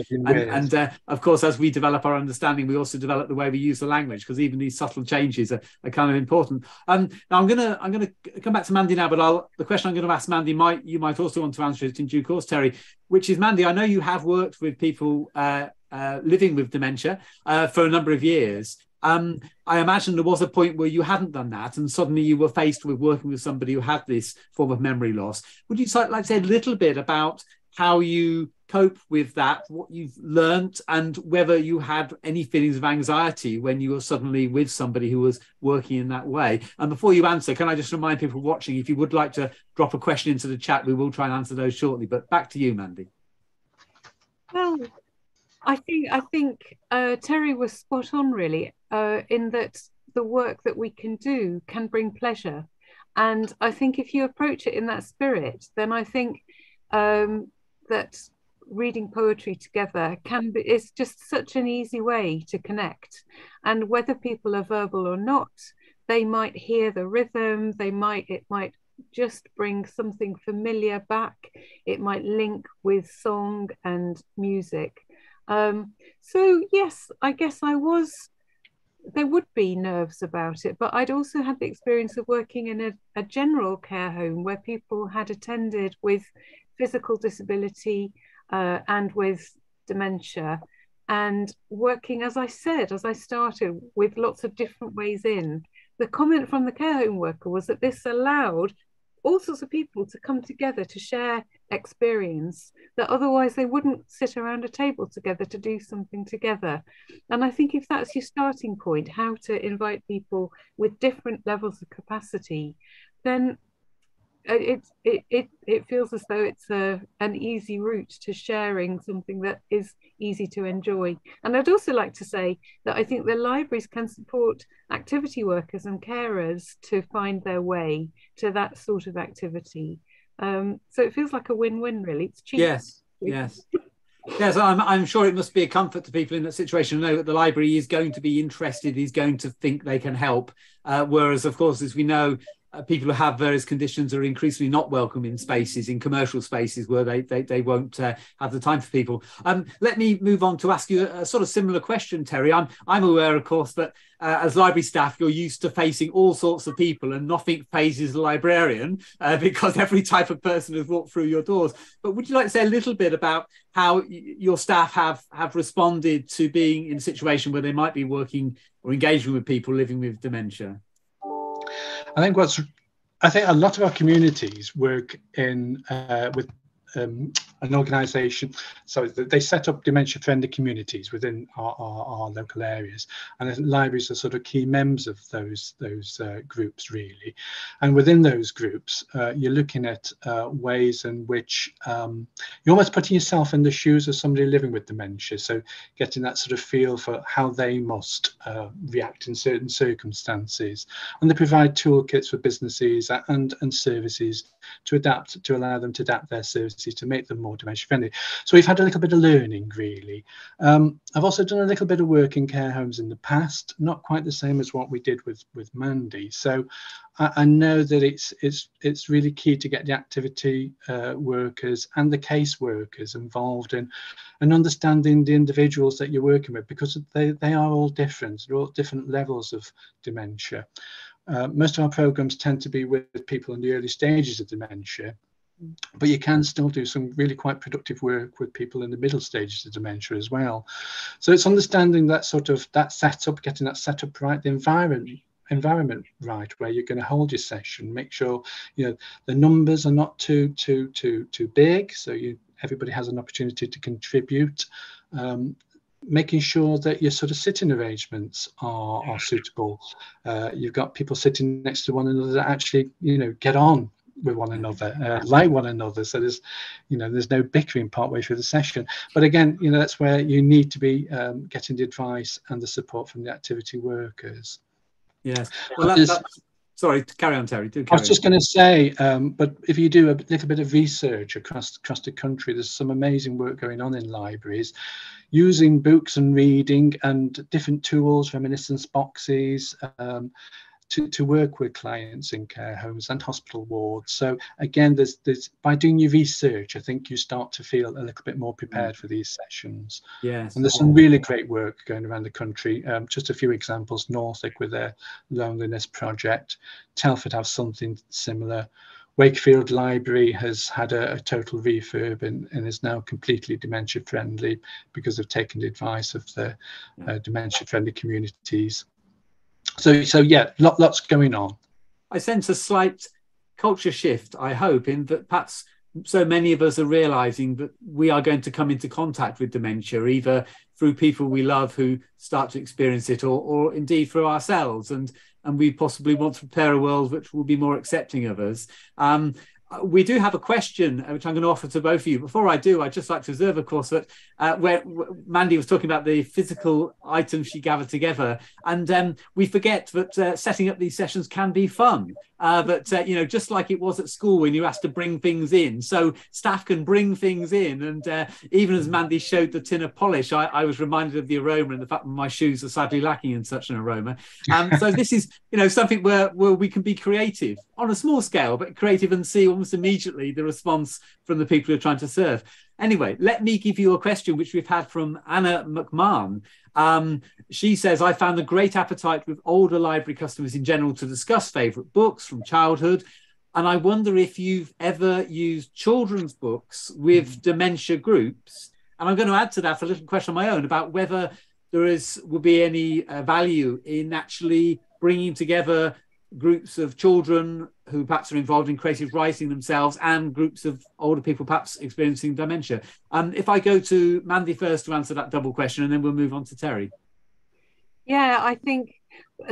of course, as we develop our understanding, we also develop the way we use the language, because even these subtle changes are kind of important. Now I'm gonna come back to Mandy now, but the question I'm going to ask Mandy you might also want to answer it in due course, Terry, which is, Mandy, I know you have worked with people living with dementia for a number of years. I imagine there was a point where you hadn't done that, and suddenly you were faced with working with somebody who had this form of memory loss. Would you like to say a little bit about how you cope with that, what you've learnt, and whether you had any feelings of anxiety when you were suddenly with somebody who was working in that way? And before you answer, can I just remind people watching, if you would like to drop a question into the chat, we will try and answer those shortly. But back to you, Mandy. Well, I think Terry was spot on, really, in that the work that we can do can bring pleasure. And I think if you approach it in that spirit, then I think that reading poetry together it's just such an easy way to connect. And whether people are verbal or not, they might hear the rhythm, it might just bring something familiar back. It might link with song and music. So yes, I guess there would be nerves about it, but I'd also had the experience of working in a general care home where people had attended with physical disability and with dementia, and working, as I started with lots of different ways in. The comment from the care home worker was that this allowed all sorts of people to come together to share experience that otherwise they wouldn't sit around a table together to do something together. And I think if that's your starting point, how to invite people with different levels of capacity, then it feels as though it's an easy route to sharing something that is easy to enjoy. And I'd also like to say that I think the libraries can support activity workers and carers to find their way to that sort of activity. So it feels like a win-win, really. It's cheap. Yes. Yes, I'm sure it must be a comfort to people in that situation to know that the library is going to be interested, is going to think they can help. Whereas, of course, as we know, people who have various conditions are increasingly not welcome in spaces, in commercial spaces, where they won't have the time for people. Let me move on to ask you a sort of similar question, Terry. I'm aware, of course, that as library staff, you're used to facing all sorts of people, and nothing phases a librarian because every type of person has walked through your doors. But would you like to say a little bit about how your staff have responded to being in a situation where they might be working or engaging with people living with dementia? I think a lot of our communities work in with an organisation. So they set up dementia-friendly communities within our local areas, and I think libraries are sort of key members of those groups, really. And within those groups, you're looking at ways in which you're almost putting yourself in the shoes of somebody living with dementia. So getting that sort of feel for how they must react in certain circumstances. And they provide toolkits for businesses and services to allow them to adapt their services to make them more dementia friendly. So we've had a little bit of learning, really. I've also done a little bit of work in care homes in the past, not quite the same as what we did with Mandy. So I know that it's really key to get the activity workers and the case workers involved in and understanding the individuals that you're working with, because they are all different. They're all different levels of dementia. Most of our programs tend to be with people in the early stages of dementia, but you can still do some really quite productive work with people in the middle stages of dementia as well. So it's understanding that setup, getting that setup right, the environment right, where you're going to hold your session. Make sure the numbers are not too big, so everybody has an opportunity to contribute. Making sure that your sort of sitting arrangements are suitable. You've got people sitting next to one another that actually get on with one another, like one another. So there's no bickering partway through the session. But again, that's where you need to be getting the advice and the support from the activity workers. Yes. Well, sorry, carry on, Terry. I was just going to say, but if you do a little bit of research across the country, there's some amazing work going on in libraries, using books and reading and different tools, reminiscence boxes, to work with clients in care homes and hospital wards. So again, there's by doing your research, I think you start to feel a little bit more prepared for these sessions. Yes. And there's some really great work going around the country. Just a few examples: Norfolk with their loneliness project, Telford have something similar. Wakefield Library has had a total refurb and is now completely dementia friendly because they've taken the advice of the dementia friendly communities. So yeah, lots going on. I sense a slight culture shift, I hope, in that perhaps so many of us are realizing that we are going to come into contact with dementia, either through people we love who start to experience it, or indeed through ourselves. And we possibly want to prepare a world which will be more accepting of us. We do have a question, which I'm going to offer to both of you. Before I do, I'd just like to observe, of course, that where Mandy was talking about the physical items she gathered together, and we forget that setting up these sessions can be fun. But just like it was at school when you asked to bring things in, so staff can bring things in. And even as Mandy showed the tin of polish, I was reminded of the aroma and the fact that my shoes are sadly lacking in such an aroma. So this is something where we can be creative on a small scale, but creative and see almost immediately the response from the people who are trying to serve. Anyway, let me give you a question which we've had from Anna McMahon. She says, I found a great appetite with older library customers in general to discuss favourite books from childhood. And I wonder if you've ever used children's books with dementia groups. And I'm going to add to that a little question of my own about whether would be any value in actually bringing together groups of children who perhaps are involved in creative writing themselves and groups of older people perhaps experiencing dementia. If I go to Mandy first to answer that double question, and then we'll move on to Terry. Yeah, I think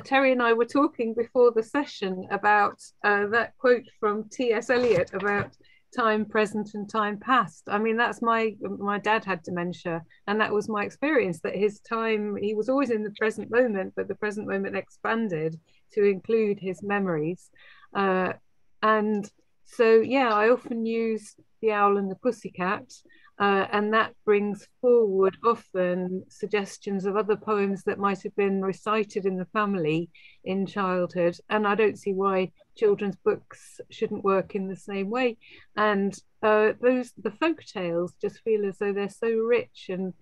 Terry and I were talking before the session about that quote from T.S. Eliot about time present and time past. I mean, that's my dad had dementia, and that was my experience, that his time, he was always in the present moment, but the present moment expanded to include his memories. And so, yeah, I often use The Owl and the Pussycat, and that brings forward often suggestions of other poems that might have been recited in the family in childhood. And I don't see why children's books shouldn't work in the same way. And the folk tales just feel as though they're so rich and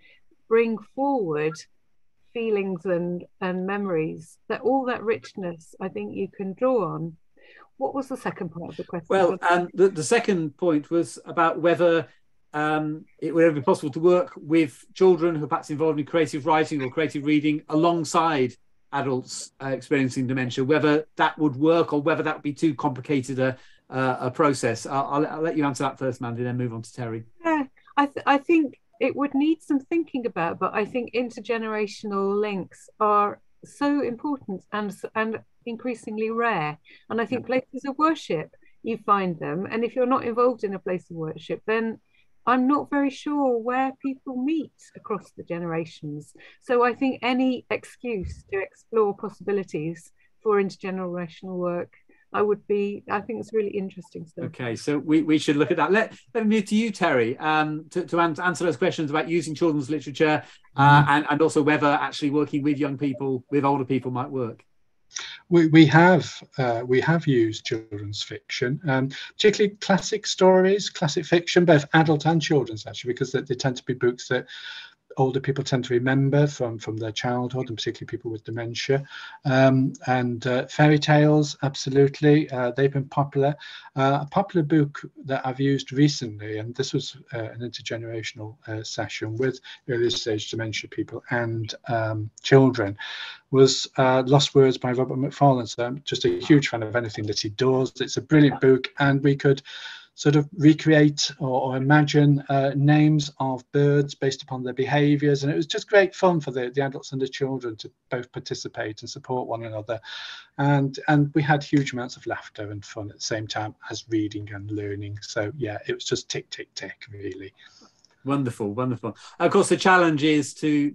bring forward feelings and memories, that all that richness I think you can draw on. What was the second part of the question? Well, the second point was about whether it would ever be possible to work with children who are perhaps involved in creative writing or creative reading alongside adults experiencing dementia, whether that would work or whether that would be too complicated a process. I'll let you answer that first, Mandy, then move on to Terry. Yeah, I think it would need some thinking about, but I think intergenerational links are so important and increasingly rare. And I think places of worship, you find them, and if you're not involved in a place of worship, then I'm not very sure where people meet across the generations. So I think any excuse to explore possibilities for intergenerational work, I think it's really interesting stuff. Okay, so we should look at that. Let me move to you, Terry, to answer those questions about using children's literature and also whether actually working with young people, with older people might work. We have used children's fiction, particularly classic stories, classic fiction, both adult and children's actually, because they tend to be books that older people tend to remember from their childhood, and particularly people with dementia. And fairy tales, absolutely, they've been popular. A popular book that I've used recently, and this was an intergenerational session with early stage dementia people and children, was Lost Words by Robert Macfarlane. So I'm just a huge fan of anything that he does. It's a brilliant book, and we could sort of recreate or imagine names of birds based upon their behaviours, and it was just great fun for the adults and the children to both participate and support one another, and we had huge amounts of laughter and fun at the same time as reading and learning. So yeah, it was just tick tick tick, really. Wonderful. Of course, the challenge is to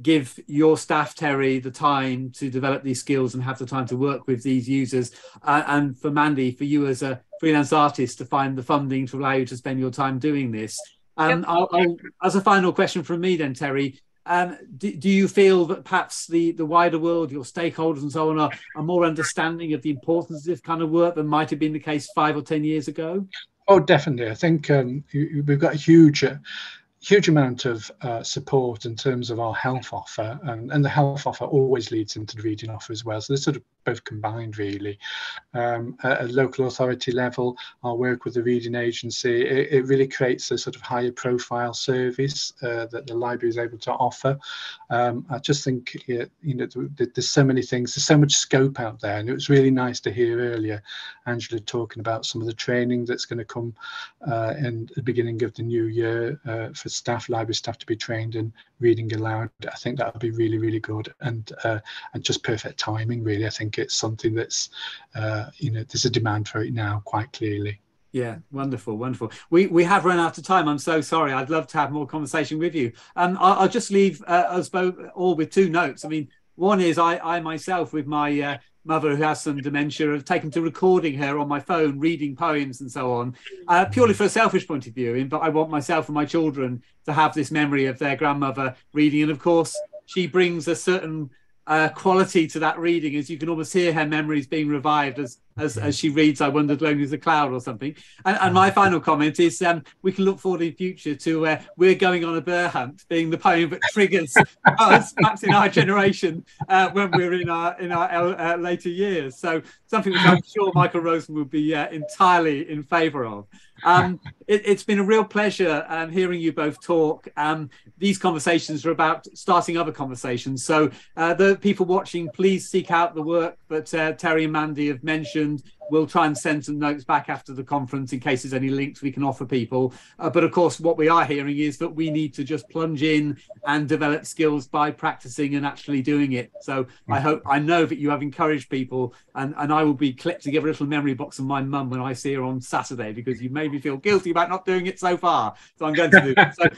give your staff, Terry, the time to develop these skills and have the time to work with these users, and for Mandy, for you as a freelance artist, to find the funding to allow you to spend your time doing this. I'll, as a final question from me then, Terry, do you feel that perhaps the wider world, your stakeholders and so on, are more understanding of the importance of this kind of work than might have been the case 5 or 10 years ago? Oh, definitely. I think we've got a huge amount of support in terms of our health offer, and the health offer always leads into the reading offer as well. So they're sort of both combined, really. At a local authority level, our work with the reading agency, it really creates a sort of higher profile service that the library is able to offer. I just think, there's so many things, there's so much scope out there, and it was really nice to hear earlier Angela talking about some of the training that's going to come in the beginning of the new year for library staff to be trained in reading aloud. I think that would be really, really good, and just perfect timing, really. I think it's something that's there's a demand for it now, quite clearly. Yeah, wonderful. We have run out of time. I'm so sorry. I'd love to have more conversation with you. I'll just leave us both all with 2 notes. I mean, one is I myself, with my mother who has some dementia, have taken to recording her on my phone, reading poems and so on, purely for a selfish point of view. But I want myself and my children to have this memory of their grandmother reading. And of course, she brings a certain quality to that reading, as you can almost hear her memories being revived as she reads I Wandered Lonely as a Cloud or something. And my final comment is we can look forward in the future to We're Going on a Bear Hunt being the poem that triggers us, perhaps in our generation, when we're in our later years. So something which I'm sure Michael Rosen would be entirely in favour of. It's been a real pleasure hearing you both talk. These conversations are about starting other conversations. So the people watching, please seek out the work that Terry and Mandy have mentioned. We'll try and send some notes back after the conference in case there's any links we can offer people. But of course, what we are hearing is that we need to just plunge in and develop skills by practicing and actually doing it. So I know that you have encouraged people, and I will be clipped to give a little memory box of my mum when I see her on Saturday, because you made me feel guilty about not doing it so far. So I'm going to do it. So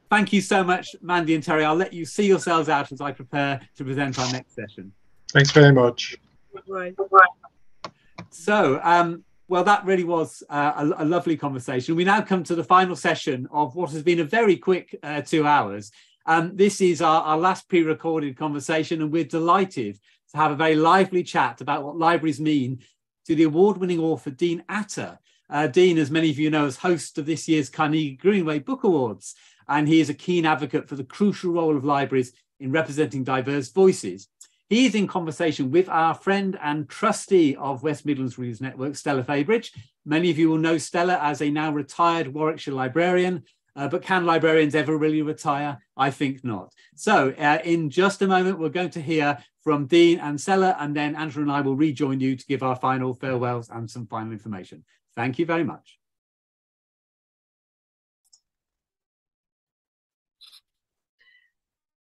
thank you so much, Mandy and Terry. I'll let you see yourselves out as I prepare to present our next session. Thanks very much. Right. So, well, that really was a lovely conversation. We now come to the final session of what has been a very quick 2 hours. This is our last pre-recorded conversation, and we're delighted to have a very lively chat about what libraries mean to the award-winning author, Dean Atter. Dean, as many of you know, is host of this year's Carnegie Greenway Book Awards, and he is a keen advocate for the crucial role of libraries in representing diverse voices. He is in conversation with our friend and trustee of West Midlands Readers Network, Stella Fabridge. Many of you will know Stella as a now retired Warwickshire librarian, but can librarians ever really retire? I think not. So in just a moment, we're going to hear from Dean and Stella, and then Angela and I will rejoin you to give our final farewells and some final information. Thank you very much.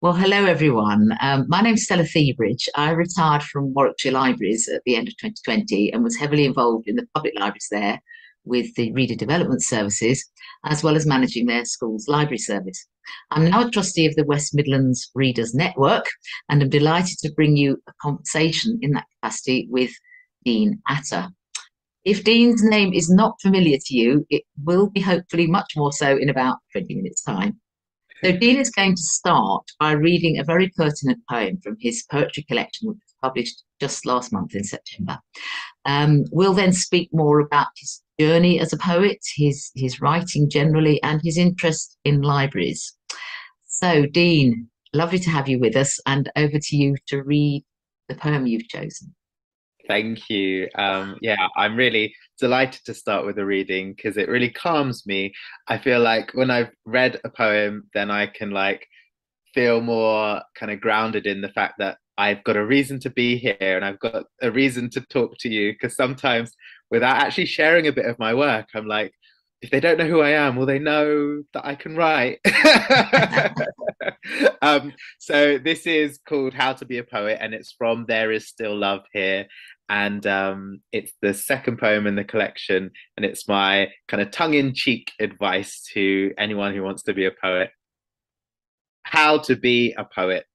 Well, hello everyone. My name's Stella Theebridge. I retired from Warwickshire Libraries at the end of 2020 and was heavily involved in the public libraries there with the reader development services, as well as managing their school's library service. I'm now a trustee of the West Midlands Readers Network, and I'm delighted to bring you a conversation in that capacity with Dean Atter. If Dean's name is not familiar to you, it will be hopefully much more so in about 20 minutes' time. So Dean is going to start by reading a very pertinent poem from his poetry collection, which was published just last month in September. We'll then speak more about his journey as a poet, his writing generally, and his interest in libraries. So Dean, lovely to have you with us, and over to you to read the poem you've chosen. Thank you. Yeah, I'm really delighted to start with a reading because it really calms me. I feel like when I've read a poem, then I can like feel more kind of grounded in the fact that I've got a reason to be here and I've got a reason to talk to you. Because sometimes without actually sharing a bit of my work, I'm like, if they don't know who I am, will they know that I can write? So this is called How to Be a Poet, and it's from There Is Still Love Here. And it's the second poem in the collection, and it's my kind of tongue-in-cheek advice to anyone who wants to be a poet. How to be a poet.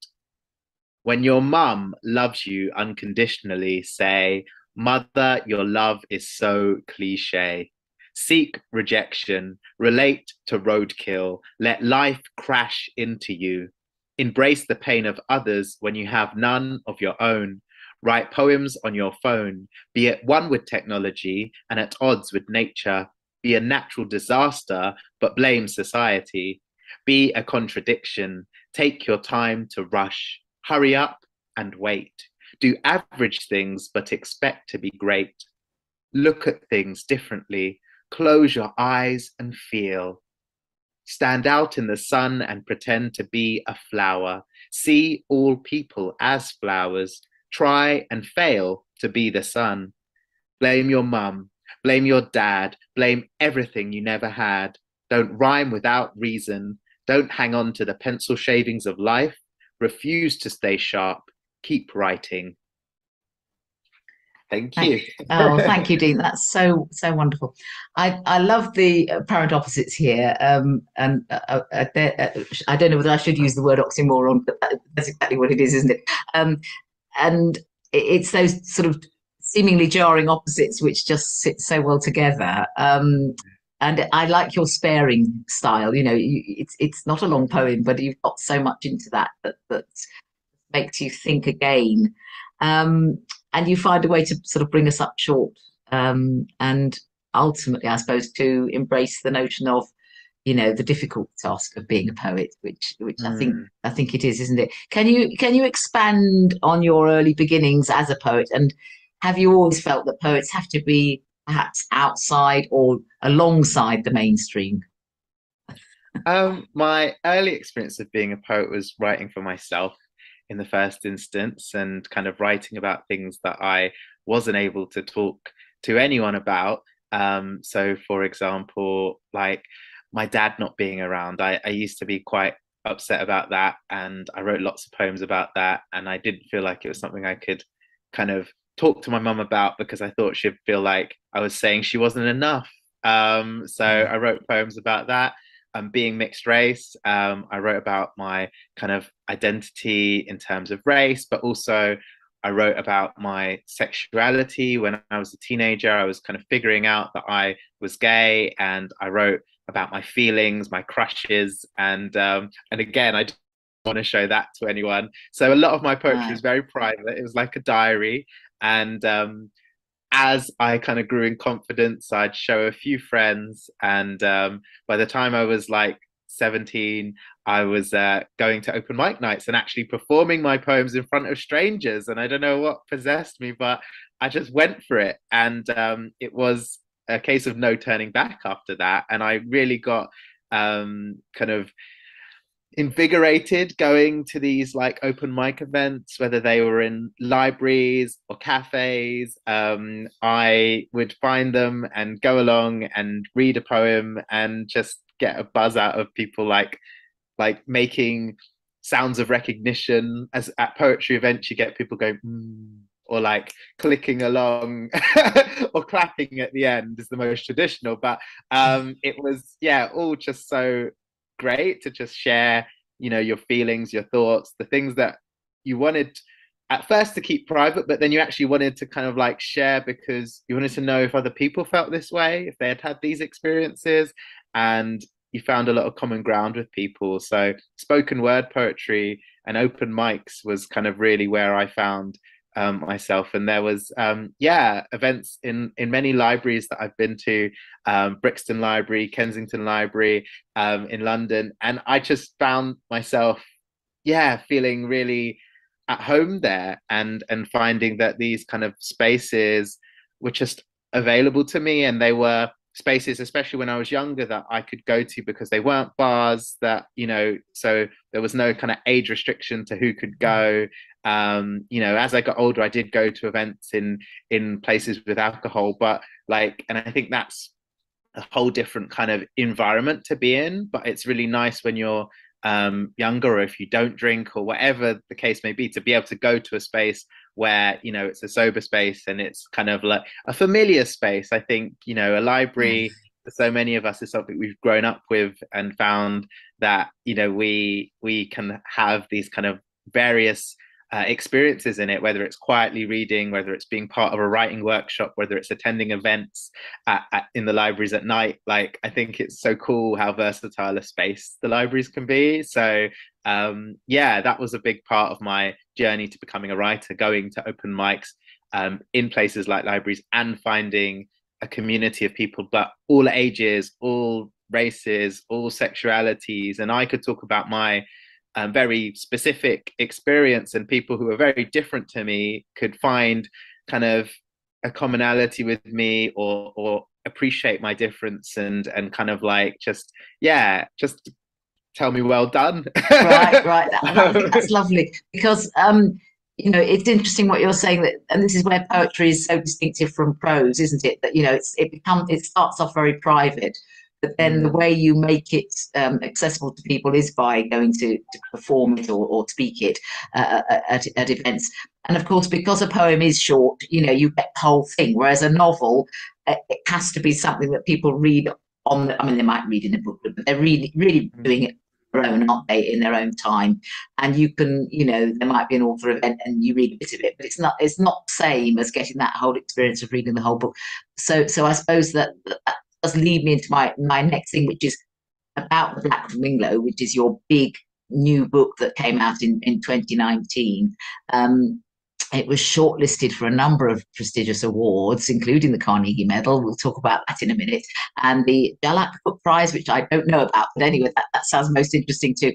When your mum loves you unconditionally, say, "Mother, your love is so cliche." Seek rejection, relate to roadkill, let life crash into you. Embrace the pain of others when you have none of your own. Write poems on your phone, be at one with technology and at odds with nature. Be a natural disaster, but blame society. Be a contradiction, take your time to rush. Hurry up and wait. Do average things, but expect to be great. Look at things differently. Close your eyes and feel. Stand out in the sun and pretend to be a flower. See all people as flowers. Try and fail to be the sun. Blame your mum, blame your dad, blame everything you never had. Don't rhyme without reason. Don't hang on to the pencil shavings of life. Refuse to stay sharp. Keep writing. Thank you. Oh, thank you, Dean. That's so wonderful. I love the apparent opposites here. And I don't know whether I should use the word oxymoron, but that's exactly what it is, isn't it? And it's those sort of seemingly jarring opposites which just sit so well together. And I like your sparing style. You know, it's not a long poem, but you've got so much into that makes you think again. And you find a way to sort of bring us up short, and ultimately, I suppose, to embrace the notion of, you know, the difficult task of being a poet, which I think it is, isn't it? Can you expand on your early beginnings as a poet, and have you always felt that poets have to be perhaps outside or alongside the mainstream? My early experience of being a poet was writing for myself in the first instance, and kind of writing about things that I wasn't able to talk to anyone about. So for example, like my dad not being around, I used to be quite upset about that, and I wrote lots of poems about that, and I didn't feel like it was something I could kind of talk to my mum about because I thought she'd feel like I was saying she wasn't enough. So I wrote poems about that. Being mixed race, I wrote about my kind of identity in terms of race, but also I wrote about my sexuality. When I was a teenager, I was kind of figuring out that I was gay, and I wrote about my feelings, my crushes, and again, I don't want to show that to anyone. So a lot of my poetry was very private. It was like a diary, and as I kind of grew in confidence, I'd show a few friends, and by the time I was like 17, I was going to open mic nights and actually performing my poems in front of strangers. And I don't know what possessed me, but I just went for it. And it was a case of no turning back after that. And I really got kind of invigorated going to these like open mic events, whether they were in libraries or cafes. I would find them and go along and read a poem and just get a buzz out of people like making sounds of recognition. As at poetry events, you get people going, or like clicking along or clapping at the end is the most traditional. But it was, all just so great to just share, your feelings, your thoughts, the things that you wanted at first to keep private, but then you actually wanted to kind of like share because you wanted to know if other people felt this way, if they had these experiences, and you found a lot of common ground with people. So spoken word poetry and open mics was kind of really where I found myself. And there was events in many libraries that I've been to, Brixton Library, Kensington Library, in London, and I just found myself feeling really at home there, and finding that these kind of spaces were just available to me, and they were spaces, especially when I was younger, that I could go to because they weren't bars, that so there was no kind of age restriction to who could go. As I got older, I did go to events in places with alcohol, but and I think that's a whole different kind of environment to be in. But it's really nice when you're younger, or if you don't drink, or whatever the case may be, to be able to go to a space where it's a sober space, and it's kind of like a familiar space. I think a library for so many of us is something we've grown up with, and found that we can have these kind of various experiences in it, whether it's quietly reading, whether it's being part of a writing workshop, whether it's attending events in the libraries at night. I think it's so cool how versatile a space the libraries can be. So that was a big part of my journey to becoming a writer, going to open mics in places like libraries, and finding a community of people, but all ages, all races, all sexualities. And I could talk about my very specific experience, and people who are very different to me could find kind of a commonality with me, or appreciate my difference, and kind of just tell me well done. right. I think that's lovely, because it's interesting what you're saying, that, and this is where poetry is so distinctive from prose, isn't it? That it starts off very private, but then the way you make it accessible to people is by going to perform it or speak it at events. And of course, because a poem is short, you get the whole thing. Whereas a novel, it has to be something that people read on. They might read in a book, but they're really doing it on their own, aren't they, in their own time. And you can, there might be an author event and you read a bit of it, but it's not the same as getting that whole experience of reading the whole book. So I suppose that does lead me into my next thing, which is about the Black Flamingo, which is your big new book that came out in 2019. It was shortlisted for a number of prestigious awards, including the Carnegie Medal. We'll talk about that in a minute. And the Jalak Book Prize, which I don't know about. But anyway, that sounds most interesting too.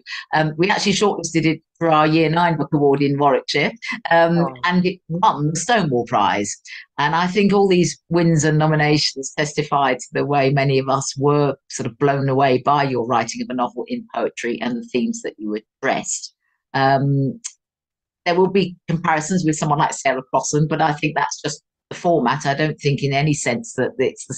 We actually shortlisted it for our Year 9 Book Award in Warwickshire. And it won the Stonewall Prize. And I think all these wins and nominations testify to the way many of us were sort of blown away by your writing of a novel in poetry and the themes that you addressed. There will be comparisons with someone like Sarah Crossan, but I think that's just the format. I don't think in any sense that it's the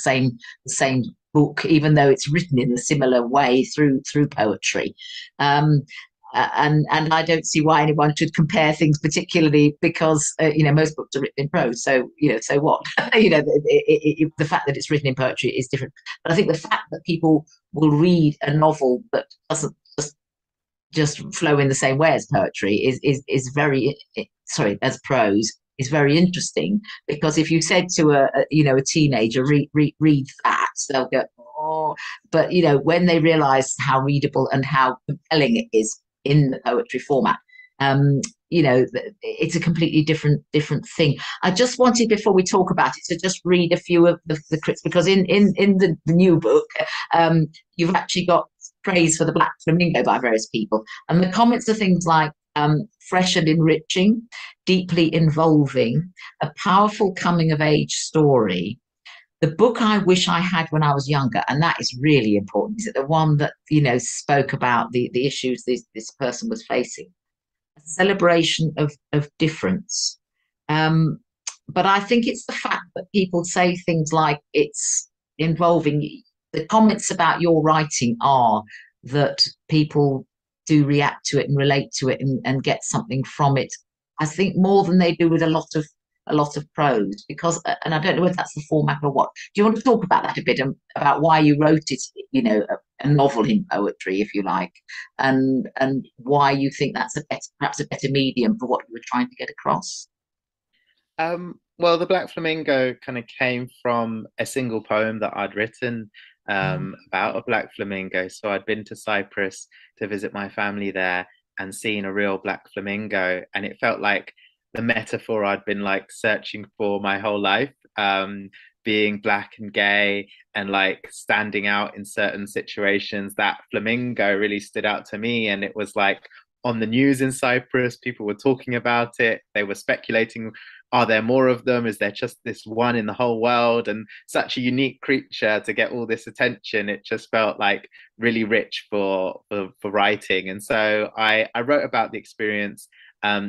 same book, even though it's written in a similar way through poetry. And I don't see why anyone should compare things, particularly because most books are written in prose. So so what? The fact that it's written in poetry is different. But I think the fact that people will read a novel that doesn't just flow in the same way as poetry is very as prose is very interesting, because if you said to a teenager read that, they'll go, oh, but when they realize how readable and how compelling it is in the poetry format, it's a completely different thing. I just wanted, before we talk about it, to just read a few of the critics, because in the new book you've actually got praise for the Black Flamingo by various people, and the comments are things like fresh and enriching, deeply involving, a powerful coming of age story, the book I wish I had when I was younger. And that is really important. Is it the one that spoke about the issues this person was facing? A celebration of difference. But I think it's the fact that people say things like it's involving. The comments about your writing are that people do react to it and relate to it and get something from it, I think, more than they do with a lot of prose. Because, and I don't know whether that's the format or what. Do you want to talk about that a bit, about why you wrote it, you know, a novel in poetry, if you like, and why you think that's perhaps a better medium for what you were trying to get across? Well, the Black Flamingo kind of came from a single poem that I'd written about a black flamingo. So I'd been to Cyprus to visit my family there and seen a real black flamingo, and it felt like the metaphor I'd been like searching for my whole life, being black and gay and like standing out in certain situations. That flamingo really stood out to me, and it was like on the news in Cyprus, people were talking about it. They were speculating, are there more of them? Is there just this one in the whole world? And such a unique creature to get all this attention. It just felt like really rich for writing. And so I wrote about the experience,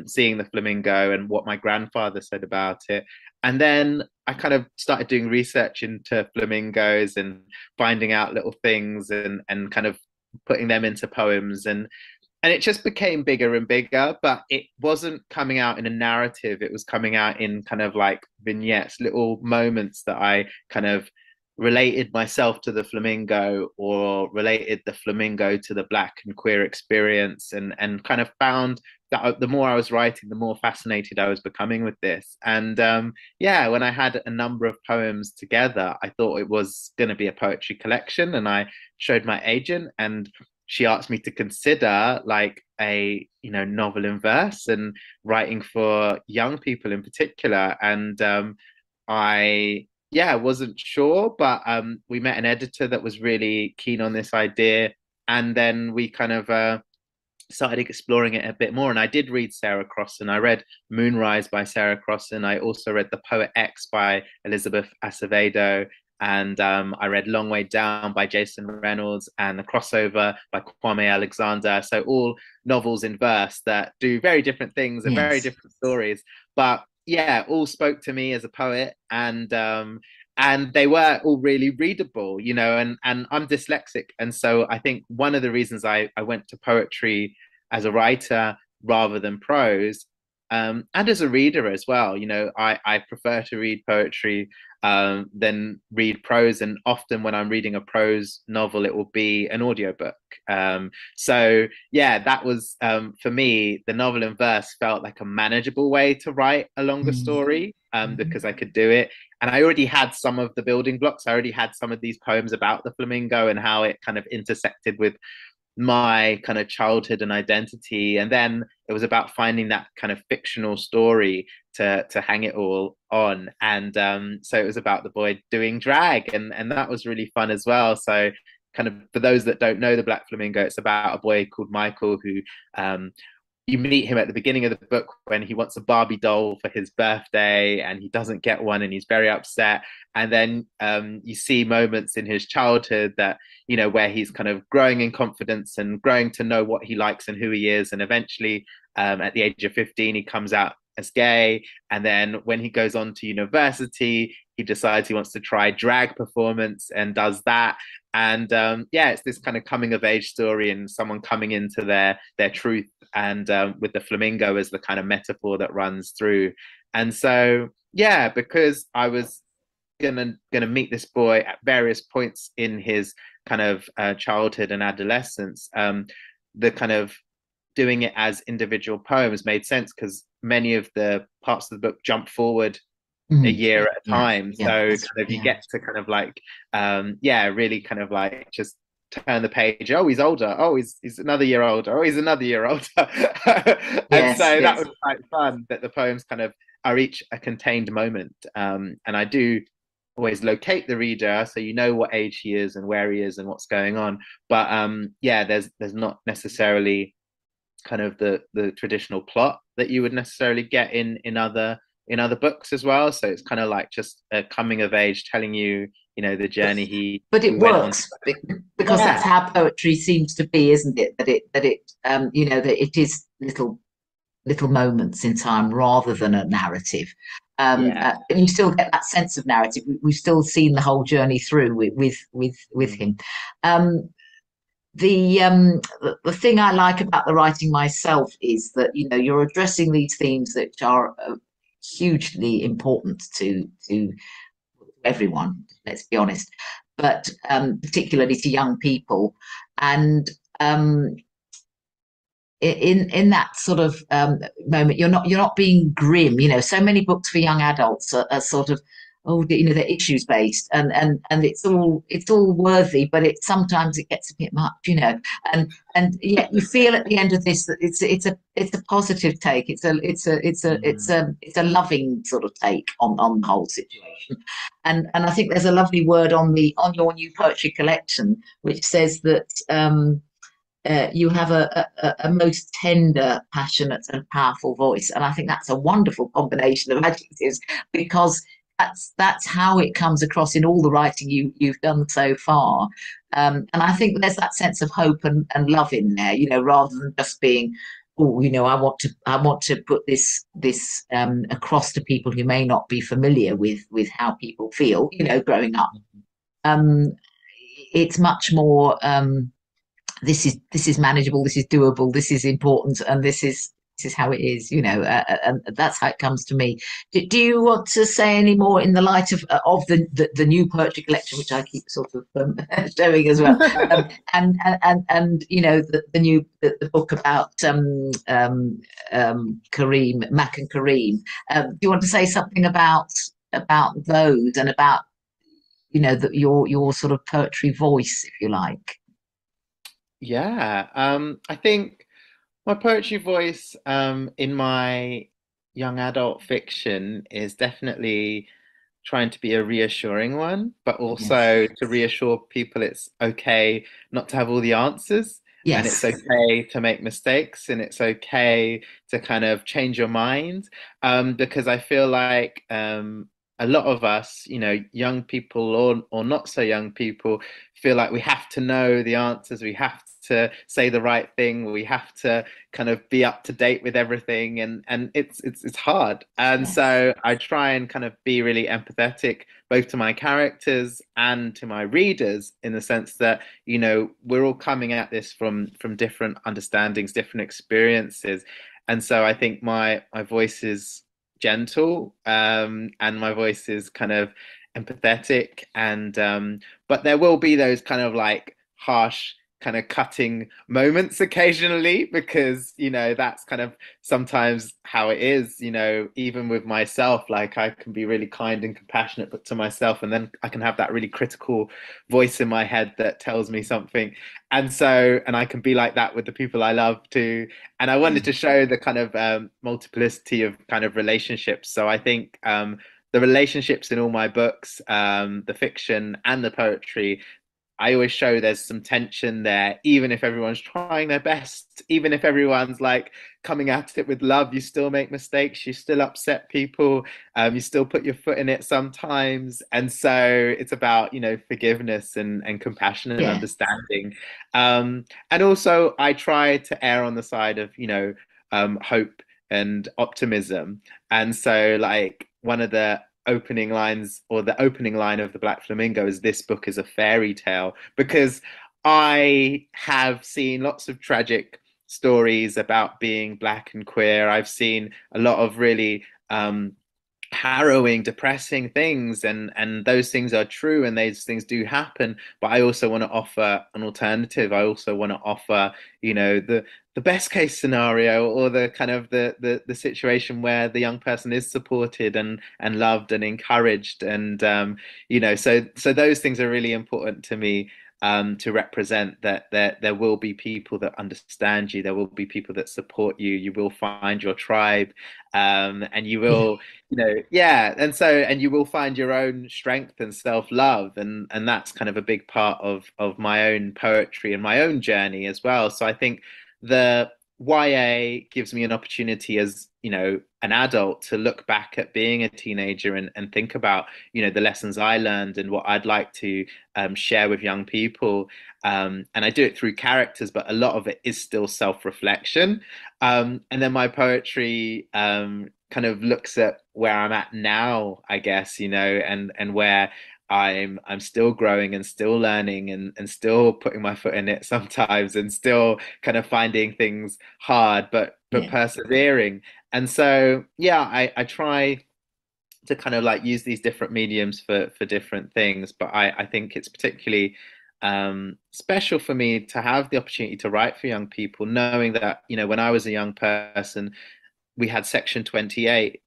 seeing the flamingo and what my grandfather said about it. And then I kind of started doing research into flamingos and finding out little things and kind of putting them into poems. And it just became bigger and bigger, but it wasn't coming out in a narrative. It was coming out in kind of like vignettes, little moments that I kind of related myself to the flamingo, or related the flamingo to the black and queer experience, and kind of found that the more I was writing, the more fascinated I was becoming with this. And yeah, when I had a number of poems together, I thought it was going to be a poetry collection, and I showed my agent, and she asked me to consider like a, you know, novel in verse and writing for young people in particular. And I wasn't sure, but we met an editor that was really keen on this idea, and then we kind of started exploring it a bit more. And I did read Sarah Crossan. I read Moonrise by Sarah Crossan. I also read The Poet X by Elizabeth Acevedo. And I read Long Way Down by Jason Reynolds and The Crossover by Kwame Alexander. So all novels in verse that do very different things and very different stories. But yeah, all spoke to me as a poet, and they were all really readable, you know, and I'm dyslexic. And so I think one of the reasons I went to poetry as a writer rather than prose, and as a reader as well, you know, I prefer to read poetry than read prose. And often when I'm reading a prose novel, it will be an audiobook. So yeah, that was for me, the novel in verse felt like a manageable way to write a longer story, because I could do it. And I already had some of the building blocks. I already had some of these poems about the flamingo and how it kind of intersected with my kind of childhood and identity. And then it was about finding that kind of fictional story to hang it all on. And so it was about the boy doing drag, and that was really fun as well. So kind of, for those that don't know the Black Flamingo, it's about a boy called Michael who you meet him at the beginning of the book when he wants a Barbie doll for his birthday and he doesn't get one, and he's very upset. And then you see moments in his childhood that, you know, where he's kind of growing in confidence and growing to know what he likes and who he is. And eventually at the age of 15, he comes out as gay. And then when he goes on to university, he decides he wants to try drag performance and does that. And yeah, it's this kind of coming of age story and someone coming into their truth, and with the flamingo as the kind of metaphor that runs through. And so yeah, because I was gonna meet this boy at various points in his kind of childhood and adolescence, the kind of doing it as individual poems made sense, because many of the parts of the book jump forward a year at a time. So kind of you get to kind of like really kind of like just turn the page. Oh, he's older. Oh, he's another year older. Oh, he's another year older. And so that was quite fun, that the poems kind of are each a contained moment. And I do always locate the reader, so you know what age he is and where he is and what's going on. But yeah, there's not necessarily kind of the traditional plot that you would necessarily get in other books as well. So it's kind of like just a coming of age, telling you, you know, the journey but it works because that's how poetry seems to be, isn't it? That it you know, that it is little moments in time rather than a narrative. And you still get that sense of narrative. We've still seen the whole journey through with him. the thing I like about the writing myself is that, you know, you're addressing these themes that are hugely important to everyone, let's be honest, but particularly to young people. And in that sort of moment, you're not being grim. You know, so many books for young adults are sort of, oh, you know, they're issues based, and it's all worthy, but sometimes it gets a bit much, you know, and yet you feel at the end of this that it's a positive take. It's a loving sort of take on the whole situation, and I think there's a lovely word on your new poetry collection which says that you have a most tender, passionate, and powerful voice, and I think that's a wonderful combination of adjectives, because that's how it comes across in all the writing you've done so far, and I think there's that sense of hope and love in there, you know, rather than just being, oh, you know, I want to put this across to people who may not be familiar with how people feel, you know, growing up. It's much more. This is manageable, this is doable, this is important, and this is how it is, you know, and that's how it comes to me. Do you want to say any more in the light of the new poetry collection, which I keep sort of showing as well, and you know, the book about Kareem, Mac and Kareem? Do you want to say something about those, and about, you know, your sort of poetry voice, if you like? Yeah, I think my poetry voice in my young adult fiction is definitely trying to be a reassuring one, but also to reassure people it's okay not to have all the answers. Yes. And it's okay to make mistakes, and it's okay to kind of change your mind, because I feel like a lot of us, you know, young people or not so young people, feel like we have to know the answers, we have to say the right thing, we have to kind of be up to date with everything, and it's hard. And so I try and kind of be really empathetic both to my characters and to my readers, in the sense that, you know, we're all coming at this from different understandings, different experiences. And so I think my voice is gentle, and my voice is kind of empathetic, and but there will be those kind of like harsh, kind of cutting moments occasionally, because, you know, that's kind of sometimes how it is, you know, even with myself. Like, I can be really kind and compassionate, but to myself, and then I can have that really critical voice in my head that tells me something, and I can be like that with the people I love too. And I wanted to show the kind of multiplicity of kind of relationships. So I think the relationships in all my books, the fiction and the poetry, I always show there's some tension there. Even if everyone's trying their best, even if everyone's like coming at it with love, you still make mistakes, you still upset people, you still put your foot in it sometimes. And so it's about, you know, forgiveness and compassion and understanding. And also I try to err on the side of, you know, hope and optimism. And so, like, one of the opening lines, or the opening line of The Black Flamingo, is "This book is a fairy tale," because I have seen lots of tragic stories about being Black and queer. I've seen a lot of really harrowing, depressing things, and those things are true, and those things do happen. But I also want to offer an alternative. I also want to offer, you know, the best case scenario, or the kind of the situation where the young person is supported and loved and encouraged, and you know, so those things are really important to me, to represent that there will be people that understand you, there will be people that support you, you will find your tribe, and you will, you know, and you will find your own strength and self-love, and that's kind of a big part of my own poetry and my own journey as well. So I think the YA gives me an opportunity, as, you know, an adult, to look back at being a teenager and think about, you know, the lessons I learned and what I'd like to share with young people. And I do it through characters, but a lot of it is still self-reflection. And then my poetry kind of looks at where I'm at now, I guess, you know, and where I'm still growing and still learning and still putting my foot in it sometimes, and still kind of finding things hard, but persevering. And so yeah, I try to kind of like use these different mediums for different things, but I think it's particularly special for me to have the opportunity to write for young people, knowing that, you know, when I was a young person, we had Section 28,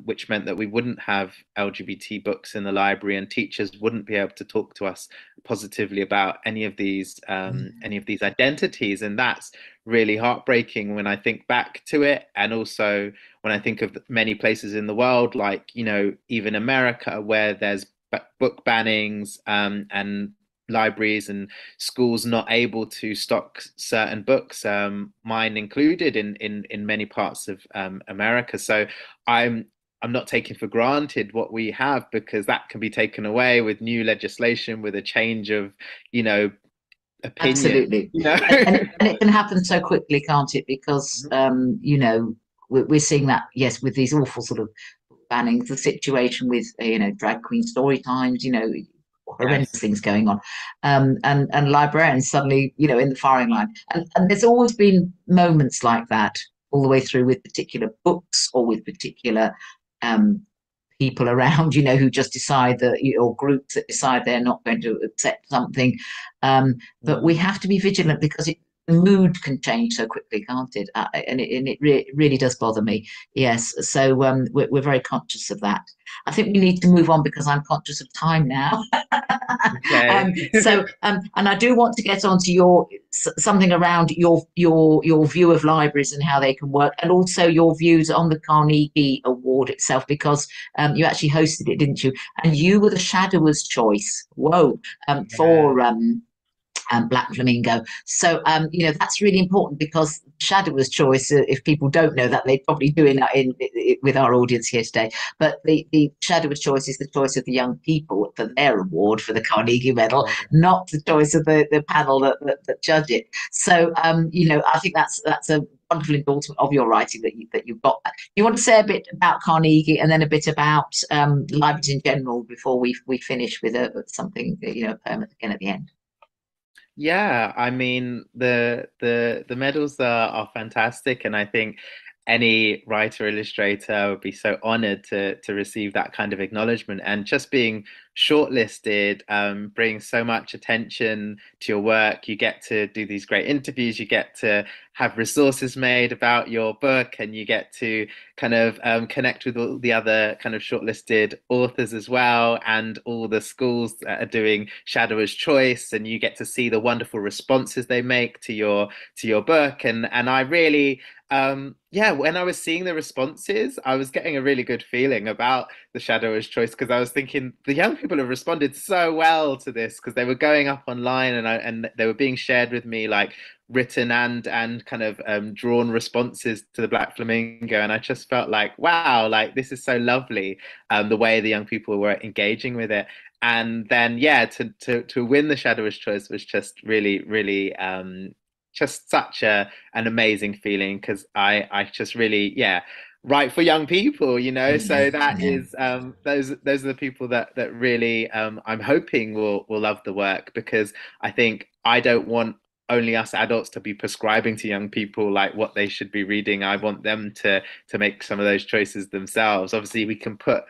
which meant that we wouldn't have LGBT books in the library, and teachers wouldn't be able to talk to us positively about any of these identities. And that's really heartbreaking when I think back to it, and also when I think of many places in the world, like, you know, even America, where there's book bannings, and libraries and schools not able to stock certain books, mine included, in many parts of America. So I'm not taking for granted what we have, because that can be taken away with new legislation, with a change of, you know, opinion. Absolutely. You know? and it can happen so quickly, can't it? Because you know, we're seeing that, yes, with these awful sort of bannings, the situation with, you know, drag queen story times, you know, horrendous things going on, and librarians suddenly, you know, in the firing line. And there's always been moments like that all the way through, with particular books or with particular people around, you know, who just decide that, or groups that decide they're not going to accept something. But we have to be vigilant, because the mood can change so quickly, can't it? And it really does bother me. Yes. So we're very conscious of that. I think we need to move on, because I'm conscious of time now. Okay. And I do want to get on to something around your view of libraries and how they can work, and also your views on the Carnegie Award itself, because you actually hosted it, didn't you? And you were the Shadower's Choice. Whoa. For Black Flamingo. So you know, that's really important, because Shadower's Choice, if people don't know that, they'd probably do in with our audience here today. But the Shadower's Choice is the choice of the young people for their award for the Carnegie Medal, not the choice of the panel that judge it. So you know, I think that's a wonderful endorsement of your writing, that you've got that. You want to say a bit about Carnegie, and then a bit about libraries in general, before we finish with something, you know, permanent again at the end? Yeah, I mean, the medals are fantastic, and I think any writer illustrator would be so honored to receive that kind of acknowledgement. And just being shortlisted brings so much attention to your work. You get to do these great interviews, you get to have resources made about your book, and you get to kind of connect with all the other kind of shortlisted authors as well, and all the schools that are doing Shadower's Choice, and you get to see the wonderful responses they make to your book. And I really yeah, when I was seeing the responses, I was getting a really good feeling about the Shadower's Choice, because I was thinking the young people have responded so well to this, because they were going up online, and they were being shared with me, like written and kind of drawn responses to the Black Flamingo. And I just felt like, wow, like this is so lovely, the way the young people were engaging with it. And then yeah, to win the Shadower's Choice was just really just such an amazing feeling, because I just really, yeah, write for young people, you know. So that is those are the people that really I'm hoping will love the work, because I think I don't want only us adults to be prescribing to young people like what they should be reading. I want them to make some of those choices themselves. Obviously we can put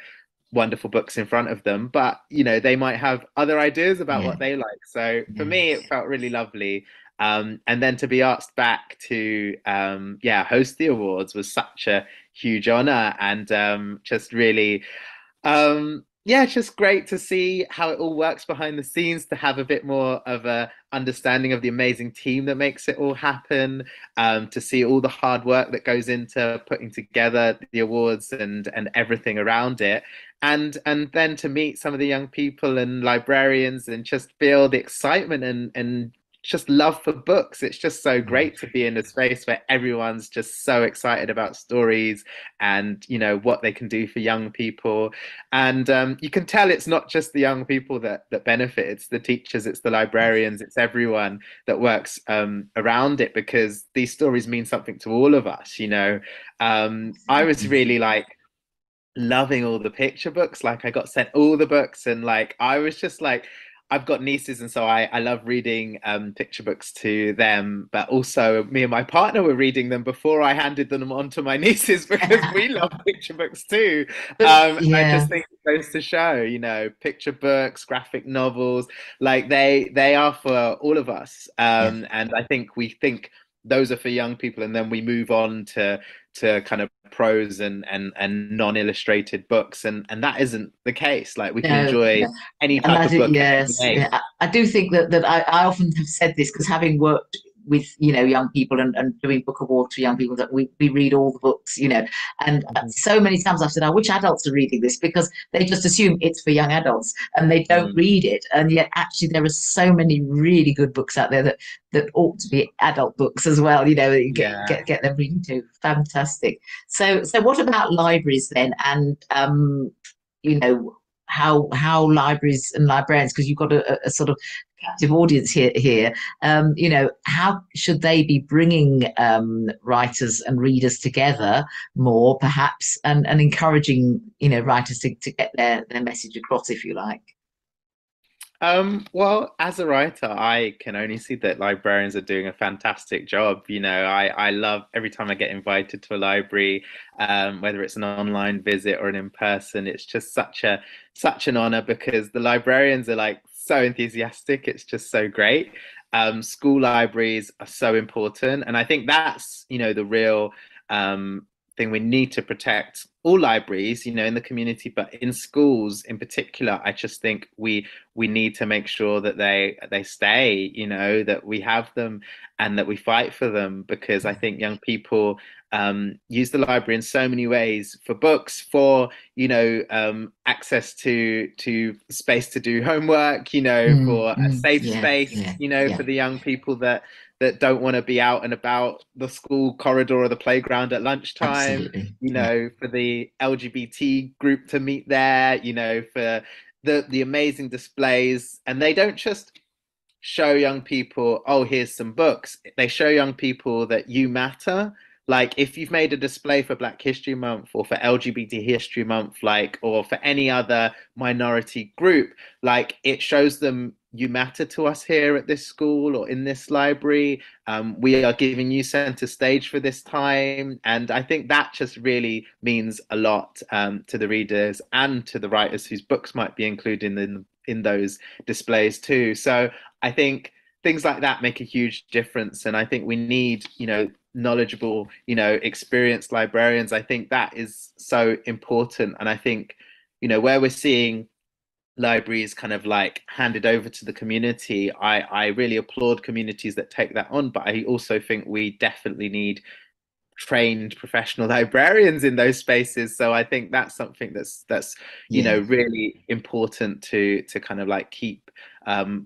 wonderful books in front of them, but you know, they might have other ideas about what they like. So for me, it felt really lovely. And then to be asked back to host the awards was such a huge honor, and just really just great to see how it all works behind the scenes, to have a bit more of a understanding of the amazing team that makes it all happen, to see all the hard work that goes into putting together the awards and everything around it. And then to meet some of the young people and librarians, and just feel the excitement and just love for books. It's just so great to be in a space where everyone's just so excited about stories and, you know, what they can do for young people. And you can tell it's not just the young people that benefit. It's the teachers, it's the librarians, it's everyone that works around it, because these stories mean something to all of us, you know. I was really like loving all the picture books. Like I got sent all the books, and like I was just like, I've got nieces, and so I love reading picture books to them, but also me and my partner were reading them before I handed them on to my nieces because we love picture books too. And I Yeah. just think it goes to show, you know, picture books, graphic novels, like they are for all of us. And I think we think those are for young people, and then we move on to kind of prose and non-illustrated books, and that isn't the case. Like we can No, enjoy no. any And type I of do, book at yes, any age. yeah. I do think that I often have said this because having worked with, you know, young people and doing book awards for young people, that we read all the books, you know, and so many times I've said, I wish adults are reading this, because they just assume it's for young adults and they don't read it. And yet actually there are so many really good books out there that ought to be adult books as well, you know, get them reading too. Fantastic. So what about libraries then? And you know, how libraries and librarians, because you've got a sort of captive audience here, you know, how should they be bringing writers and readers together more, perhaps, and encouraging, you know, writers to get their message across, if you like? Well, as a writer, I can only see that librarians are doing a fantastic job. You know, I love every time I get invited to a library, whether it's an online visit or an in-person. It's just such an honor, because the librarians are like so enthusiastic. It's just so great. School libraries are so important, and I think that's, you know, the real thing. We need to protect all libraries, you know, in the community, but in schools in particular, I just think we need to make sure that they stay, you know, that we have them and that we fight for them, because I think young people use the library in so many ways: for books, for, you know, access to space to do homework, you know, for a safe space, you know, for the young people that don't want to be out and about the school corridor or the playground at lunchtime. Absolutely. You know, for the LGBT group to meet there, you know, for the amazing displays. And they don't just show young people, oh, here's some books. They show young people that you matter. Like if you've made a display for Black History Month or for LGBT History Month, like, or for any other minority group, like it shows them you matter to us here at this school or in this library. We are giving you center stage for this time. And I think that just really means a lot to the readers and to the writers whose books might be included in those displays too. So I think things like that make a huge difference. And I think we need, you know, knowledgeable, you know, experienced librarians. I think that is so important. And I think, you know, where we're seeing libraries kind of like handed over to the community, I really applaud communities that take that on, but I also think we definitely need trained professional librarians in those spaces. So I think that's something that's you know, really important to kind of like keep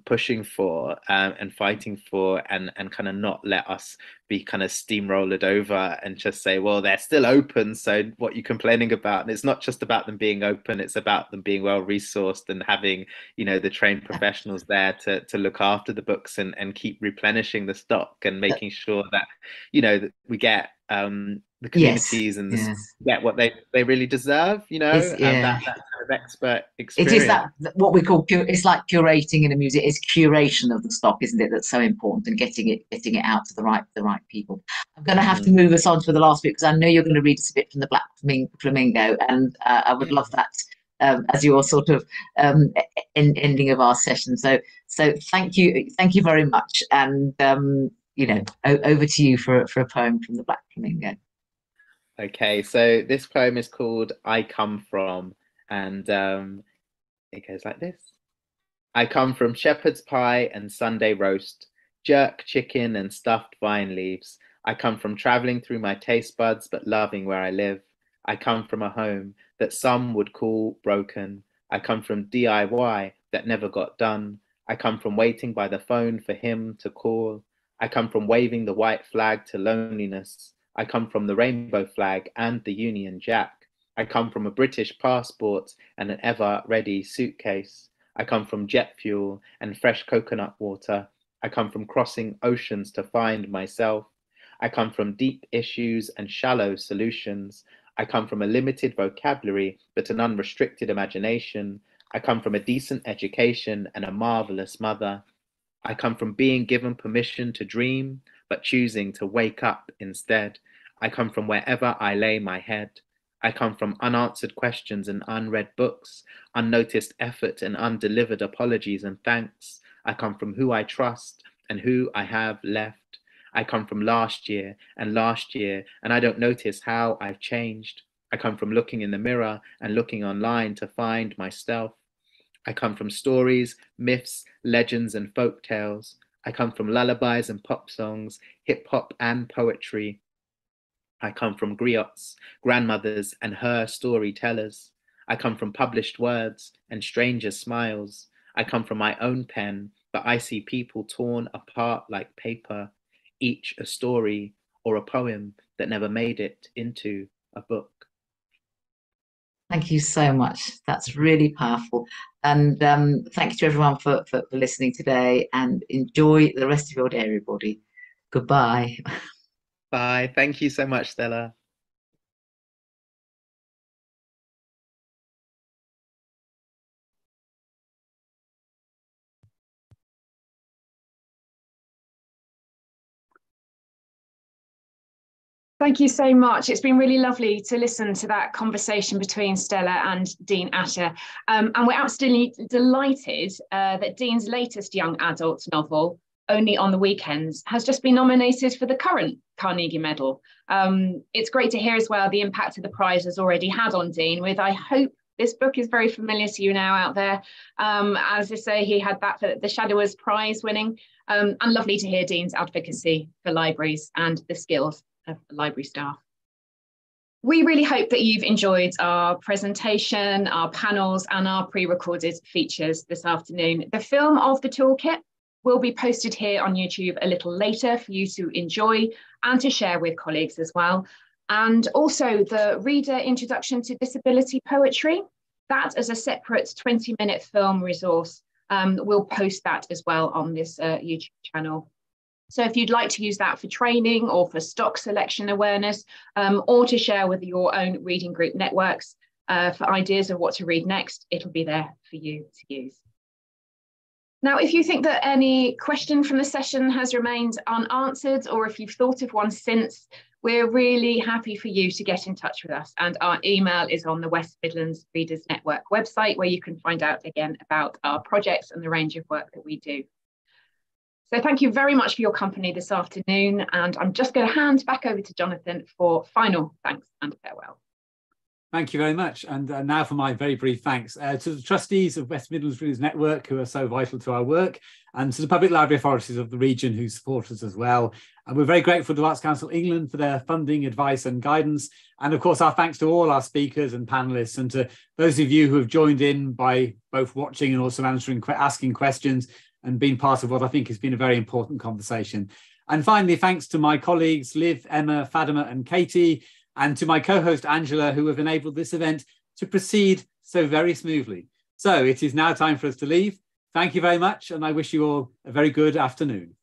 pushing for and fighting for, and kind of not let us be kind of steamrolled over and just say, well, they're still open, so what are you complaining about? And it's not just about them being open, it's about them being well resourced and having, you know, the trained professionals there to look after the books and keep replenishing the stock and making sure that, you know, that we get the communities and get what they really deserve, you know, that kind of expert experience. It is that what we call it's like curating in a museum. It's curation of the stock, isn't it? That's so important, and getting it out to the right people. I'm going to have to move us on to the last bit, because I know you're going to read us a bit from the Black Flamingo, and I would love that as your sort of ending of our session. So thank you very much, and you know, over to you for a poem from the Black Flamingo. Okay, so this poem is called I Come From, and it goes like this. I come from shepherd's pie and Sunday roast, jerk chicken and stuffed vine leaves. I come from traveling through my taste buds but loving where I live. I come from a home that some would call broken. I come from DIY that never got done. I come from waiting by the phone for him to call. I come from waving the white flag to loneliness. I come from the rainbow flag and the Union Jack. I come from a British passport and an ever-ready suitcase. I come from jet fuel and fresh coconut water. I come from crossing oceans to find myself. I come from deep issues and shallow solutions. I come from a limited vocabulary, but an unrestricted imagination. I come from a decent education and a marvelous mother. I come from being given permission to dream, but choosing to wake up instead. I come from wherever I lay my head. I come from unanswered questions and unread books, unnoticed effort and undelivered apologies and thanks. I come from who I trust and who I have left. I come from last year, and I don't notice how I've changed. I come from looking in the mirror and looking online to find myself. I come from stories, myths, legends, and folk tales. I come from lullabies and pop songs, hip hop and poetry. I come from griots, grandmothers, and her storytellers. I come from published words and stranger smiles. I come from my own pen, but I see people torn apart like paper, each a story or a poem that never made it into a book. Thank you so much. That's really powerful. And thank you to everyone for listening today, and enjoy the rest of your day, everybody. Goodbye. Bye. Thank you so much, Stella. Thank you so much. It's been really lovely to listen to that conversation between Stella and Dean Asher. And we're absolutely delighted that Dean's latest young adult novel, Only on the Weekends, has just been nominated for the current Carnegie Medal. It's great to hear as well the impact of the prize has already had on Dean, with I hope this book is very familiar to you now out there. As I say, he had that for the Shadowers Prize winning, and lovely to hear Dean's advocacy for libraries and the skills of the library staff. We really hope that you've enjoyed our presentation, our panels, and our pre-recorded features this afternoon. The film of the toolkit will be posted here on YouTube a little later for you to enjoy and to share with colleagues as well. And also the Reader Introduction to Disability Poetry, that as a separate 20-minute film resource, we'll post that as well on this YouTube channel. So if you'd like to use that for training or for stock selection awareness, or to share with your own reading group networks for ideas of what to read next, it'll be there for you to use. Now, if you think that any question from the session has remained unanswered, or if you've thought of one since, we're really happy for you to get in touch with us. And our email is on the West Midlands Readers Network website, where you can find out again about our projects and the range of work that we do. So thank you very much for your company this afternoon. And I'm just going to hand back over to Jonathan for final thanks and farewell. Thank you very much. And now for my very brief thanks to the trustees of West Midlands Readers Network, who are so vital to our work, and to the public library authorities of the region who support us as well. And we're very grateful to Arts Council England for their funding, advice and guidance. And of course, our thanks to all our speakers and panellists, and to those of you who have joined in by both watching and also asking questions and being part of what I think has been a very important conversation. And finally, thanks to my colleagues, Liv, Emma, Fatima and Katie, and to my co-host Angela, who have enabled this event to proceed so very smoothly. So it is now time for us to leave. Thank you very much, and I wish you all a very good afternoon.